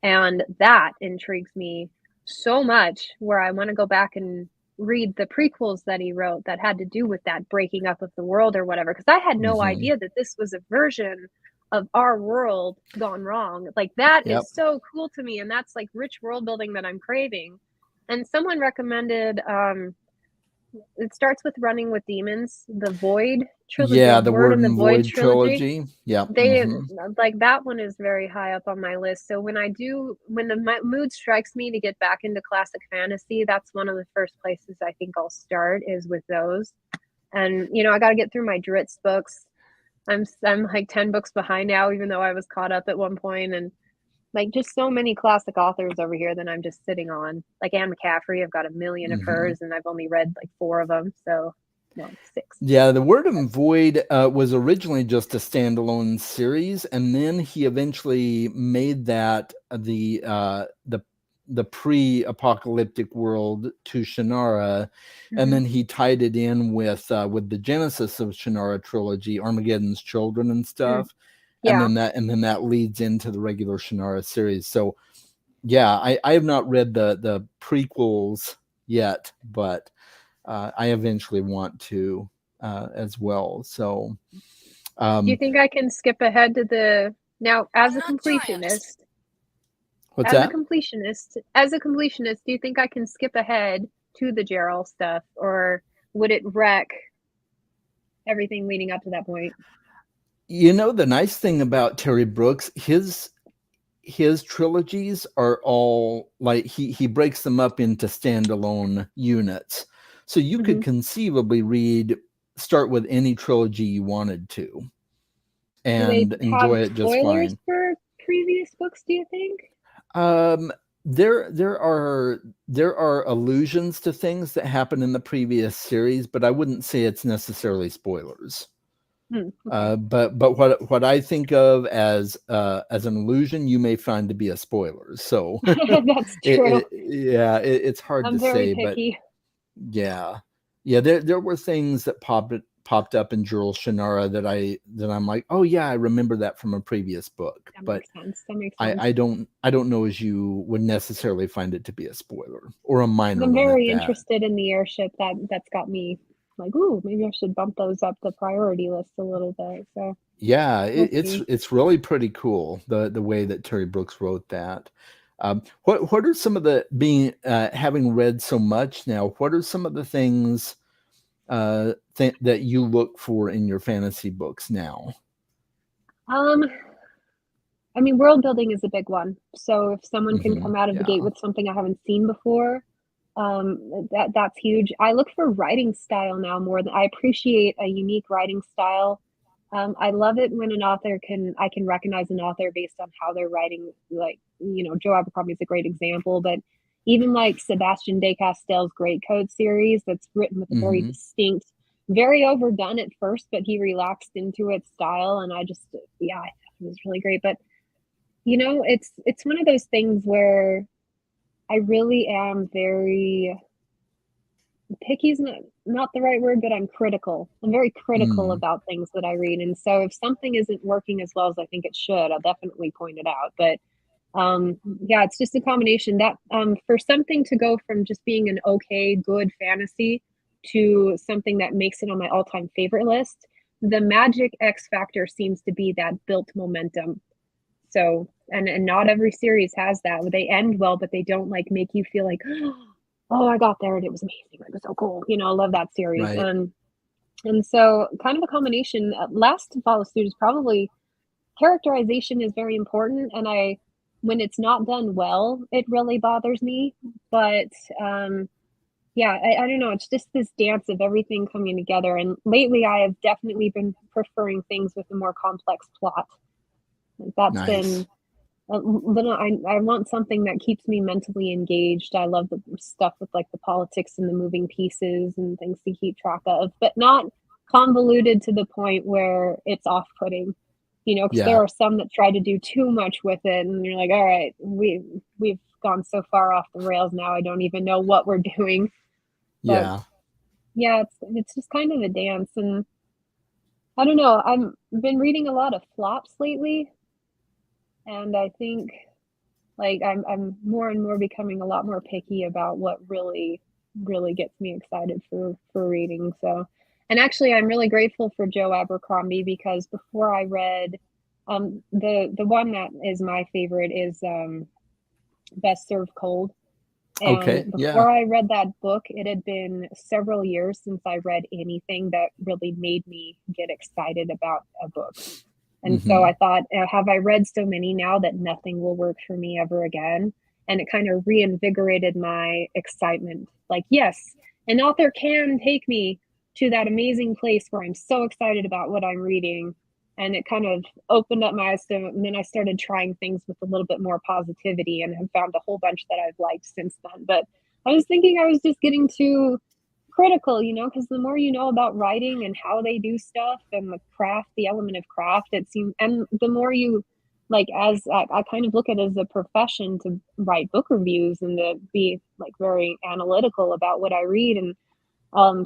And that intrigues me so much where I want to go back and read the prequels that he wrote that had to do with that breaking up of the world or whatever. Because I had no mhm, idea that this was a version of our world gone wrong. Like that yep. is so cool to me. And that's like rich world building that I'm craving. And someone recommended it starts with Running with Demons, the Void trilogy, the Yeah, the Word Word and the and Void Void trilogy. trilogy. Yep. They Hmm. like that one is very high up on my list. So when the mood strikes me to get back into classic fantasy, that's one of the first places I think I'll start is with those. And I got to get through my Dritz books. I'm like 10 books behind now, even though I was caught up at one point, and like just so many classic authors over here that I'm just sitting on. Like Anne McCaffrey, I've got a million of Hmm. hers, and I've only read like four of them. So no, six. Yeah, the Word and Void was originally just a standalone series, and then he eventually made that the the pre-apocalyptic world to Shannara, and then he tied it in with the Genesis of Shannara trilogy, Armageddon's Children and stuff, Yeah. and then that leads into the regular Shannara series. So yeah, I have not read the prequels yet, but I eventually want to as well. So Do you think I can skip ahead to the now as a completionist? What's As that? as a completionist, do you think I can skip ahead to the Gerald stuff, or would it wreck everything leading up to that point? You know, the nice thing about Terry Brooks, his trilogies are all like he breaks them up into standalone units. So you could conceivably start with any trilogy you wanted to and Do they have enjoy it just spoilers fine. for previous books, do you think? There are allusions to things that happen in the previous series, but I wouldn't say it's necessarily spoilers. Okay. But what I think of as an illusion, you may find to be a spoiler. So That's true. it's hard I'm to very say, picky. but yeah. There were things that popped up in Jewel Shannara that I'm like, oh yeah, I remember that from a previous book. That But makes sense. That makes sense. I don't know as you would necessarily find it to be a spoiler or a minor I'm one at very that. interested in the airship. That's got me like, ooh, maybe I should bump those up the priority list a little bit. So Yeah, we'll see. it's really pretty cool the way that Terry Brooks wrote that. What are some of the having read so much now? What are some of the things that you look for in your fantasy books now? I mean, world building is a big one. So if someone can come out of the gate Yeah. with something I haven't seen before, that's huge. I look for writing style now more than I appreciate a unique writing style. I love it when I can recognize an author based on how they're writing. Like, Joe Abercrombie is a great example, but even like Sebastian de Castell's Great Code series, that's written with a very distinct, very overdone at first, but he relaxed into its style, and I thought it was really great. But it's one of those things where I really am very picky is not the right word, but I'm critical. I'm very critical about things that I read. And so if something isn't working as well as I think it should, I'll definitely point it out. But it's just a combination that for something to go from just being an okay, good fantasy to something that makes it on my all-time favorite list, the magic X factor seems to be that built momentum. So, and not every series has that. They end well, but they don't like make you feel like, oh, I got there and it was amazing. It was so cool. I love that series. Right. And so kind of a combination. Last to follow suit is probably characterization is very important. And when it's not done well, it really bothers me. But I don't know. It's just this dance of everything coming together. And lately I have definitely been preferring things with a more complex plot. That's been a little. I want something that keeps me mentally engaged. I love the stuff with like the politics and the moving pieces and things to keep track of, but not convoluted to the point where it's off-putting. Because there are some that try to do too much with it, and you're like, all right, we've gone so far off the rails now. I don't even know what we're doing. But, it's just kind of a dance, and I don't know. I've been reading a lot of flops lately. And I think like I'm more and more becoming a lot more picky about what really, really gets me excited for reading. So, and actually I'm really grateful for Joe Abercrombie because before I read the one that is my favorite is Best Served Cold. And before I read that book, it had been several years since I read anything that really made me get excited about a book. And so I thought, have I read so many now that nothing will work for me ever again? And it kind of reinvigorated my excitement. Like, yes, an author can take me to that amazing place where I'm so excited about what I'm reading. And it kind of opened up my eyes to, and then I started trying things with a little bit more positivity and have found a whole bunch that I've liked since then. But I was thinking I was just getting too critical, because the more you know about writing and how they do stuff and the element of craft, it seems, and the more you like, as I kind of look at it as a profession to write book reviews and to be, like, very analytical about what I read, and,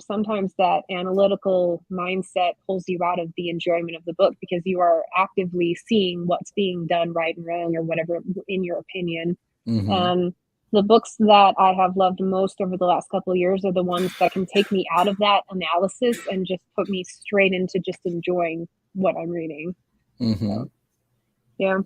sometimes that analytical mindset pulls you out of the enjoyment of the book because you are actively seeing what's being done right and wrong or whatever in your opinion. Hmm. And the books that I have loved most over the last couple of years are the ones that can take me out of that analysis and just put me straight into just enjoying what I'm reading. Hmm. So, yeah.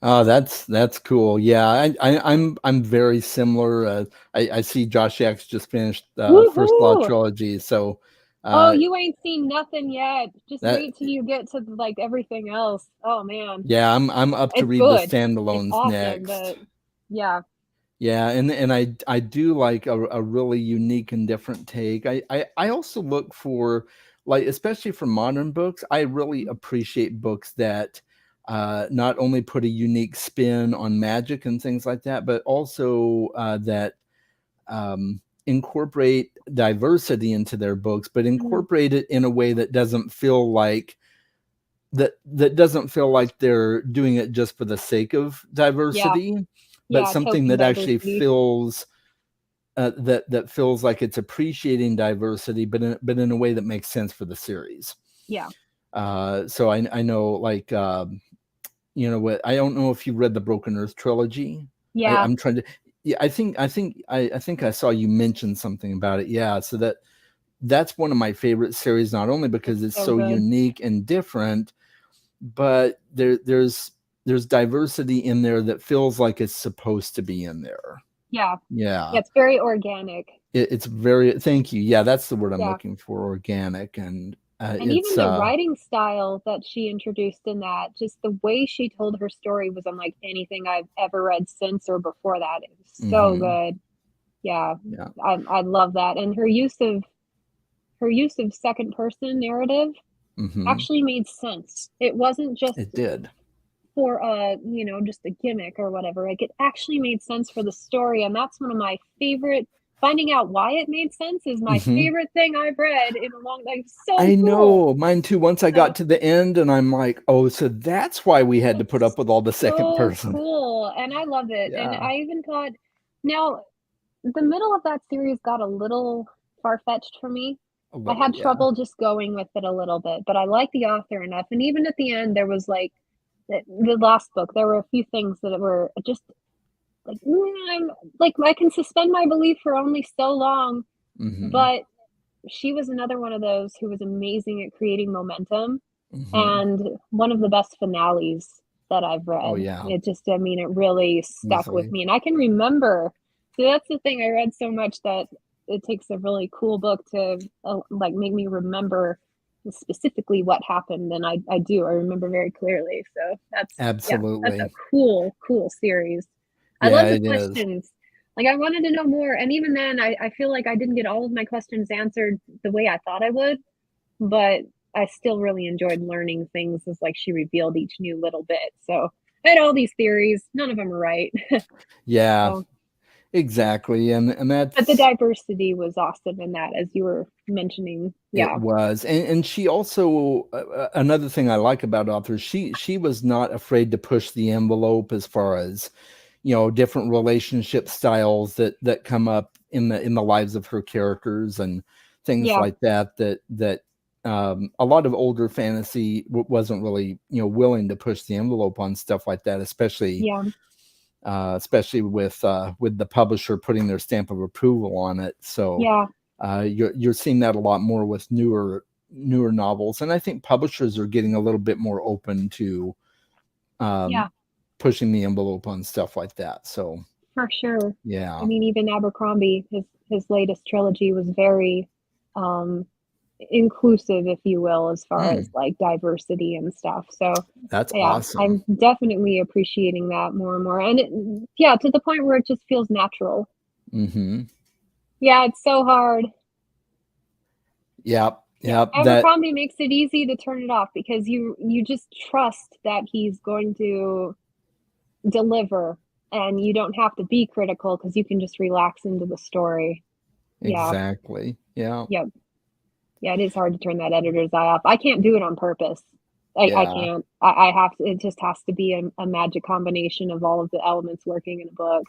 Oh, that's cool. Yeah, I'm very similar. I see Josh X just finished First Law Woohoo! trilogy, so Oh, uh, you ain't seen nothing yet. Just that wait till you get to like everything else. Oh man, yeah, I'm up to it's read the good. It's standalones awesome, next. but yeah, Yeah, and I do like a really unique and different take. I also look for, like, especially for modern books, I really appreciate books that not only put a unique spin on magic and things like that, but also that incorporate diversity into their books, but mm, incorporate it in a way that doesn't feel like that doesn't feel like they're doing it just for the sake of yeah, diversity, but yeah. something Token that actually diversity. feels that feels like it's appreciating diversity, but in a way that makes sense for the series. Yeah, So I know, like, you know what, I don't know if you read the Broken Earth trilogy. yeah. I'm trying to. Yeah, I think I saw you mention something about it. Yeah, so that's one of my favorite series, not only because It's it's so so good. unique and different, but there's diversity in there that feels like it's supposed to be in there. Yeah, Yeah, yeah. It's very organic. it's very, thank you. Yeah, that's the word I'm Yeah. looking for, organic, and And even it's the writing style that she introduced in that, just the way she told her story was unlike anything I've ever read since or before that. It was so mhm, good. Yeah, yeah, I love that. And her use of second person narrative mhm, actually made sense. It wasn't just it did. for just a gimmick or whatever. Like it actually made sense for the story, and that's one of my favorite. Finding out why it made sense is my Mhm. favorite thing I've read in a long like so I cool. know, mine too. Once I So got to the end, and I'm like, oh, so that's why we had to put it's up with all the second so person. cool, and I love it. And Yeah, I even thought now the middle of that series got a little far-fetched for me. a I little, had yeah. trouble just going with it a little bit, but I like the author enough. And even at the end, there was like the last book, there were a few things that were just like, I'm like, I can suspend my belief for only so long, Mhm, but she was another one of those who was amazing at creating momentum mhm. and one of the best finales that I've Oh, read. yeah, It just, I mean, it really stuck with easily. me. And I can remember, so that's the thing. I read so much that it takes a really cool book to like make me remember specifically what happened. And I do, I remember very clearly. So yeah, that's a Absolutely. cool series. I Yeah, love the it is. questions. Like I wanted to know more. And even then, I feel like I didn't get all of my questions answered the way I thought I would, but I still really enjoyed learning things as like she revealed each new little bit. So I had all these theories. None of them are right. Yeah, So, exactly, and but the that's diversity was awesome in that, as you were mentioning. it Yeah. was, and she also another thing I like about authors, she was not afraid to push the envelope as far as, different relationship styles that come up in the lives of her characters and things Yeah. like that a lot of older fantasy wasn't really, willing to push the envelope on stuff like that, Yeah. especially with the publisher putting their stamp of approval on it. So Yeah. you're seeing that a lot more with newer novels, and I think publishers are getting a little bit more open to um, Yeah. pushing the envelope on stuff like that. So For sure. I yeah, mean, even Abercrombie, his latest trilogy was very um inclusive, if you will, as far as mm, like diversity and stuff. So that's yeah, awesome. I'm definitely appreciating that more and more. And yeah, to the point where it just feels natural. Hmm. Yeah, it's so hard. Yep, Yeah, yep. That Abercrombie makes it easy to turn it off because you just trust that he's going to deliver and you don't have to be critical because you can just relax into the story. Yeah. exactly. Yeah. Yep. Yeah, it is hard to turn that editor's eye off. I can't do it on purpose. I Yeah. can't. I have to, it just has to be a magic combination of all of the elements working in a book.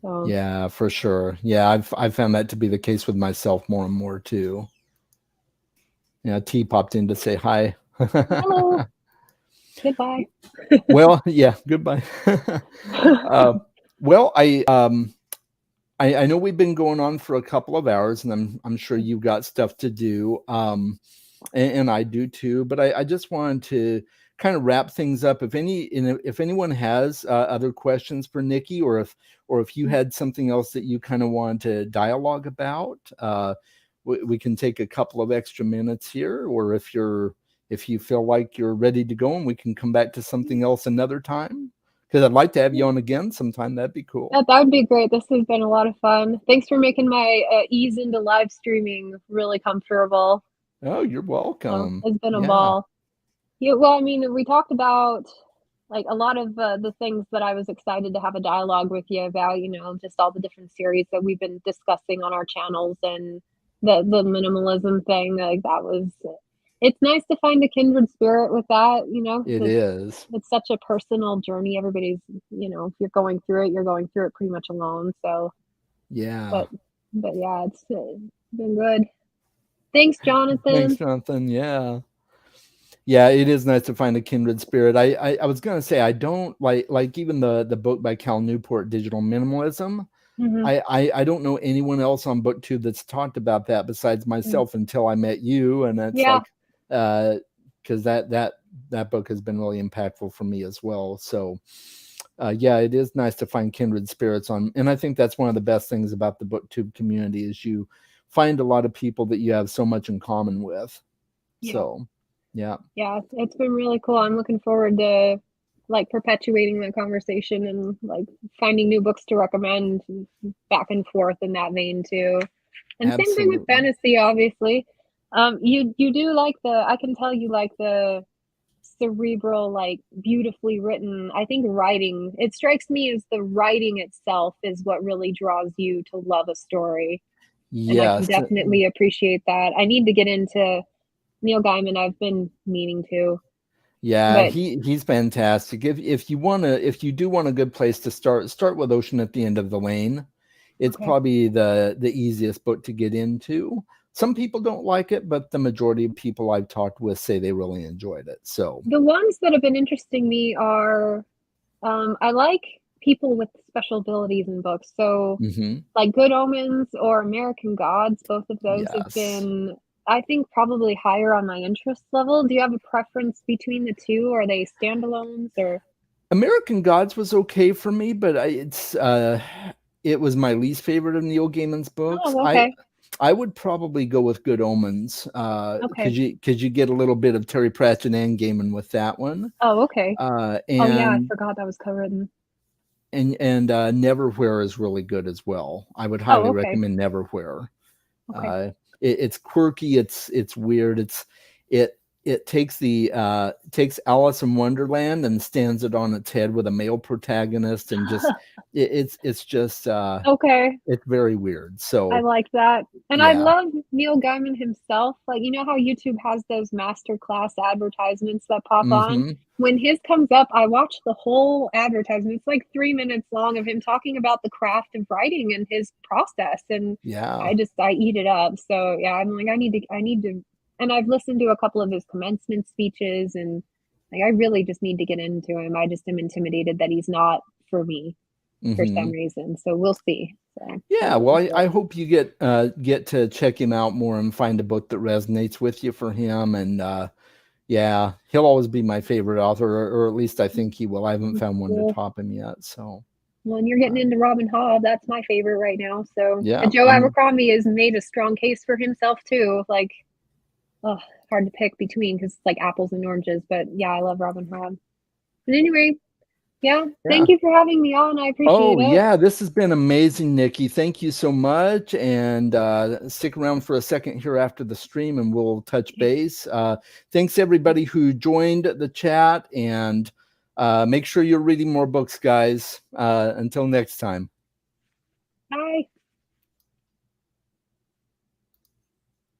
So, Yeah, for sure. Yeah, I've found that to be the case with myself more and more too. Yeah, T popped in to say hi. hello, goodbye. Well, yeah, goodbye. uh, well, I know we've been going on for a couple of hours, and I'm sure you've got stuff to do, and I do too. But I just wanted to kind of wrap things up. If anyone has other questions for Nikki, or if you had something else that you kind of want to dialogue about, we can take a couple of extra minutes here. Or if you feel like you're ready to go, and we can come back to something else another time. Because I'd like to have you on again sometime. That'd be cool. That would be great. This has been a lot of fun. Thanks for making my ease into live streaming really comfortable. Oh, you're welcome. It's been a Yeah, ball. Yeah, well, I mean, we talked about like a lot of the things that I was excited to have a dialogue with you about, just all the different series that we've been discussing on our channels and the minimalism thing. Like that was, it's nice to find a kindred spirit with that, it because is. it's such a personal journey. Everybody's, if you're going through it, you're going through it pretty much alone. So, Yeah. but, but yeah, it's been good. Thanks, Thanks, Jonathan. Jonathan. Yeah. Yeah, it is nice to find a kindred spirit. I was gonna say I don't like even the book by Cal Newport, Digital Minimalism. Hmm. I don't know anyone else on BookTube that's talked about that besides myself until I met you, and it's Yeah. like because that book has been really impactful for me as well. So yeah, it is nice to find kindred spirits on, and I think that's one of the best things about the BookTube community is you find a lot of people that you have so much in common with. Yeah. So yeah. Yeah, it's been really cool. I'm looking forward to like perpetuating the conversation and like finding new books to recommend back and forth in that vein too. And same thing with Absolutely. fantasy, obviously. You do like I can tell you like the cerebral, like beautifully written. I think writing, it strikes me as the writing itself is what really draws you to love a story. And I can Yes. definitely appreciate that. I need to get into Neil Gaiman. I've been meaning to, Yeah, but he's fantastic. If you do want a good place to start with Ocean at the End of the Lane. It's okay. probably the easiest book to get into. Some people don't like it, but the majority of people I've talked with say they really enjoyed it. So The ones that have been interesting me are I like people with special abilities in books. So like Good Omens or American Gods, both of those have yes. been, I think, probably higher on my interest level. Do you have a preference between the two? Are they standalones or? American Gods was okay for me, but it was my least favorite of Neil Gaiman's books. Oh, okay. I would probably go with Good Omens Okay. because you get a little bit of Terry Pratchett and Gaiman with that one. Oh, okay. Uh, Oh, yeah, I and forgot that was co-written. Neverwhere is really good as well. I would Oh, highly okay. recommend Neverwhere. Okay. It's quirky, it's weird, it it takes Alice in Wonderland and stands it on its head with a male protagonist, and just it's just Okay. it's very weird. I So like that. And I yeah. love Neil Gaiman himself. Like, you know how YouTube has those masterclass advertisements that pop on? Mm-hmm. When his comes up, I watch the whole advertisement. It's like 3 minutes long of him talking about the craft of writing and his process. And Yeah. I eat it up. So yeah, I'm like, I need to, and I've listened to a couple of his commencement speeches and like, I really just need to get into him. I just am intimidated that he's not for me for some Mm-hmm. reason. So we'll see. So I'm Yeah, well, looking forward I to it. hope you get to check him out more and find a book that resonates with you for him. And yeah, he'll always be my favorite author, or at least I think he will. I haven't found one to Cool. top him yet. So Well, and you're getting into Robin Hobb. That's my favorite right now. So, yeah, and Joe Abercrombie has made a strong case for himself too. Like, oh, hard to pick between because it's like apples and oranges. But yeah, I love Robin Hobb. And anyway, yeah, yeah. thank you for having me on. I appreciate Oh it. yeah, this has been amazing, Nikki. Thank you so much, and stick around for a second here after the stream, and we'll touch base. Thanks everybody who joined the chat, and make sure you're reading more books, guys. Until next time. Bye.